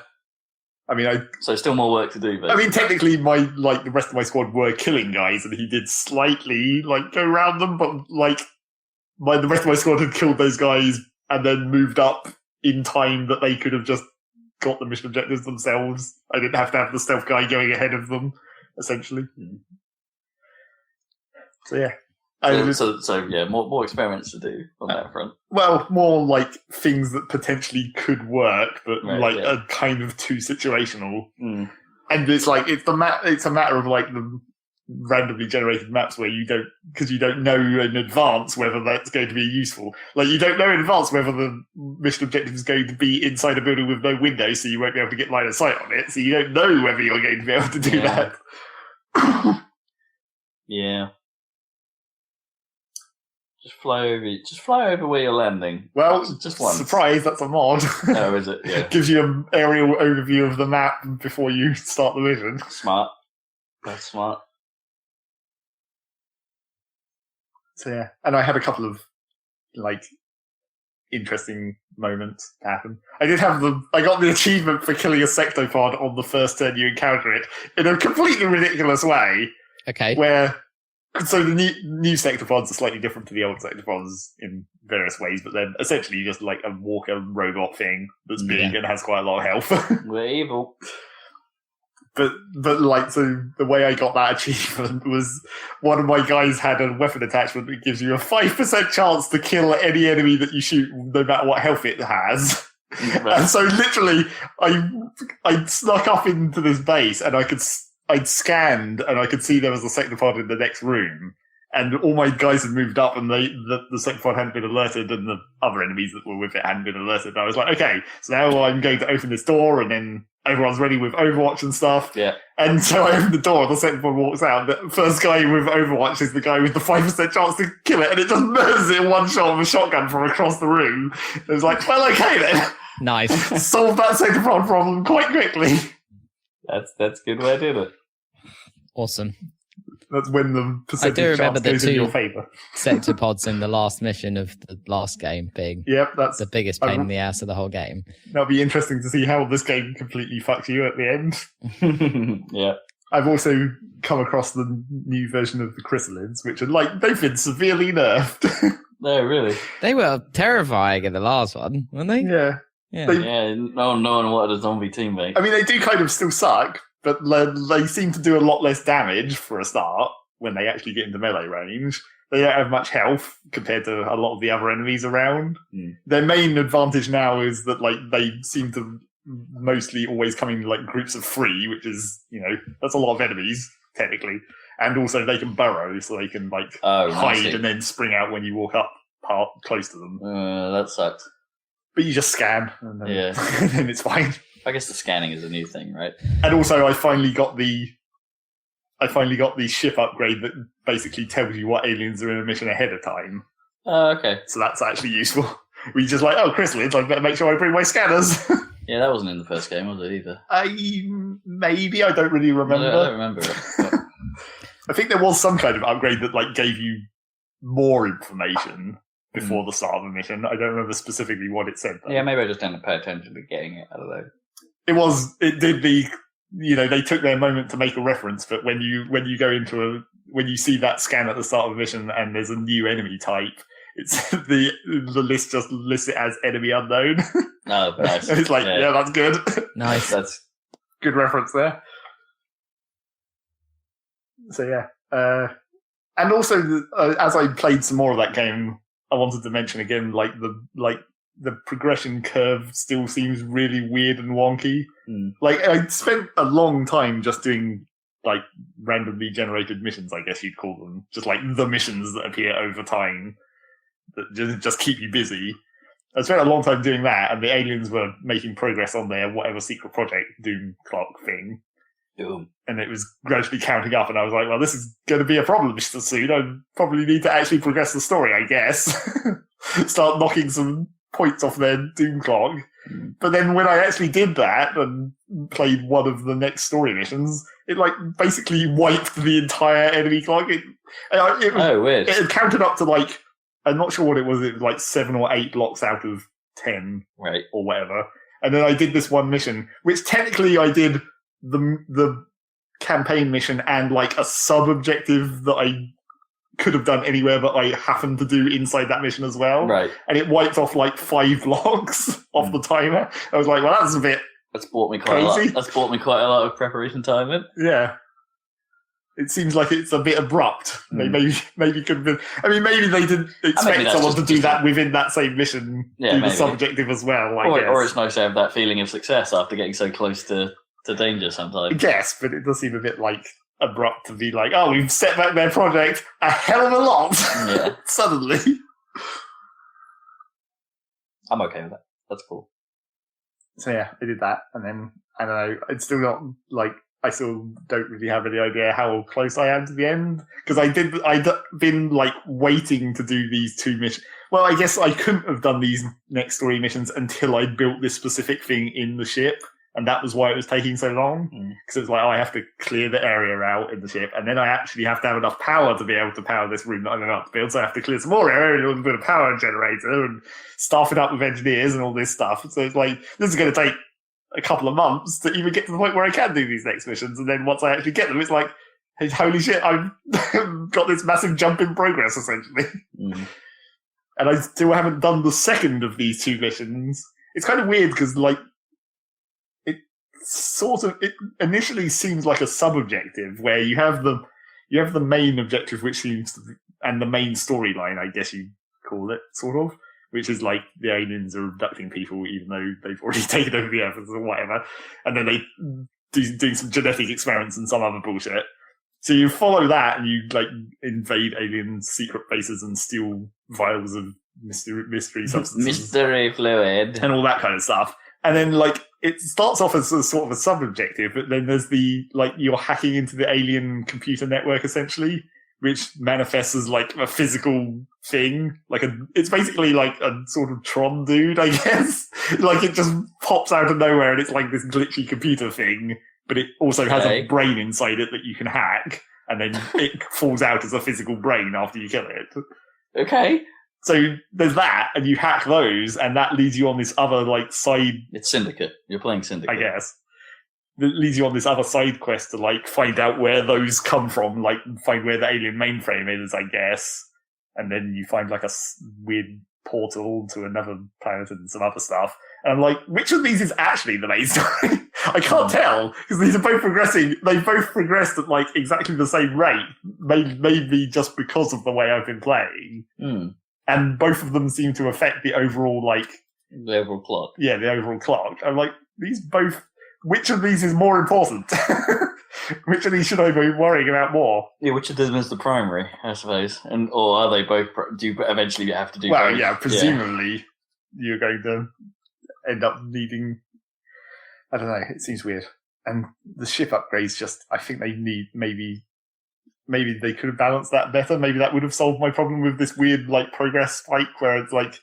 I mean, so still more work to do, but I mean, technically, the rest of my squad were killing guys, and he did slightly go around them, but the rest of my squad had killed those guys and then moved up in time that they could have just got the mission objectives themselves. I didn't have to have the stealth guy going ahead of them, essentially. So yeah. So yeah, more experiments to do on that front. Well, more like things that potentially could work, but are kind of too situational. And it's like it's a matter of like randomly generated maps where you don't know in advance whether that's going to be useful. Like, you don't know in advance whether the mission objective is going to be inside a building with no windows, so you won't be able to get line of sight on it. So you don't know whether you're going to be able to do that. Yeah. Just fly over where you're landing. Well, just once. Surprise, that's a mod. Oh, is it? Yeah. Gives you an aerial overview of the map before you start the mission. Smart. That's smart. So yeah, and I had a couple of like interesting moments happen. I got the achievement for killing a sectopod on the first turn you encounter it in a completely ridiculous way. Okay. So the new sectopods are slightly different to the old sectopods in various ways, but they're essentially just like a walker robot thing that's big and has quite a lot of health. We're evil. But like, so the way I got that achievement was one of my guys had a weapon attachment that gives you a 5% chance to kill any enemy that you shoot, no matter what health it has. Right. And so literally, I snuck up into this base and I'd scanned and I could see there was a sectopod in the next room. And all my guys had moved up and the sectopod hadn't been alerted and the other enemies that were with it hadn't been alerted. And I was like, okay, so now I'm going to open this door and then everyone's ready with Overwatch and stuff. Yeah. And so I open the door and the sectopod walks out. The first guy with Overwatch is the guy with the 5% chance to kill it. And it just murders it in one shot with a shotgun from across the room. It was like, well, okay then. Nice. Solved that sectopod problem quite quickly. That's a good way to do it. Awesome. That's when the percentage chance goes in your favour. Sectopods in the last mission of the last game being that's the biggest pain in the ass of the whole game. That'll be interesting to see how this game completely fucks you at the end. Yeah. I've also come across the new version of the chrysalids, which are like, they've been severely nerfed. No, really? They were terrifying in the last one, weren't they? Yeah. No one wanted a zombie teammate. I mean, they do kind of still suck, but they seem to do a lot less damage for a start when they actually get into melee range. They don't have much health compared to a lot of the other enemies around. Their main advantage now is that like they seem to mostly always come in like groups of 3, which is, that's a lot of enemies technically. And also they can burrow, so they can like hide and then spring out when you walk up close to them. That sucks. But you just scan, and then it's fine. I guess the scanning is a new thing, right? And also, I finally got the ship upgrade that basically tells you what aliens are in a mission ahead of time. Okay. So that's actually useful. We just like, chrysalids, I better make sure I bring my scanners. Yeah, that wasn't in the first game, was it either? Maybe, I don't really remember. I don't remember it. But... I think there was some kind of upgrade that like gave you more information before the start of the mission. I don't remember specifically what it said, though. Yeah, maybe I just didn't pay attention to getting it. I don't know. They took their moment to make a reference, but when you when you see that scan at the start of the mission and there's a new enemy type, it's the list just lists it as enemy unknown. Oh, nice. And it's like, yeah, that's good. Nice. That's good reference there. So yeah, and also as I played some more of that game, I wanted to mention again, the progression curve still seems really weird and wonky. Like, I spent a long time just doing, like, randomly generated missions, I guess you'd call them. Just, like, the missions that appear over time that just keep you busy. I spent a long time doing that, and the aliens were making progress on their whatever secret project Doom clock thing. Doom. And it was gradually counting up, and I was like, well, this is going to be a problem soon. I probably need to actually progress the story, I guess. Start knocking some points off their Doom clock. But then when I actually did that and played one of the next story missions, it like basically wiped the entire enemy clock. Weird. It had counted up to like, I'm not sure what it was like 7 or 8 blocks out of 10, right, or whatever. And then I did this one mission, which technically I did the campaign mission and like a sub-objective that I could have done anywhere, but I happened to do inside that mission as well. Right. And it wiped off like 5 blocks off the timer. I was like, well, that's a bit That's bought me quite crazy. a lot. That's bought me quite a lot of preparation time in. Yeah. It seems like it's a bit abrupt. Maybe could have been. I mean, maybe they didn't expect someone to do that within that same mission, do the subjective as well. I guess. Or it's nice to have that feeling of success after getting so close to danger sometimes. I guess, but it does seem a bit like abrupt to be like, oh, we've set back their project a hell of a lot. Yeah. Suddenly. I'm okay with that. That's cool. So yeah, I did that, and then I don't know. It's still not like I still don't really have any idea how close I am to the end because I'd been like waiting to do these 2 missions. Well, I guess I couldn't have done these next story missions until I built this specific thing in the ship, and that was why it was taking so long. Because it's like, oh, I have to clear the area out in the ship, and then I actually have to have enough power to be able to power this room that I'm about to build. So I have to clear some more area and build a power generator and staff it up with engineers and all this stuff. So it's like, this is going to take a couple of months to even get to the point where I can do these next missions. And then once I actually get them, it's like, hey, holy shit, I've got this massive jump in progress, essentially. And I still haven't done the second of these 2 missions. It's kind of weird because, like, it initially seems like a sub-objective where you have the main objective, which seems to be, and the main storyline, I guess you call it, sort of, which is like the aliens are abducting people even though they've already taken over the Earth or whatever, and then they doing some genetic experiments and some other bullshit. So you follow that and you like invade alien secret bases and steal vials of mystery substances, mystery fluid, and all that kind of stuff. And then like it starts off as a sort of a sub-objective, but then there's the like you're hacking into the alien computer network essentially, which manifests as like a physical thing. It's basically like a sort of Tron dude, I guess. Like it just pops out of nowhere and it's like this glitchy computer thing, but it also has a brain inside it that you can hack, and then it falls out as a physical brain after you kill it. Okay. So there's that, and you hack those, and that leads you on this other like side. It's Syndicate. You're playing Syndicate, I guess. That leads you on this other side quest to like find out where those come from, like find where the alien mainframe is, I guess, and then you find like a weird portal to another planet and some other stuff. And I'm like, which of these is actually the main story? I can't tell because these are both progressing. They both progressed at like exactly the same rate, maybe just because of the way I've been playing. And both of them seem to affect the overall the overall clock. Yeah, the overall clock. I'm like, these both. Which of these is more important? Which of these should I be worrying about more? Yeah, which of them is the primary, I suppose? Or are they both? Do you eventually have to do? Well, both? yeah, presumably you're going to end up needing. I don't know. It seems weird. And the ship upgrades, just I think they need maybe they could have balanced that better. Maybe that would have solved my problem with this weird like progress spike where it's like.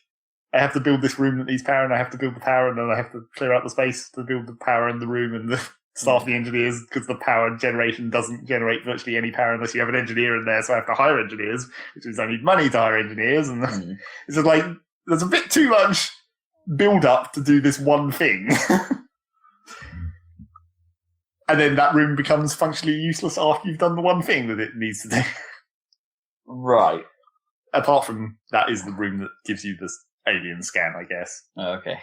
I have to build this room that needs power, and I have to build the power, and then I have to clear out the space to build the power in the room and staff the engineers because the power generation doesn't generate virtually any power unless you have an engineer in there. So I have to hire engineers, which means I need money to hire engineers, and it's just like there's a bit too much build up to do this one thing, and then that room becomes functionally useless after you've done the one thing that it needs to do. Right. Apart from that is the room that gives you this alien scan, I guess. Oh, okay.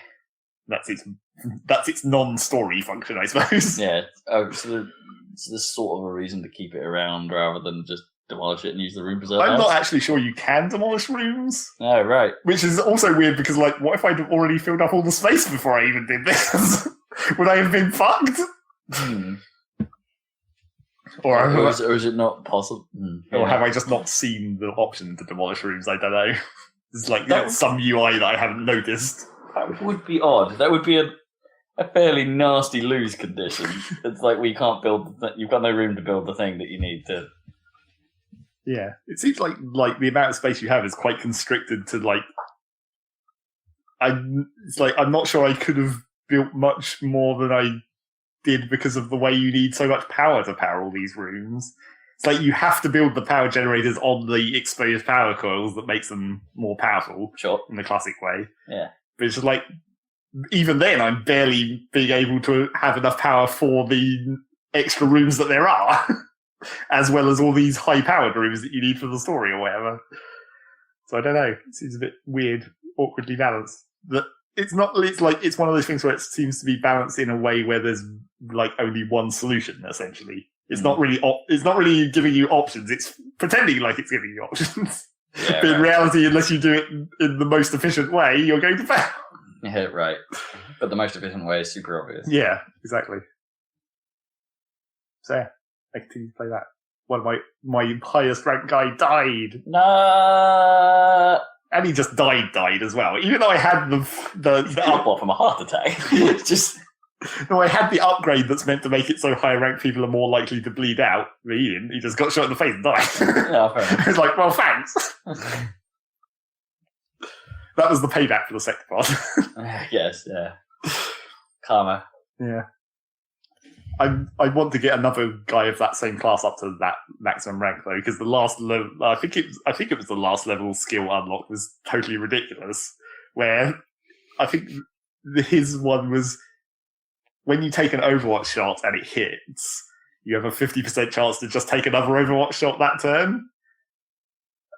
That's its non-story function, I suppose. Yeah. Oh, so there's sort of a reason to keep it around rather than just demolish it and use the room preserve. I'm not actually sure you can demolish rooms. Oh, right. Which is also weird because, like, what if I'd already filled up all the space before I even did this? Would I have been fucked? Or is it not possible? Or have I just not seen the option to demolish rooms? I don't know. There's like some UI that I haven't noticed. That would be odd. That would be a fairly nasty lose condition. It's like we can't build. You've got no room to build the thing that you need to. Yeah, it seems like the amount of space you have is quite constricted to like. I'm not sure I could have built much more than I did because of the way you need so much power to power all these rooms. It's like you have to build the power generators on the exposed power coils that makes them more powerful. Sure. In the classic way. Yeah. But it's just like, even then, I'm barely being able to have enough power for the extra rooms that there are, as well as all these high-powered rooms that you need for the story or whatever. So I don't know. It seems a bit weird, awkwardly balanced. But it's not. It's like it's one of those things where it seems to be balanced in a way where there's like only one solution essentially. It's not really. It's not really giving you options. It's pretending like it's giving you options. Yeah, but in reality, unless you do it in the most efficient way, you're going to fail. Yeah, right. But the most efficient way is super obvious. Yeah, exactly. So, I continued to play that. One of my highest ranked guy died. No. And he just died as well. Even though I had what, from a heart attack? Just no, I had the upgrade that's meant to make it so higher ranked people are more likely to bleed out. But he didn't. He just got shot in the face and died. Yeah, fair enough. It's like, well, thanks. That was the payback for the second part. Yes, yeah. Karma. Yeah. I want to get another guy of that same class up to that maximum rank though, because the last level, I think it was the last level skill unlock was totally ridiculous. Where I think his one was when you take an Overwatch shot and it hits, you have a 50% chance to just take another Overwatch shot that turn.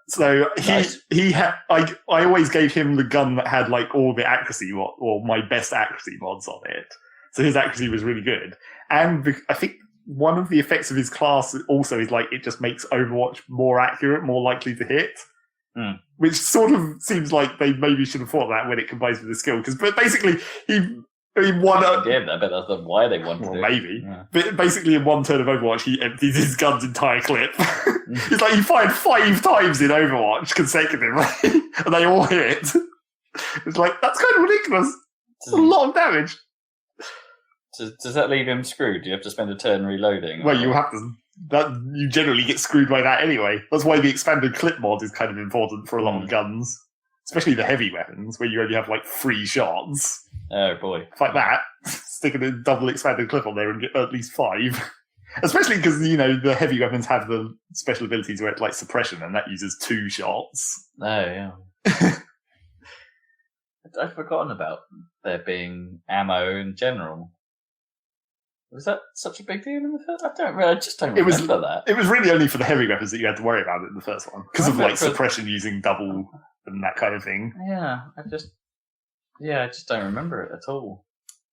So I always gave him the gun that had like all the accuracy or my best accuracy mods on it. So his accuracy was really good. And I think one of the effects of his class also is like it just makes Overwatch more accurate, more likely to hit. Mm. Which sort of seems like they maybe should have thought that when it combines with the skill. But basically, he won. Yeah, I bet that's why they wanted it. Maybe. Yeah. But basically, in one turn of Overwatch, he empties his gun's entire clip. It's like you fired 5 times in Overwatch consecutively, and they all hit. It's like, that's kind of ridiculous. It's a lot of damage. Does that leave him screwed? Do you have to spend a turn reloading? Well, you have to. You generally get screwed by that anyway. That's why the expanded clip mod is kind of important for a lot of guns, especially the heavy weapons, where you only have like 3 shots. Oh boy! Like that, sticking a double expanded clip on there and get at least 5. Especially because the heavy weapons have the special abilities where it's like suppression, and that uses 2 shots. Oh yeah. I've forgotten about there being ammo in general. Was that such a big deal in the first? I just don't remember that. It was really only for the heavy weapons that you had to worry about it in the first one. Because of like suppression using double and that kind of thing. Yeah, I just don't remember it at all.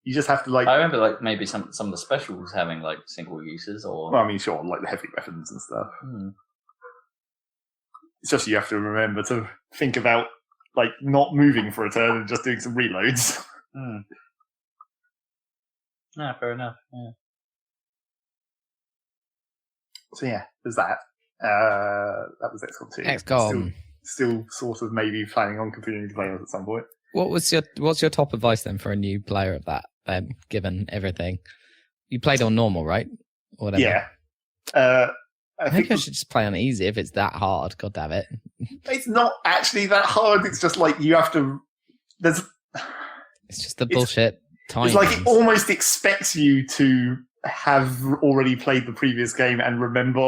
You just have to like... I remember like maybe some of the specials having like single uses or... Well, I mean, sure, like the heavy weapons and stuff. It's just you have to remember to think about like not moving for a turn and just doing some reloads. No, fair enough. Yeah. So yeah, there's that. That was XCOM 2. XCOM. Still sort of maybe planning on continuing to play it at some point. What's your top advice then for a new player of that? Given everything, you played on normal, right? Or whatever. Yeah. I think I should just play on easy if it's that hard. God damn it! It's not actually that hard. It's just like you have to. It's just the bullshit. It's like it almost expects you to have already played the previous game and remember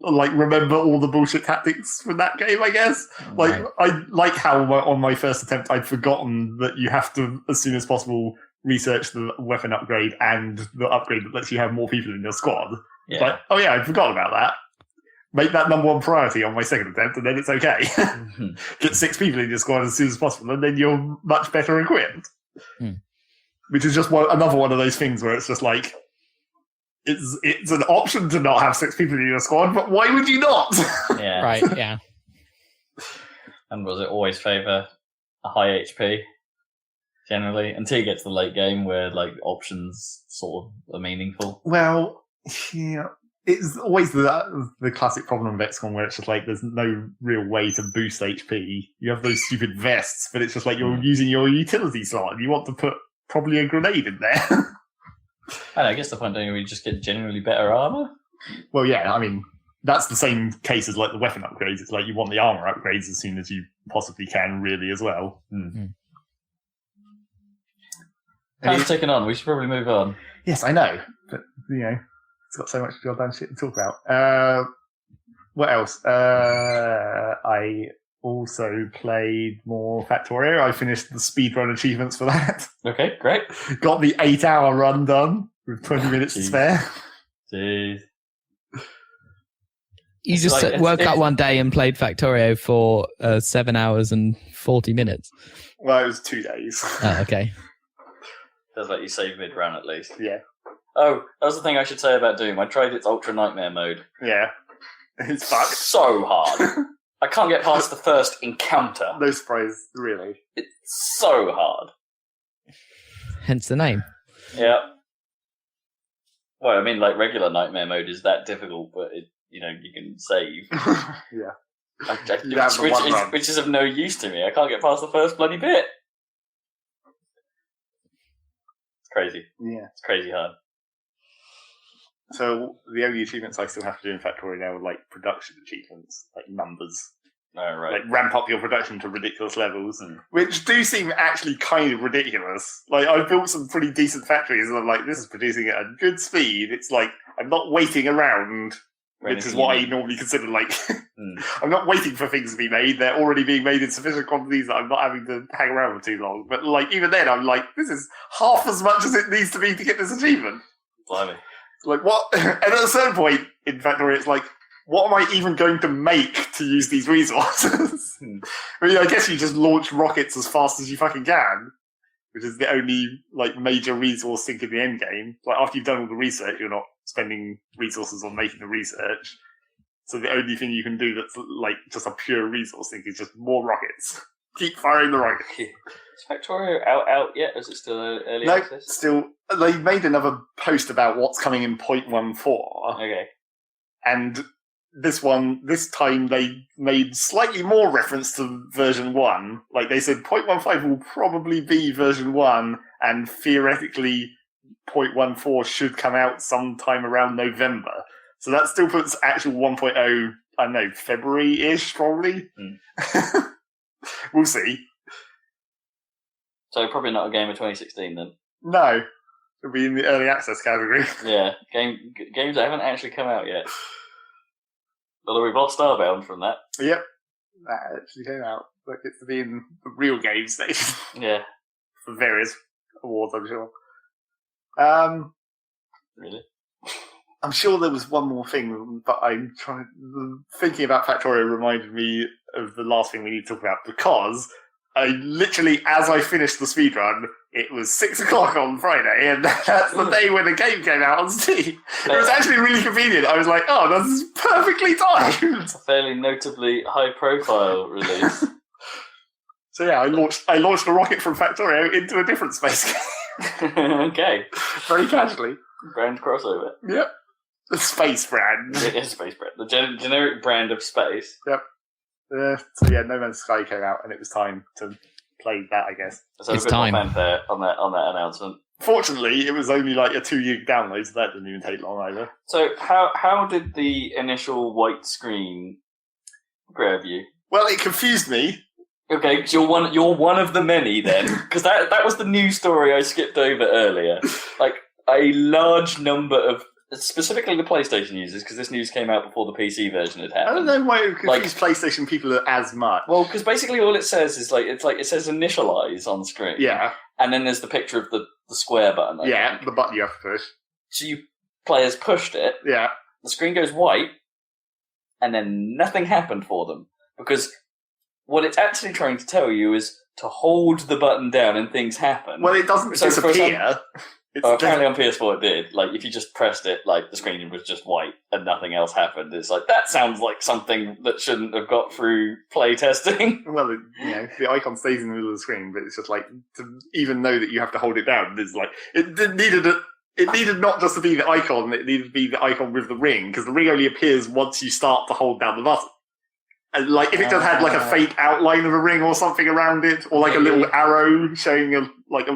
remember all the bullshit tactics from that game, I guess. Like, right. I like how on my first attempt I'd forgotten that you have to, as soon as possible, research the weapon upgrade and the upgrade that lets you have more people in your squad. Yeah. Like, oh yeah, I forgot about that. Make that number 1 priority on my second attempt and then it's okay. Get 6 people in your squad as soon as possible and then you're much better equipped. Which is just another one of those things where it's just like, it's an option to not have 6 people in your squad, but why would you not? Yeah. Right, yeah. And was it always favour a high HP, generally? Until you get to the late game where, like, options sort of are meaningful. Well, yeah. It's always the classic problem of XCOM where it's just like there's no real way to boost HP. You have those stupid vests, but it's just like you're using your utility slot and you want to put probably a grenade in there. I guess the point being we just get generally better armor. Well, yeah, I mean that's the same case as like the weapon upgrades. It's like you want the armor upgrades as soon as you possibly can, really, as well. Time's taken on. We should probably move on. Yes, I know, but it's got so much goddamn shit to talk about. What else? I also played more Factorio. I finished the speedrun achievements for that. Okay, great. Got the 8-hour run done with 20 minutes to spare. Jeez. You just woke up one day and played Factorio for 7 hours and 40 minutes. Well, it was 2 days. Oh, okay. Sounds like you saved mid-run at least. Yeah. Oh, that was the thing I should say about Doom. I tried its Ultra Nightmare mode. Yeah. It's fucked. So hard. I can't get past the first encounter. No surprise, really. It's so hard. Hence the name. Yeah. Well, I mean, like regular nightmare mode is that difficult, but you can save. Yeah. Which is of no use to me. I can't get past the first bloody bit. It's crazy. Yeah. It's crazy hard. So the only achievements I still have to do in Factorio now are like production achievements, like numbers. Oh, right. Like ramp up your production to ridiculous levels, which do seem actually kind of ridiculous. Like I've built some pretty decent factories and I'm like, this is producing at a good speed. It's like, I'm not waiting around, which is what I normally consider like, I'm not waiting for things to be made. They're already being made in sufficient quantities that I'm not having to hang around for too long. But like, even then I'm like, this is half as much as it needs to be to get this achievement. Blimey. It's like, what? And at a certain point in Factorio, it's like, what am I even going to make to use these resources? I mean, I guess you just launch rockets as fast as you fucking can, which is the only like major resource sink in the end game. Like after you've done all the research, you're not spending resources on making the research. So the only thing you can do that's like just a pure resource sink is just more rockets. Keep firing the rockets. Is Factorio out yet? Or is it still early access? Still. They made another post about what's coming in 0.14. Okay. And this time they made slightly more reference to version 1. Like they said 0.15 will probably be version 1 and theoretically 0.14 should come out sometime around November. So that still puts actual 1.0, I don't know, February-ish probably. We'll see. So probably not a game of 2016 then? No. It'll be in the early access category. Yeah, games that haven't actually come out yet. Although we've lost Starbound from that. Yep. That actually came out. But it's to be in the real game station. Yeah. For various awards, I'm sure. Really? I'm sure there was one more thing, but thinking about Factorio reminded me of the last thing we need to talk about, because I literally, as I finished the speedrun, it was 6 o'clock on Friday, and that's the day when the game came out on Steam. It was actually really convenient. I was like, oh, this is perfectly timed. It's a fairly notably high-profile release. So yeah, I launched a rocket from Factorio into a different space game. Okay. Very casually. Brand crossover. Yep. The space brand. Yeah, space brand. The generic brand of space. Yep. So yeah, No Man's Sky came out, and it was time to play that, I guess. So it's a bit more fanfare on that announcement. Fortunately, it was only like a 2 gig download, so that didn't even take long either. So how did the initial white screen grab you? Well, it confused me. Okay, so you're one of the many then, because that was the news story I skipped over earlier. Like a large number of, specifically the PlayStation users, because this news came out before the PC version had happened. I don't know why it confused PlayStation people as much. Well, because basically all it says is it says initialize on screen. Yeah. And then there's the picture of the square button. I think. The button you have to push. So players pushed it. Yeah. The screen goes white, and then nothing happened for them, because what it's actually trying to tell you is to hold the button down and things happen. Well, it doesn't disappear. Apparently on PS4 it did. Like, if you just pressed it, like, the screen was just white and nothing else happened. It's like, that sounds like something that shouldn't have got through play testing. Well, the icon stays in the middle of the screen, but it's just like, to even know that you have to hold it down, it's like, it needed not just to be the icon, it needed to be the icon with the ring, because the ring only appears once you start to hold down the button. And like, if it just had like a fake outline of a ring or something around it, or like a little arrow showing a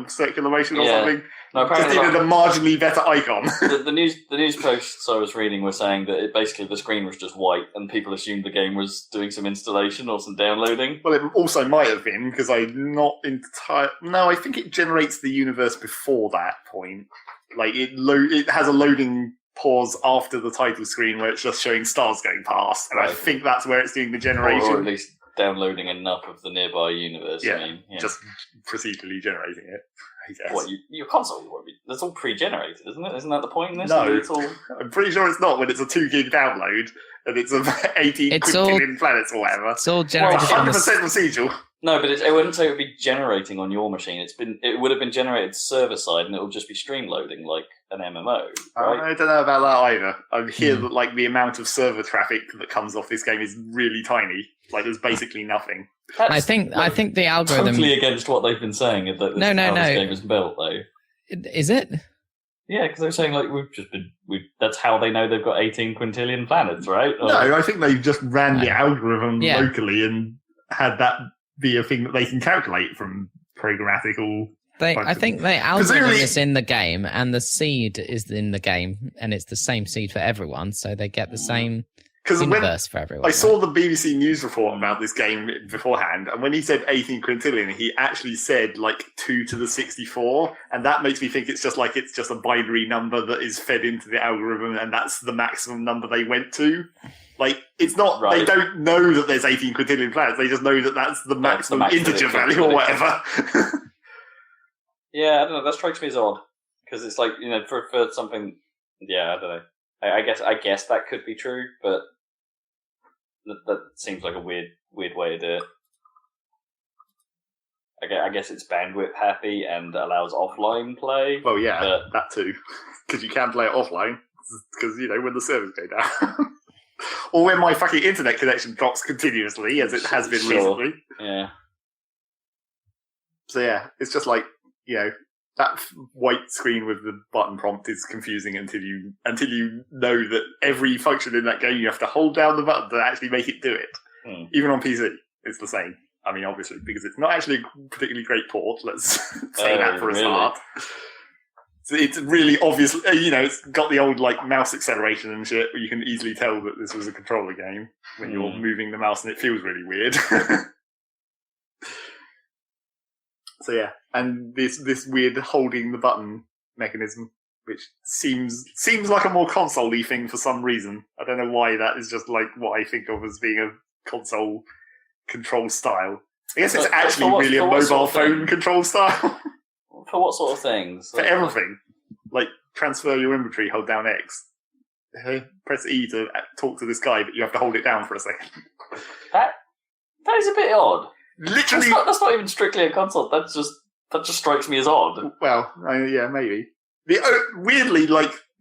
circular motion or something, no, just needed a marginally better icon. The news posts I was reading were saying that basically the screen was just white, and people assumed the game was doing some installation or some downloading. Well, it also might have been, because I'm not entirely. No, I think it generates the universe before that point. Like it has a loading pause after the title screen where it's just showing stars going past, and right. I think that's where it's doing the generation, or at least downloading enough of the nearby universe. Yeah, just procedurally generating it, I guess. What, your console won't be? That's all pre-generated, isn't it? Isn't that the point in this? No, I'm pretty sure it's not when it's a 2 gig download and it's 18 quintillion planets or whatever. It's all generated. 100% procedural. No, but I wouldn't say it would be generating on your machine. It would have been generated server side, and it will just be stream loading like an MMO. Right? I don't know about that either. I hear that like the amount of server traffic that comes off this game is really tiny. Like there's basically nothing. I think the algorithm totally against what they've been saying. That this game is built, though. Is it? Yeah, because they're saying like that's how they know they've got 18 quintillion planets, right? No, I think they just ran the algorithm locally and had that be a thing that they can calculate from programmatical. I think the algorithm is in the game, and the seed is in the game, and it's the same seed for everyone, so they get the same universe for everyone. I saw the BBC News report about this game beforehand, and when he said 18 quintillion, he actually said like 2 to the 64, and that makes me think it's just a binary number that is fed into the algorithm, and that's the maximum number they went to. Like, it's not, They don't know that there's 18 quintillion planets, they just know that that's the maximum integer value or whatever. Yeah, I don't know, that strikes me as odd, because it's like, for something, I don't know. I guess that could be true, but that seems like a weird way to do it. I guess it's bandwidth happy and allows offline play. Well, yeah, that too, because you can play it offline. Because when the servers go down, or when my fucking internet connection drops continuously, as it has been recently. Yeah. So yeah, it's just like that white screen with the button prompt is confusing until you know that every function in that game you have to hold down the button to actually make it do it. Even on PC, it's the same. I mean, obviously, because it's not actually a particularly great port. Let's say that for a start. So it's really obvious. It's got the old mouse acceleration and shit, where you can easily tell that this was a controller game when you're moving the mouse, and it feels really weird. So yeah, and this weird holding the button mechanism, which seems like a more console-y thing for some reason. I don't know why that is just like what I think of as being a console control style. I guess it's actually really a mobile phone control style. For what sort of things? For everything. Like, transfer your inventory, hold down X. Press E to talk to this guy, but you have to hold it down for a second. That is a bit odd. Literally, that's not even strictly a console. That just strikes me as odd. Well, yeah, maybe. Weirdly,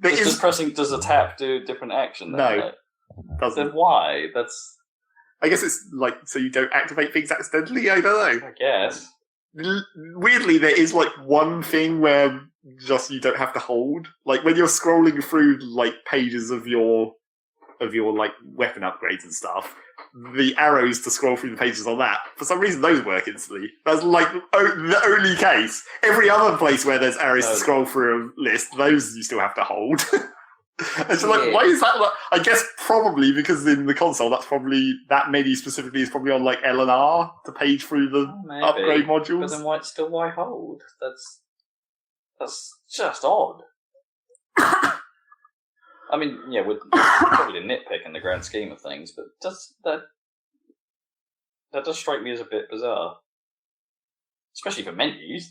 just pressing. Does a tap do a different action? No, doesn't. Then why? I guess it's so you don't activate things accidentally. I don't know. I guess. Weirdly, there is one thing where just you don't have to hold. Like when you're scrolling through pages of your weapon upgrades and stuff. The arrows to scroll through the pages on that, for some reason, those work instantly. That's the only case. Every other place where there's arrows to scroll through a list, those you still have to hold. It's why is that? I guess probably because in the console, that menu specifically is probably on L and R to page through the upgrade modules. But then why hold? That's just odd. I mean, yeah, we're probably a nitpick in the grand scheme of things, but that does strike me as a bit bizarre, especially for menus.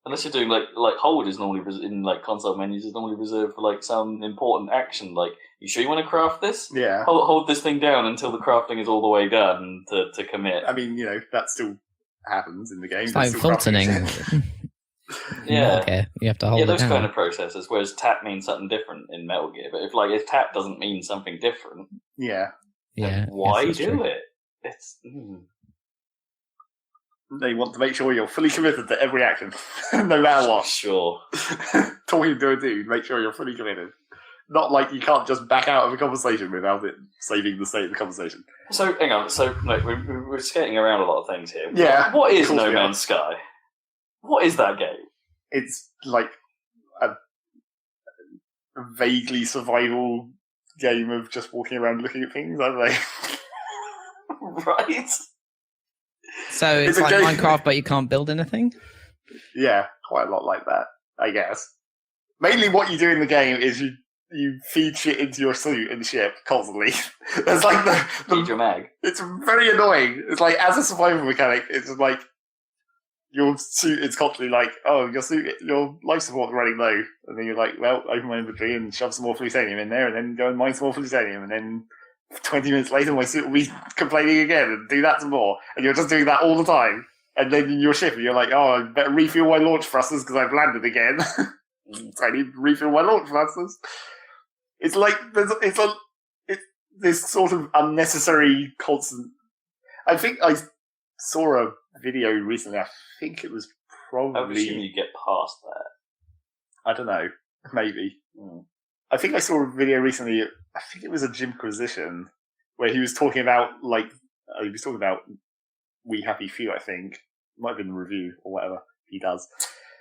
Unless you're doing hold is normally in console menus is normally reserved for some important action. You sure you want to craft this? Yeah. Hold this thing down until the crafting is all the way done to commit. I mean, that still happens in the game. It's like Fultoning. Yeah, okay. You have to hold it those down. kind of processes. Whereas tap means something different in Metal Gear. But if tap doesn't mean something different, yeah, why do it? It's they want to make sure you're fully committed to every action, no matter what. Sure. Talking to a dude, make sure you're fully committed. Not you can't just back out of a conversation without it saving the state of the conversation. So hang on. So we're skating around a lot of things here. Yeah. What is No Man's Sky? What is that game? It's a vaguely survival game of just walking around looking at things, I don't know. Right. So it's like Minecraft, but you can't build anything? Yeah, quite a lot like that, I guess. Mainly what you do in the game is you feed shit into your suit and ship constantly. It's feed your mag. It's very annoying. It's as a survival mechanic, it's your suit is constantly your life support running low. And then you're open my inventory and shove some more plutonium in there and then go and mine some more plutonium. And then 20 minutes later, my suit will be complaining again and do that some more. And you're just doing that all the time. And then in your ship, you're I better refuel my launch thrusters because I've landed again. So I need to refuel my launch thrusters. It's it's this sort of unnecessary constant. I think I saw a video recently. I think it was probably. I would assume you get past that. I don't know. Maybe. I think I saw a video recently. I think it was a Jimquisition where he was talking about We Happy Few. I think it might have been a review or whatever he does.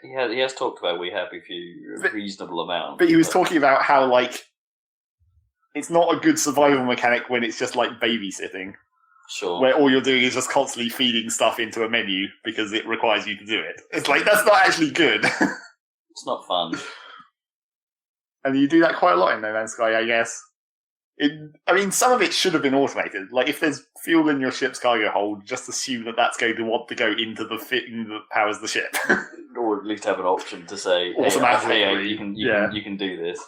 He has talked about We Happy Few a reasonable amount. But he was talking about how like it's not a good survival mechanic when it's just like babysitting. Sure. Where all you're doing is just constantly feeding stuff into a menu because it requires you to do it. It's like that's not actually good. It's not fun. And you do that quite a lot in No Man's Sky, I guess. Some of it should have been automated. Like, if there's fuel in your ship's cargo hold, just assume that that's going to want to go into the thing that powers the ship. Or at least have an option to say, automatically, hey, you can do this.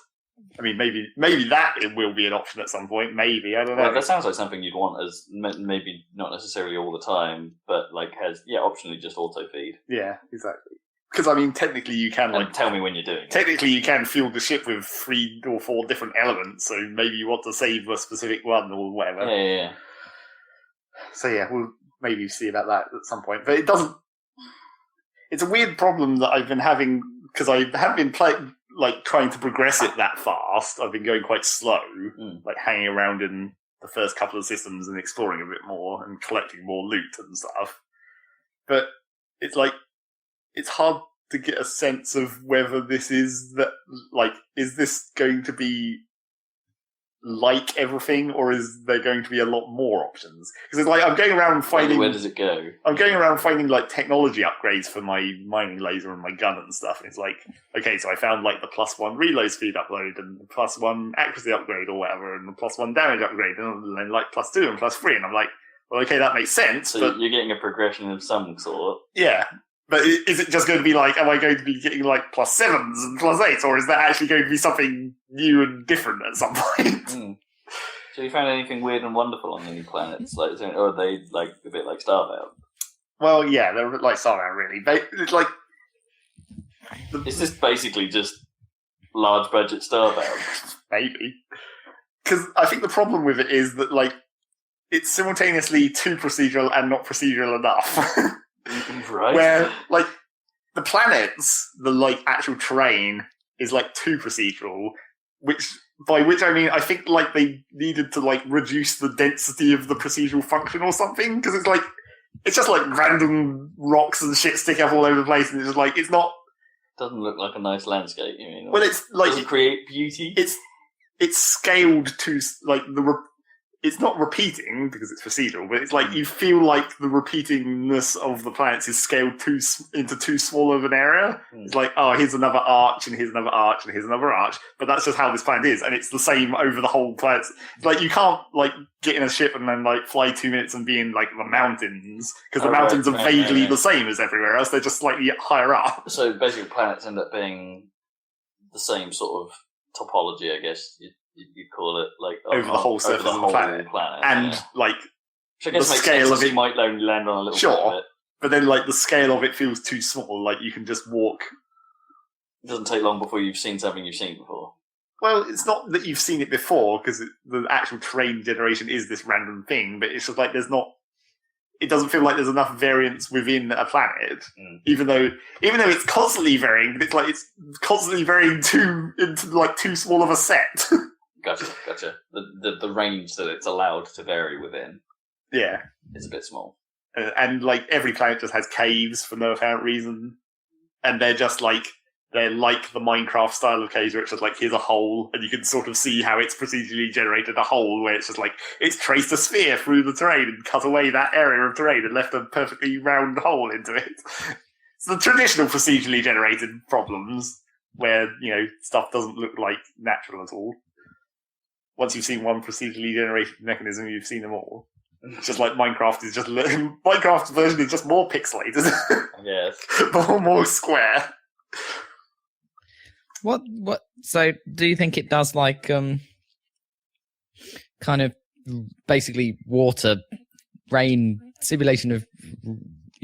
I mean, maybe that it will be an option at some point. Maybe, I don't know. Well, that sounds like something you'd want as maybe not necessarily all the time, but like has optionally just auto feed. Yeah, exactly. Because, I mean, technically you can, and tell me when you're doing it. Technically you can fuel the ship with 3 or 4 different elements, so maybe you want to save a specific one or whatever. Yeah. So yeah, we'll maybe see about that at some point. But it doesn't... It's a weird problem that I've been having, because I haven't been trying to progress it that fast. I've been going quite slow, like hanging around in the first couple of systems and exploring a bit more and collecting more loot and stuff. But it's like, it's hard to get a sense of whether this is is this going to be like everything, or is there going to be a lot more options? Because it's like I'm going around finding. Where does it go? I'm going around finding like technology upgrades for my mining laser and my gun and stuff. And it's like, okay, so I found like the +1 reload speed upload and the +1 accuracy upgrade or whatever, and the +1 damage upgrade, and then like +2 and +3, and I'm like, well, okay, that makes sense. So but you're getting a progression of some sort. Yeah. But is it just going to be like, am I going to be getting like +7s and +8s, or is that actually going to be something new and different at some point? So you found anything weird and wonderful on any planets? Or are they like a bit like Starbound? Well, yeah, they're a bit like Starbound, really. It's like... Is this basically just large budget Starbound? Maybe. Because I think the problem with it is that, like, it's simultaneously too procedural and not procedural enough. Right. Where, like, the planets, the, like, actual terrain is, like, too procedural, by which I mean, I think, like, they needed to, like, reduce the density of the procedural function or something, because it's, like, it's just, like, random rocks and shit sticking up all over the place, and it's just, like, it's not... Doesn't look like a nice landscape, you mean? Well, it's, like... Does it create beauty? It's scaled to, like, it's not repeating because it's procedural, but it's like you feel like the repeatingness of the planets is scaled into too small of an area. It's like, oh, here's another arch, and here's another arch, and here's another arch. But that's just how this planet is, and it's the same over the whole planet. It's like you can't like get in a ship and then like fly 2 minutes and be in like the mountains, because the mountains are vaguely the same as everywhere else. They're just slightly higher up. So basically, planets end up being the same sort of topology, I guess. You'd call it, like over the whole surface of the planet. And like which I guess the makes scale sense, of it, you might only land on a little bit of it. But then like the scale of it feels too small. Like you can just walk. It doesn't take long before you've seen something you've seen before. Well, it's not that you've seen it before, because the actual terrain generation is this random thing. But it's just like there's not. It doesn't feel like there's enough variance within a planet, even though it's constantly varying. But it's like it's constantly varying into like too small of a set. Gotcha. The range that it's allowed to vary within, is a bit small. And like every planet just has caves for no apparent reason, and they're like the Minecraft style of caves where it's just like here's a hole, and you can sort of see how it's procedurally generated a hole where it's just like it's traced a sphere through the terrain and cut away that area of terrain and left a perfectly round hole into it. It's the traditional procedurally generated problems where stuff doesn't look like natural at all. Once you've seen one procedurally generated mechanism, you've seen them all. It's just like Minecraft's version is just more pixelated. Yes. more square. What? So, do you think it does like kind of basically water, rain simulation of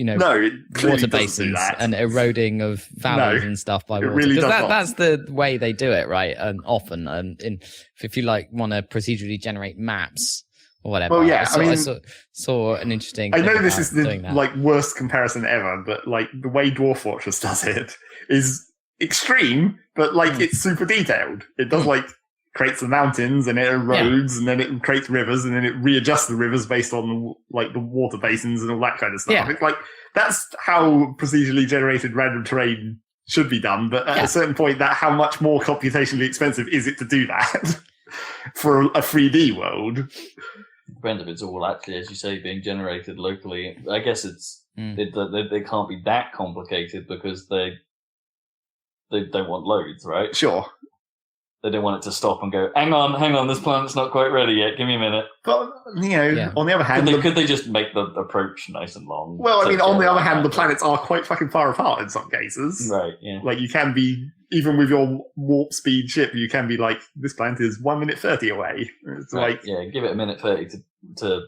water basins and eroding of valleys and stuff by water? Really that's the way they do it, right? And often, if you like want to procedurally generate maps or whatever. Well, yeah, I saw an interesting. I know this is the like worst comparison ever, but like the way Dwarf Fortress does it is extreme, but like it's super detailed. It does like creates the mountains and it erodes and then it creates rivers and then it readjusts the rivers based on like the water basins and all that kind of stuff. Yeah. It's like that's how procedurally generated random terrain should be done. But at a certain point, that how much more computationally expensive is it to do that for a 3D world? Depends if it's all actually, as you say, being generated locally. I guess they can't be that complicated because they don't want loads, right? Sure. They don't want it to stop and go, hang on, this planet's not quite ready yet, give me a minute. But, you know, on the other hand... Could they just make the approach nice and long? Well, I mean, on the other hand, the planets are quite fucking far apart in some cases. Right, yeah. Like, you can be, even with your warp speed ship, you can be like, this planet is 1 minute 30 away. It's like... Yeah, give it a minute 30 to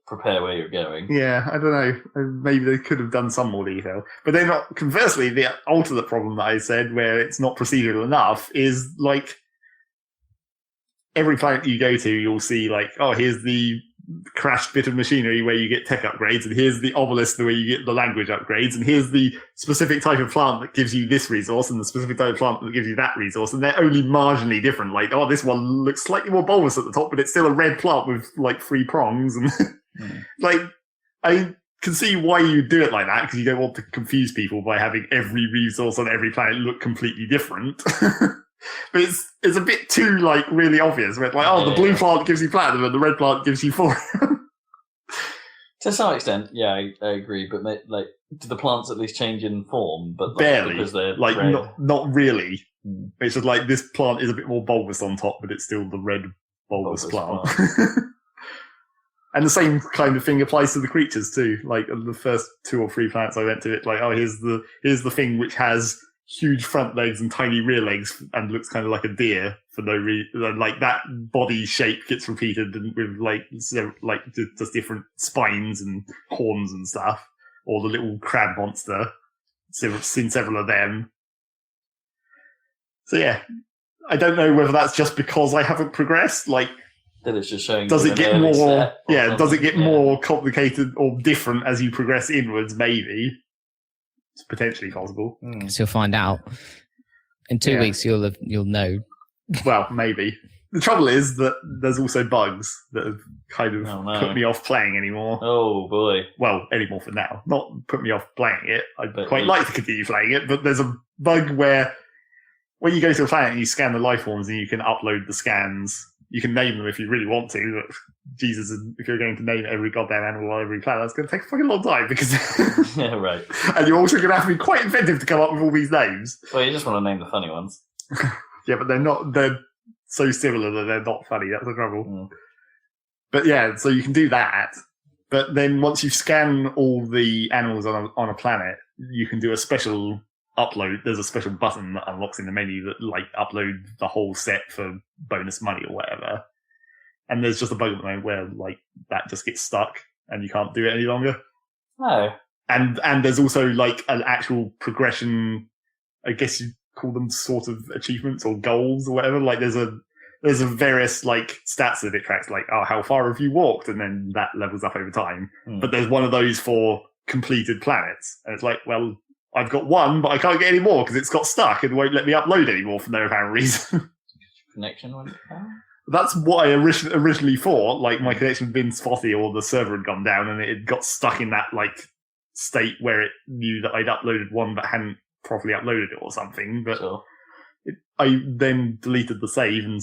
prepare where you're going. Yeah, I don't know. Maybe they could have done some more detail. But then, conversely, the alternate problem that I said, where it's not procedural enough, is like... Every planet you go to, you'll see like, oh, here's the crashed bit of machinery where you get tech upgrades, and here's the obelisk where you get the language upgrades, and here's the specific type of plant that gives you this resource, and the specific type of plant that gives you that resource, and they're only marginally different. Like, oh, this one looks slightly more bulbous at the top, but it's still a red plant with like 3 prongs, and like, I can see why you do it like that, because you don't want to confuse people by having every resource on every planet look completely different. But it's a bit too, like, really obvious. Where it's like, the blue plant gives you platinum and the red plant gives you thorium. To some extent, yeah, I agree. But, like, do the plants at least change in form? But like, barely. Because they're like, red. not really. It's just like, this plant is a bit more bulbous on top, but it's still the red bulbous plant. And the same kind of thing applies to the creatures, too. Like, the first 2 or 3 planets I went to, it like, oh, here's the thing which has... huge front legs and tiny rear legs and looks kind of like a deer for no reason. Like that body shape gets repeated and with like just different spines and horns and stuff. Or the little crab monster. So I've seen several of them. So yeah, I don't know whether that's just because I haven't progressed. Like, that it's just showing. Does it get more? Yeah, does it get more complicated or different as you progress inwards? Maybe. It's potentially possible. So you'll find out. In 2 weeks, you'll know. Well, maybe. The trouble is that there's also bugs that have kind of put me off playing anymore. Oh, boy. Well, anymore for now. Not put me off playing it. I'd quite like to continue playing it, but there's a bug where when you go to a planet and you scan the life forms and you can upload the scans, you can name them if you really want to, but Jesus, if you're going to name every goddamn animal on every planet, that's going to take a fucking long time because... Yeah, right. And you're also going to have to be quite inventive to come up with all these names. Well, you just want to name the funny ones. Yeah, but they're so similar that they're not funny. That's the trouble. But yeah, so you can do that. But then once you scan all the animals on a planet, you can do a special upload. There's a special button that unlocks in the menu that like upload the whole set for bonus money or whatever. And there's just a bug at the moment where like that just gets stuck and you can't do it any longer. Oh. And there's also like an actual progression. I guess you call them sort of achievements or goals or whatever. Like there's a various like stats that it tracks, like, oh, how far have you walked? And then that levels up over time. But there's one of those for completed planets. And it's like, well, I've got one, but I can't get any more because it's got stuck and won't let me upload anymore for no apparent reason. Connection went down? That's what I originally thought. Like my connection had been spotty or the server had gone down and it had got stuck in that like state where it knew that I'd uploaded one but hadn't properly uploaded it or something. But I then deleted the save and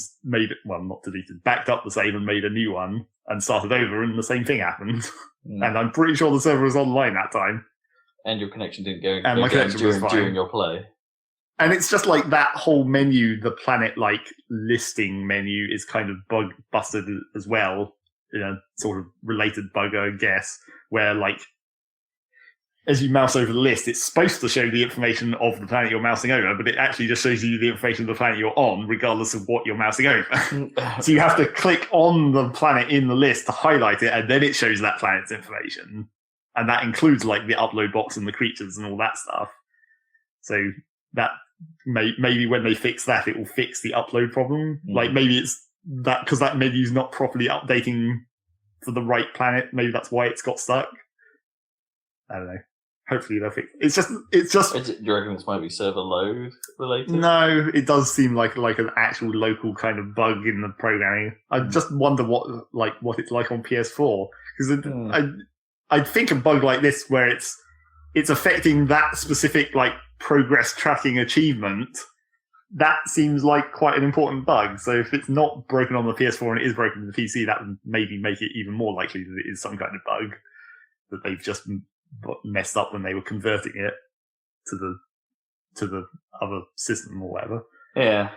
backed up the save and made a new one and started over and the same thing happened. And I'm pretty sure the server was online that time. And your connection didn't go and my connection was fine during your play. And it's just like that whole menu, the planet like listing menu is kind of bug busted as well. You know, sort of related bug, I guess, where like as you mouse over the list, it's supposed to show the information of the planet you're mousing over, but it actually just shows you the information of the planet you're on, regardless of what you're mousing over. So you have to click on the planet in the list to highlight it, and then it shows that planet's information. And that includes like the upload box and the creatures and all that stuff. So that maybe when they fix that, it will fix the upload problem. Like maybe it's that because that menu's not properly updating for the right planet. Maybe that's why it's got stuck. I don't know. hopefully they'll fix it. It's just. Do you reckon this might be server load related? No, it does seem like an actual local kind of bug in the programming. I just wonder what it's like on PS4, because I'd think a bug like this where it's affecting that specific like progress tracking achievement. That seems like quite an important bug. So if it's not broken on the PS4 and it is broken on the PC, that would maybe make it even more likely that it is some kind of bug that they've just messed up when they were converting it to the other system or whatever. Yeah.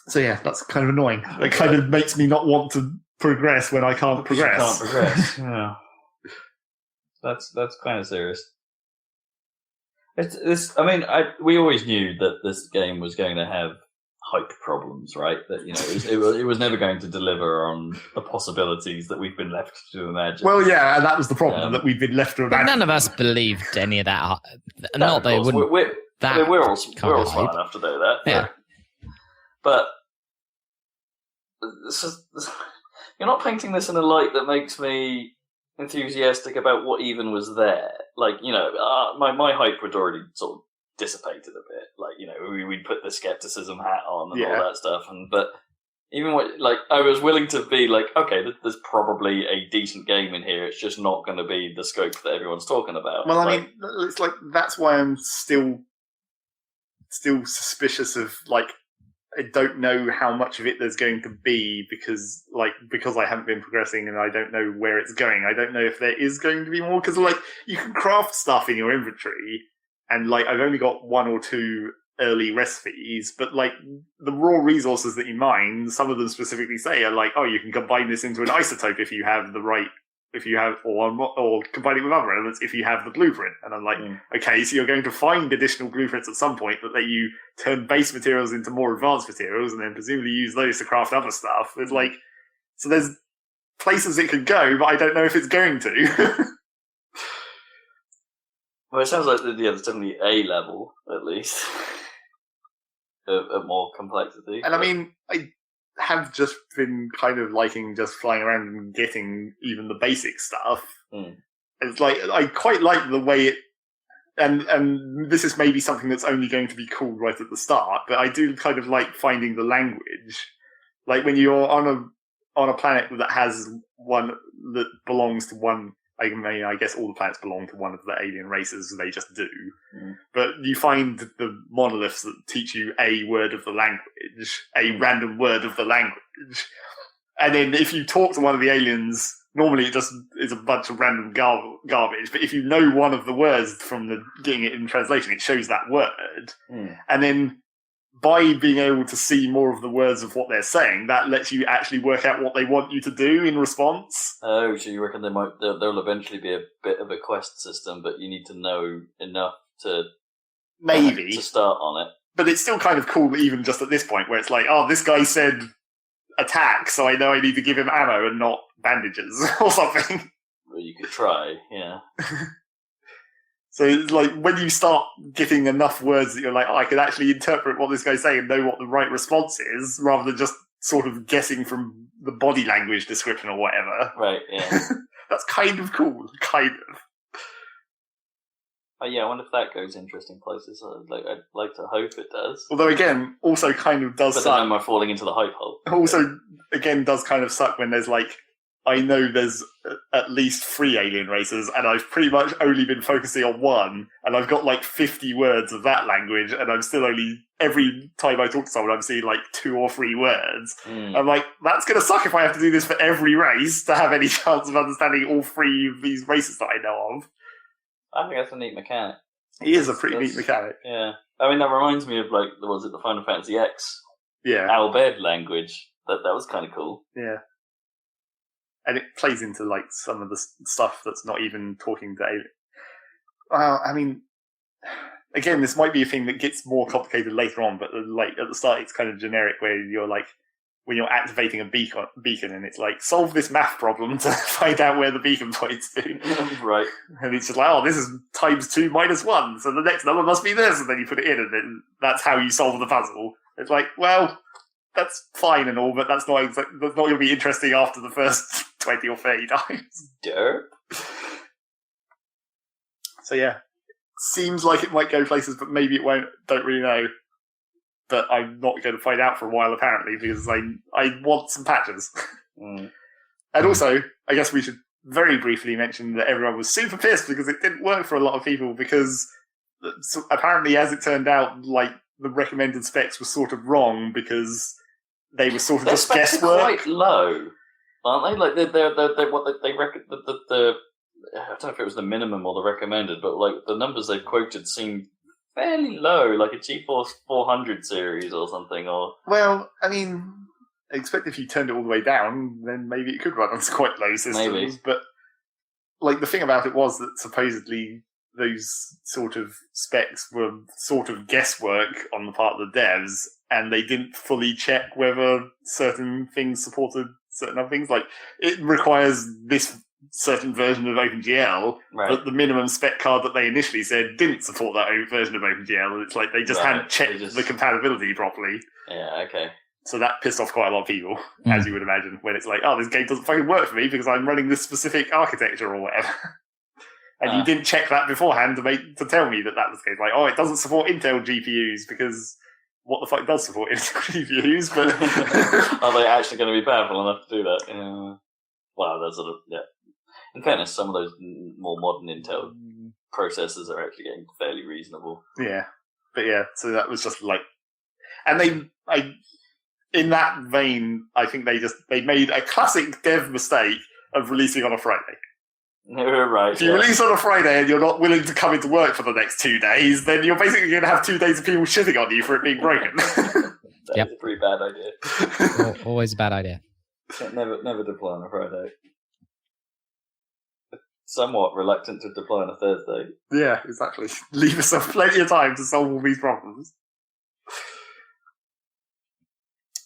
So yeah, that's kind of annoying. It kind of makes me not want to progress when I can't progress. You can't progress. Yeah. That's kind of serious. We always knew that this game was going to have hype problems, right? That it was never going to deliver on the possibilities that we've been left to imagine. Well, yeah, and that was the problem that we've been left to imagine. None of us believed any of that. Not that it wouldn't. We're all smart enough to know that. Yeah. But you're not painting this in a light that makes me enthusiastic about what even was there. Like, my hype had already sort of dissipated a bit. Like, we'd put the skepticism hat on and all that stuff. But even I was willing to be like, okay, there's probably a decent game in here. It's just not going to be the scope that everyone's talking about. Well, I mean, it's like that's why I'm still suspicious of I don't know how much of it there's going to be because I haven't been progressing and I don't know where it's going. I don't know if there is going to be more because you can craft stuff in your inventory and I've only got 1 or 2 early recipes, but the raw resources that you mine, some of them specifically say are you can combine this into an isotope if you have the right. If you have, or combine it with other elements if you have the blueprint. And I'm okay, so you're going to find additional blueprints at some point that let you turn base materials into more advanced materials and then presumably use those to craft other stuff. It's so there's places it could go, but I don't know if it's going to. Well, it sounds like there's definitely a level, at least, of more complexity. And I mean, I have just been kind of liking just flying around and getting even the basic stuff. It's I quite like the way it, and this is maybe something that's only going to be cool right at the start, but I do kind of like finding the language. Like when you're on a planet that has one that belongs to one. I guess all the planets belong to one of the alien races, they just do. But you find the monoliths that teach you a word of the language, a random word of the language. And then if you talk to one of the aliens, normally it just is a bunch of random garbage. But if you know one of the words from getting it in translation, it shows that word. And then by being able to see more of the words of what they're saying, that lets you actually work out what they want you to do in response. Oh, so you reckon there'll eventually be a bit of a quest system, but you need to know enough to maybe to start on it. But it's still kind of cool, even just at this point, where it's this guy said attack, so I know I need to give him ammo and not bandages or something. Well, you could try, yeah. So it's when you start getting enough words that you're I can actually interpret what this guy's saying and know what the right response is, rather than just sort of guessing from the body language description or whatever. Right, yeah. That's kind of cool, kind of. Oh yeah, I wonder if that goes interesting places. I'd like to hope it does. Although again, also kind of does but suck. But then am I falling into the hype hole? Also, again, does kind of suck when there's I know there's at least 3 alien races, and I've pretty much only been focusing on one, and I've got 50 words of that language, and I'm still only, every time I talk to someone, I'm seeing 2 or 3 words. I'm that's going to suck if I have to do this for every race to have any chance of understanding all 3 of these races that I know of. I think that's a neat mechanic. It is a pretty neat mechanic. Yeah. I mean, that reminds me of, the Final Fantasy X Albed language. That was kind of cool. Yeah. And it plays into some of the stuff that's not even talking to alien. Well, I mean, again, this might be a thing that gets more complicated later on, but at the start, it's kind of generic where you're when you're activating a beacon, and it's solve this math problem to find out where the beacon points to. Right. And it's just this is times 2 minus 1, so the next number must be this, and then you put it in, and then that's how you solve the puzzle. It's well, that's fine and all, but that's not going to be interesting after the first 20 or 30 times. Derp. So yeah, seems like it might go places, but maybe it won't. Don't really know. But I'm not going to find out for a while, apparently, because I want some patches. And also, I guess we should very briefly mention that everyone was super pissed because it didn't work for a lot of people, because apparently, as it turned out, like, the recommended specs were sort of wrong because they were sort of just guesswork. Quite low, aren't they? Like they're what they reckon the I don't know if it was the minimum or the recommended, but like the numbers they quoted seemed fairly low, like a GeForce 400 series or something. Or well, I mean, I expect if you turned it all the way down, then maybe it could run on quite low systems. Maybe. But like the thing about it was that supposedly those sort of specs were sort of guesswork on the part of the devs, and they didn't fully check whether certain things supported certain other things. Like, it requires this certain version of OpenGL, but the minimum spec card that they initially said didn't support that version of OpenGL, and it's like they just hadn't checked the compatibility properly. Yeah, okay. So that pissed off quite a lot of people, as you would imagine, when it's like, oh, this game doesn't fucking work for me because I'm running this specific architecture or whatever. And you didn't check that beforehand to tell me that was the case. Like, oh, it doesn't support Intel GPUs because what the fuck does support Intel GPUs? But are they actually going to be powerful enough to do that? Yeah. Well, there's sort of, yeah. In fairness, some of those more modern Intel processors are actually getting fairly reasonable. Yeah, but yeah, so that was just like, and in that vein, I think they made a classic dev mistake of releasing on a Friday. Right. If you release on a Friday and you're not willing to come into work for the next 2 days, then you're basically going to have 2 days of people shitting on you for it being broken. That's a pretty bad idea. Always a bad idea. Never deploy on a Friday. Somewhat reluctant to deploy on a Thursday. Yeah, exactly. Leave yourself plenty of time to solve all these problems.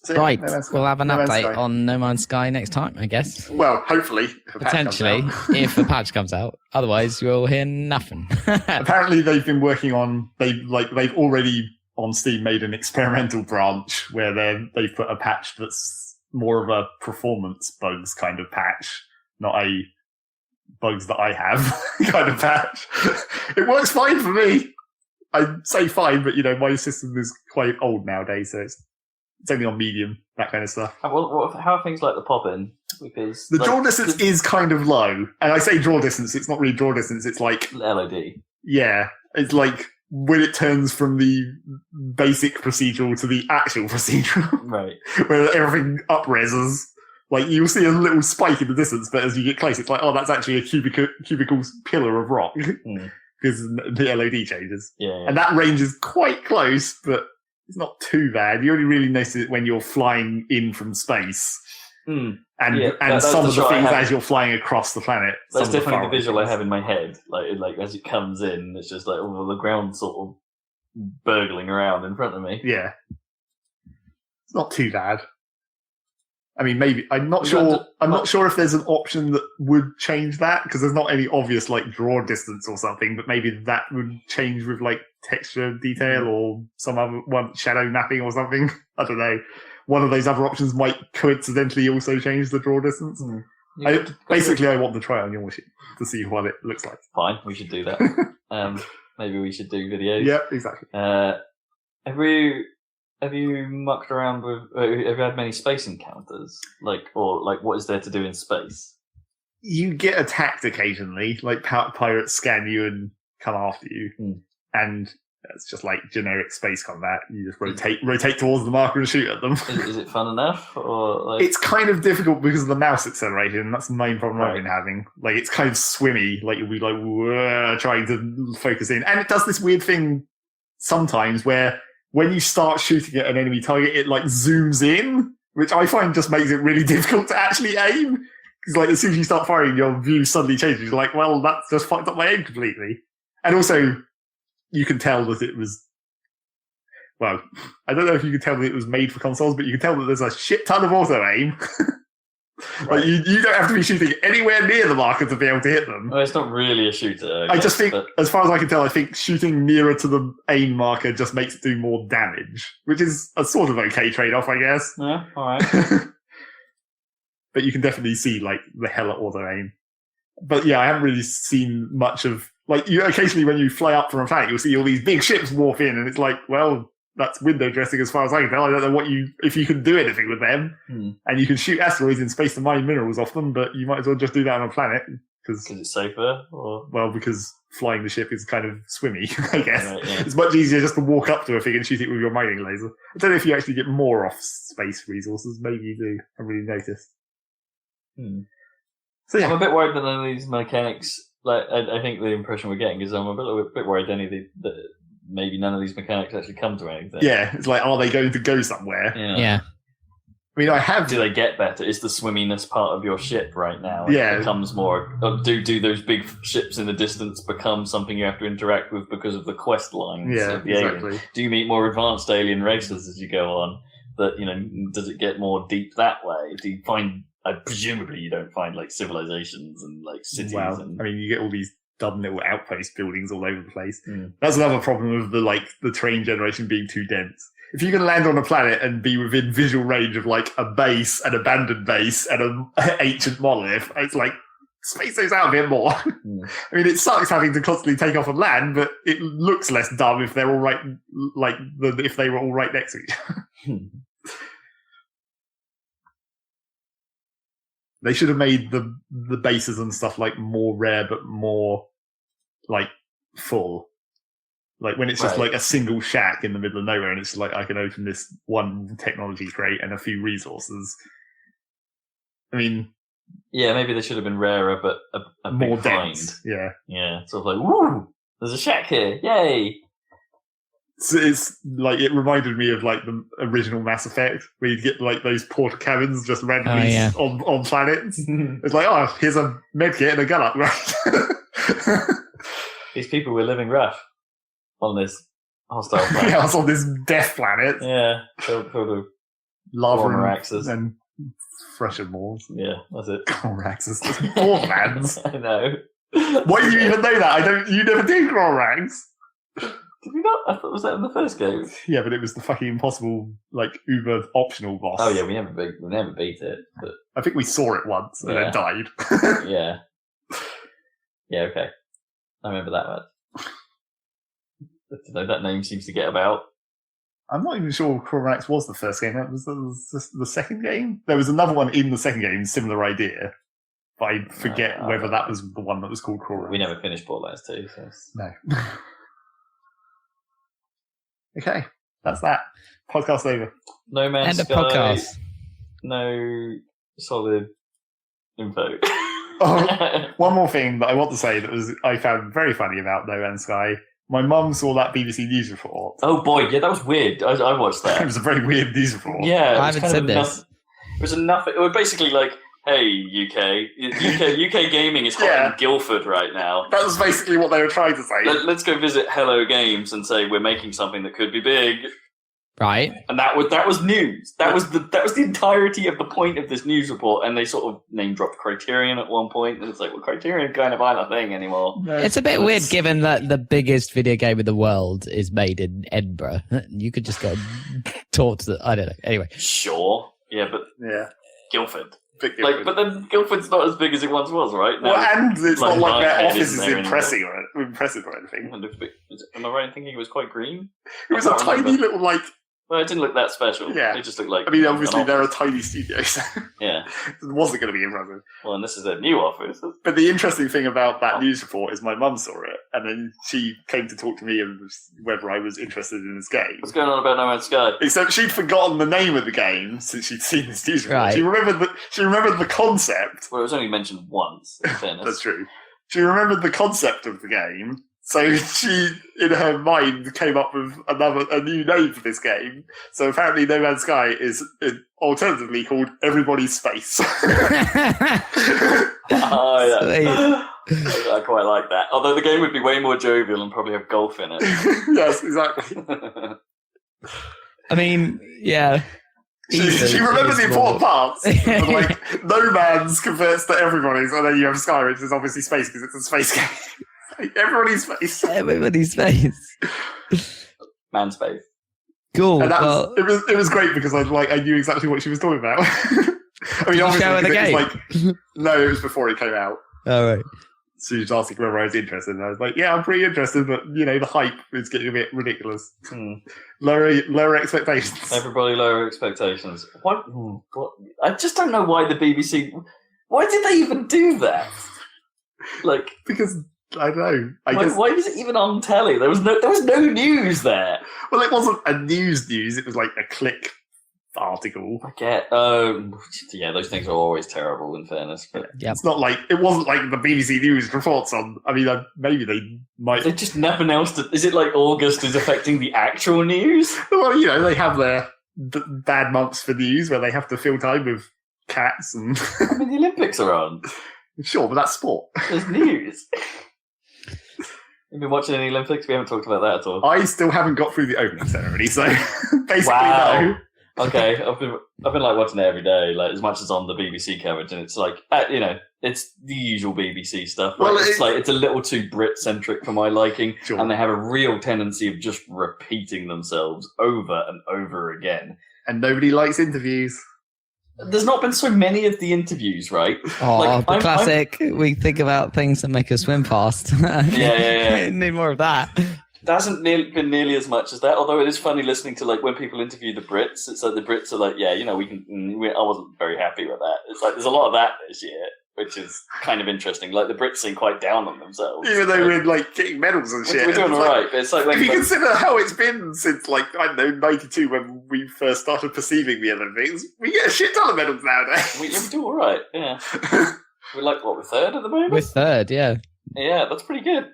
So, right, we'll have an update on No Man's Sky next time, I guess. Well, hopefully. Potentially, if the patch comes out. Otherwise, you'll hear nothing. Apparently, they've been working on... They've already, on Steam, made an experimental branch where they've put a patch that's more of a performance bugs kind of patch, not a bugs that I have kind of patch. It works fine for me. I'd say fine, but, my system is quite old nowadays, so it's only on medium, that kind of stuff. How are things like the pop-in? Because the draw distance is kind of low. And I say draw distance, it's not really draw distance, it's like... LOD. Yeah. It's like when it turns from the basic procedural to the actual procedural. Right. Where everything up-reses. Like, you'll see a little spike in the distance, but as you get close, it's like, oh, that's actually a cubical pillar of rock. Because the LOD changes. Yeah. And that range is quite close, but... it's not too bad. You only really notice it when you're flying in from space. And some of the things as you're flying across the planet. That's definitely the visual I have in my head. Like as it comes in, it's just like all the ground sort of burgling around in front of me. Yeah. It's not too bad. I mean, maybe I'm not sure. I'm not sure if there's an option that would change that, because there's not any obvious like draw distance or something. But maybe that would change with like texture detail or some other one, shadow mapping or something. I don't know. One of those other options might coincidentally also change the draw distance. Basically, I want to try it on your machine to see what it looks like. Fine, we should do that. Maybe we should do videos. Yeah, exactly. Have you mucked around with? Have you had many space encounters? What is there to do in space? You get attacked occasionally, like pirates scan you and come after you, and it's just like generic space combat. You just rotate towards the marker and shoot at them. Is it fun enough, or it's kind of difficult because of the mouse acceleration? That's the main problem I've been having. Like, it's kind of swimmy. Like, you'll be like trying to focus in, and it does this weird thing sometimes where, when you start shooting at an enemy target, it like zooms in, which I find just makes it really difficult to actually aim. Because like as soon as you start firing, your view suddenly changes. You're like, well, that's just fucked up my aim completely. And also, you can tell that it was, well, I don't know if you can tell that it was made for consoles, but you can tell that there's a shit ton of auto aim. Like, you don't have to be shooting anywhere near the marker to be able to hit them. Well, it's not really a shooter. I just think, as far as I can tell, I think shooting nearer to the aim marker just makes it do more damage, which is a sort of okay trade-off, I guess. Yeah, all right. But you can definitely see, like, the hella auto aim. But yeah, I haven't really seen much of like you occasionally when you fly up from a planet, you'll see all these big ships wharf in, and it's like, well, that's window dressing as far as I can tell. I don't know if you can do anything with them, and you can shoot asteroids in space to mine minerals off them, but you might as well just do that on a planet because it's safer. Or because flying the ship is kind of swimmy, I guess. Right, yeah. It's much easier just to walk up to a thing and shoot it with your mining laser. I don't know if you actually get more off space resources. Maybe you do. I really noticed. So yeah, I'm a bit worried that none of these mechanics. Like, I think the impression we're getting is I'm a bit worried that maybe none of these mechanics actually come to anything. Yeah, it's like, are they going to go somewhere? Yeah. I mean, Do they get better? Is the swimminess part of your ship right now? Yeah. It becomes more. Do those big ships in the distance become something you have to interact with because of the quest lines? Yeah, of the exactly. alien? Do you meet more advanced alien races as you go on? That does it get more deep that way? Do you find? Presumably, you don't find like civilizations and like cities. Well, and I mean, you get all these dumb little outpost buildings all over the place. That's another problem of the train generation being too dense. If you can land on a planet and be within visual range of like a base, an abandoned base, and an ancient monolith, it's like space those out a bit more. I mean, it sucks having to constantly take off and land, but it looks less dumb if they're all right, if they were all right next to each other. They should have made the bases and stuff like more rare, but more like full. Like when it's just like a single shack in the middle of nowhere, and it's like I can open this one technology crate and a few resources. I mean, yeah, maybe they should have been rarer, but a more big dense. find. Yeah, sort of like, woo! There's a shack here, yay! So it's like it reminded me of like the original Mass Effect, where you'd get like those porta cabins just randomly on planets. It's like, oh, here's a medkit and a gun upgrade. These people were living rough on this hostile planet. Yeah, it's on this death planet. Yeah, filled with lava and fresher moors. Yeah, that's it. Goraxes, just Borderlands. I know. Why do you even know that? You never did Gorax. Did we not? I thought was that in the first game. Yeah, but it was the fucking impossible, like uber optional boss. Oh yeah, we never beat it. But I think we saw it once and then died. Yeah. Yeah. Okay. I remember that one. That name seems to get about. I'm not even sure Gorax was the first game. That was the second game. There was another one in the second game, similar idea, but I forget whether that was the one that was called Gorax. We never finished Borderlands 2. So. No. Okay, that's that. Podcast over. No Man's End Sky. of podcast. No solid info. One more thing that I want to say that I found very funny about No Man's Sky. My mum saw that BBC News report. Oh boy, yeah, that was weird. I watched that. It was a very weird news report. Yeah, I haven't said this. It was enough. It was basically like, hey, UK gaming is hot in Guildford right now. That was basically what they were trying to say. Let's go visit Hello Games and say we're making something that could be big. Right. And that was news. That was the entirety of the point of this news report. And they sort of name dropped Criterion at one point, and it's like, well, Criterion kind of aren't a thing anymore. No. It's a bit weird given that the biggest video game in the world is made in Edinburgh. You could just go talk to I don't know. Anyway. Sure. Yeah, but Guildford. But then Guildford's not as big as it once was, right? Well, and it's not like their office is impressive or anything. Am I right in thinking it was quite green? It was a tiny little, like... Well, it didn't look that special. Yeah. It just looked like... I mean, obviously, they're a tiny studio, so... Yeah. It wasn't going to be impressive. Well, and this is their new office. But the interesting thing about that news report is my mum saw it, and then she came to talk to me and whether I was interested in this game. What's going on about No Man's Sky? Except she'd forgotten the name of the game since she'd seen this news report. Right. She remembered the concept. Well, it was only mentioned once, in fairness. That's true. She remembered the concept of the game, so she, in her mind, came up with a new name for this game. So apparently No Man's Sky is alternatively called Everybody's Space. Oh, yeah. I quite like that. Although the game would be way more jovial and probably have golf in it. Yes, exactly. I mean, yeah. She remembers the important parts. But like, No Man's converts to Everybody's, and then you have Sky, which is obviously space because it's a space game. Everybody's space. Everybody's space. Man's space. Cool. And it was great because I knew exactly what she was talking about. I mean, obviously, show her the game? no, it was before it came out. All right. she was asking whether I was interested, and I was like, yeah, I'm pretty interested, but, the hype is getting a bit ridiculous. Lower expectations. Everybody lower expectations. What? I just don't know why the BBC... Why did they even do that? Because... I don't know. Why was it even on telly? There was no news there. Well, it wasn't a news. It was like a click article. I get. Yeah, those things are always terrible. In fairness, but it's not like it wasn't like the BBC News reports on. I mean, maybe they might. They just nothing else. Is it like August is affecting the actual news? Well, they have their bad months for news where they have to fill time with cats and. I mean, the Olympics are on. Sure, but that's sport. There's news. Have you been watching any Olympics? We haven't talked about that at all. I still haven't got through the opening ceremony, so basically no. Okay, I've been watching it every day, as much as on the BBC coverage, and it's it's the usual BBC stuff. Well, it's a little too Brit centric for my liking, sure. And they have a real tendency of just repeating themselves over and over again. And nobody likes interviews. There's not been so many of the interviews, right? Oh, the classic. We think about things that make us swim fast. Yeah. Need more of that. There hasn't been nearly as much as that. Although it is funny listening to when people interview the Brits. It's like the Brits are like, yeah, we can. I wasn't very happy with that. It's like there's a lot of that this year, which is kind of interesting. Like the Brits seem quite down on themselves, even though we're getting medals and shit. We're doing all right, but it's like if you consider how it's been since I don't know '92 when we first started perceiving the Olympics, we get a shit ton of medals nowadays. We do all right, yeah. We're third at the moment. We're third, yeah. Yeah, that's pretty good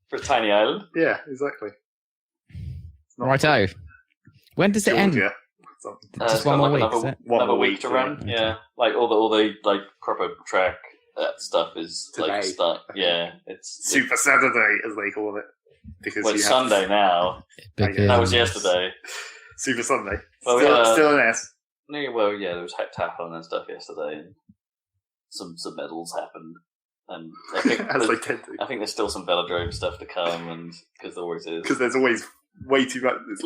for a tiny island. Yeah, exactly. Righto. When does it end? Just one more week. Another week to run. Okay. Yeah, all the proper track stuff is today. Yeah, it's Super Saturday as they call it. Because it's Sunday now. That was yesterday. Super Sunday. Well, still an S. Well, yeah, there was heptathlon and stuff yesterday, and some medals happened. And I think as they tend to. I think there's still some velodrome stuff to come, and because there always is. Because there's always way too much. It's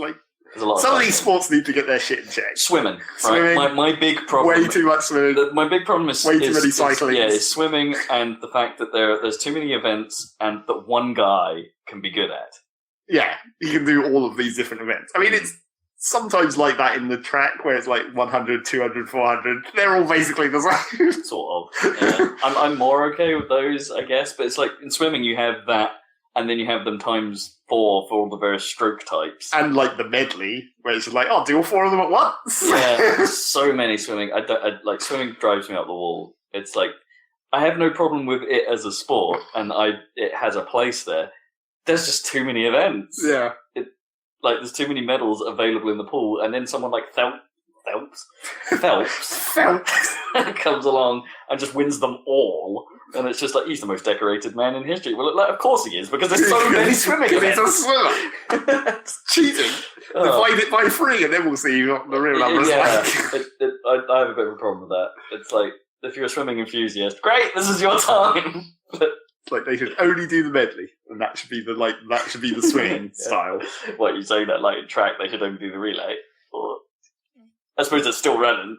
some of these sports need to get their shit in check. Swimming. Right? My big problem. Way too much swimming. My big problem is way too many cycling. Is swimming and the fact that there's too many events and that one guy can be good at. Yeah, he can do all of these different events. I mean, it's sometimes like that in the track where it's 100, 200, 400. They're all basically the same. Sort of. Yeah. I'm more okay with those, I guess. But it's in swimming you have that, and then you have them times 4 for all the various stroke types. And the medley, where it's I'll do all 4 of them at once. Yeah, so many swimming. Swimming drives me up the wall. It's I have no problem with it as a sport, and it has a place there. There's just too many events. Yeah. There's too many medals available in the pool, and then someone like Phelps comes along and just wins them all, and it's just he's the most decorated man in history. Well, of course he is, because there's so many swimming events. He's a swimmer. It's cheating. Divide it by 3, and then we'll see what the real numbers I have a bit of a problem with that. It's if you're a swimming enthusiast, great, this is your time. But they should only do the medley, and that should be the swinging style. What, you saying that in track they should only do the relay? Or I suppose it's still running,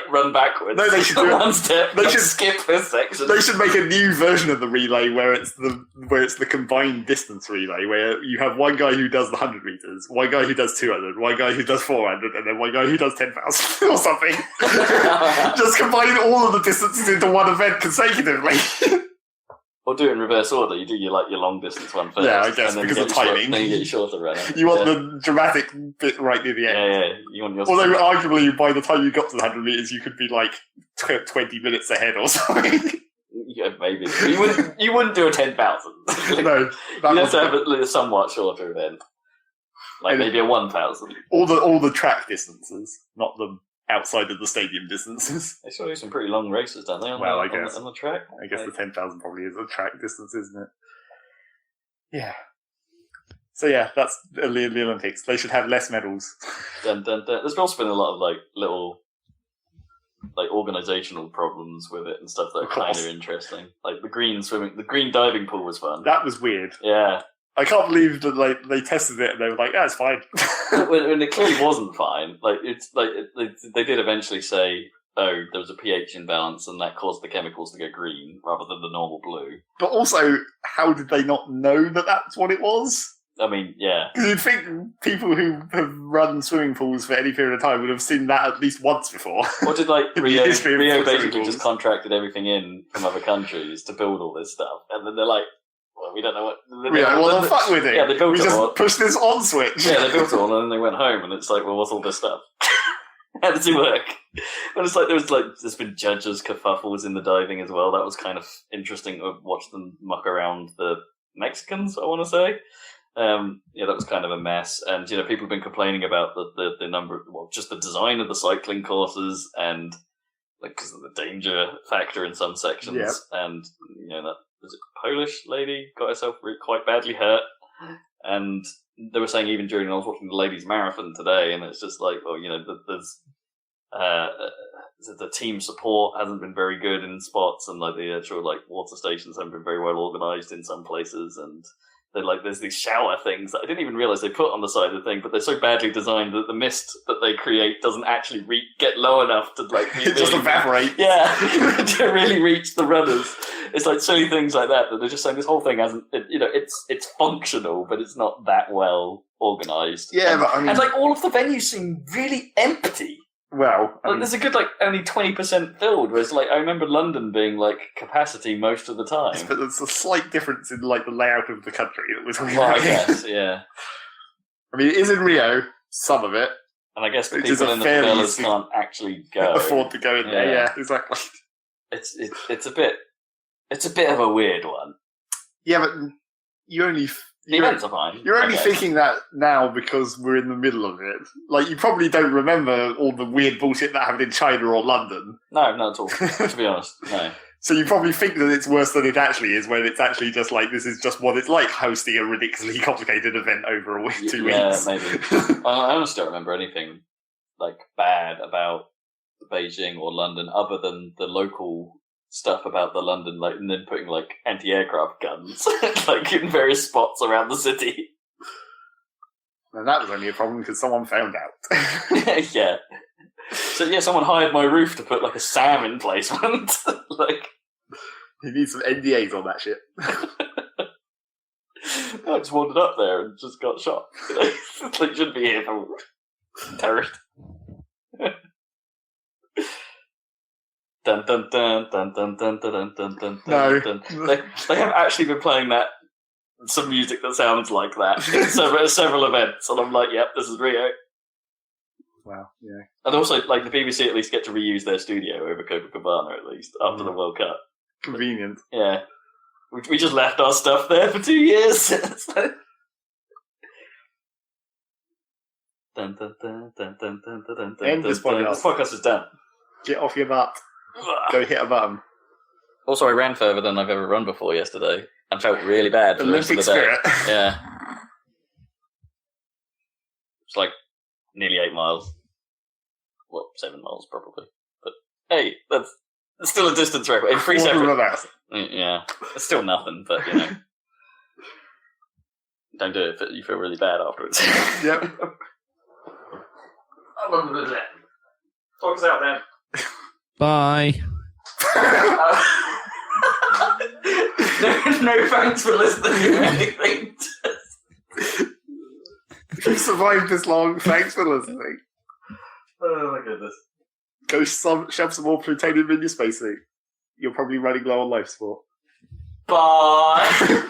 run backwards. No, they should do one step. They should skip this section. They should make a new version of the relay where it's the combined distance relay, where you have one guy who does the 100 meters, one guy who does 200, one guy who does 400, and then one guy who does 10,000 or something. Just combine all of the distances into one event consecutively. Or do it in reverse order. You do your long distance one first. Yeah, I guess, because of timing. Then you get your shorter runner. You want the dramatic bit right near the end. Yeah. You want yours. Although, arguably, by the time you got to the 100 meters, you could be 20 minutes ahead or something. Yeah, maybe. You wouldn't do a 10,000. No. You'd have to have a somewhat shorter event. Maybe a 1,000. All the track distances, not the outside of the stadium distances. They still do some pretty long races, don't they? On the track. I guess the 10,000 probably is a track distance, isn't it? Yeah. So yeah, that's the Olympics. They should have less medals. There's also been a lot of little organizational problems with it and stuff that are kind of interesting. The green diving pool was fun. That was weird. Yeah. I can't believe that they tested it and they were like, it's fine. When it clearly wasn't fine. They did eventually say, oh, there was a pH imbalance and that caused the chemicals to go green rather than the normal blue. But also, how did they not know that that's what it was? I mean, yeah. Because you'd think people who have run swimming pools for any period of time would have seen that at least once before. Or did Rio basically pools. just contracted everything in from other countries to build all this stuff, and then they're like, well, we don't know what. Well, fuck with it. Yeah, they built we it just all. Push this on switch. Yeah, they built it all, and then they went home, and it's like, well, what's all this stuff? How does it work? And it's like there's been judges kerfuffles in the diving as well. That was kind of interesting to watch them muck around the Mexicans, I want to say. Yeah, that was kind of a mess, and people have been complaining about the number, just the design of the cycling courses, and because of the danger factor in some sections, yep. And that was a Polish lady got herself quite badly hurt, and they were saying even during I was watching the ladies' marathon today, and it's just like, well, there's the team support hasn't been very good in spots, and the actual water stations haven't been very well organised in some places, and there's these shower things that I didn't even realise they put on the side of the thing, but they're so badly designed that the mist that they create doesn't actually get low enough to it just evaporate. Yeah, to really reach the runners. It's silly things like that they're just saying this whole thing hasn't. It's functional, but it's not that well organised. Yeah, but I mean, and all of the venues seem really empty. Well, there's a good only 20% filled. Whereas I remember London being capacity most of the time. But there's a slight difference in the layout of the country that was. Well, I guess, yeah. I mean, it is in Rio, some of it, and I guess the people in the favelas can't actually go afford to go in there. Yeah, exactly. It's a bit of a weird one. Yeah, but you only. The events are fine. You're only thinking that now because we're in the middle of it. You probably don't remember all the weird bullshit that happened in China or London. No, not at all. To be honest, no. So you probably think that it's worse than it actually is, when it's actually just this is just what it's like hosting a ridiculously complicated event over a week, 2 weeks. Yeah, maybe. I honestly don't remember anything bad about Beijing or London other than the local stuff about the London, and then putting anti-aircraft guns in various spots around the city. And that was only a problem because someone found out. Yeah. So yeah, someone hired my roof to put a SAM emplacement. You need some NDAs on that shit. I just wandered up there and just got shot. Shouldn't be here for terrorist. Dun, dun, dun, dun, dun, dun, dun, dun, dun, no. Dun. They have actually been playing some music that sounds like that in several events, and I'm like, yep, this is Rio. Wow, yeah. And also, the BBC at least get to reuse their studio over Copacabana at least after the World Cup. Convenient. Yeah. We just left our stuff there for 2 years. Dun, dun, dun, dun, dun, dun, dun, dun, End this podcast. This podcast is done. Get off your butt. Go hit a button. Also, I ran further than I've ever run before yesterday and felt really bad for the rest of the day. Spirit. Yeah. It's nearly 8 miles. Well, 7 miles probably. But hey, that's still a distance record. In 3 seconds. Yeah. It's still nothing, but don't do it if you feel really bad afterwards. Yep. I love it. Talk us out then. Bye. No thanks for listening or anything. If you survived this long, thanks for listening. Oh my goodness. Go shove some more plutonium in your spacesuit. You're probably running low on life support. Bye.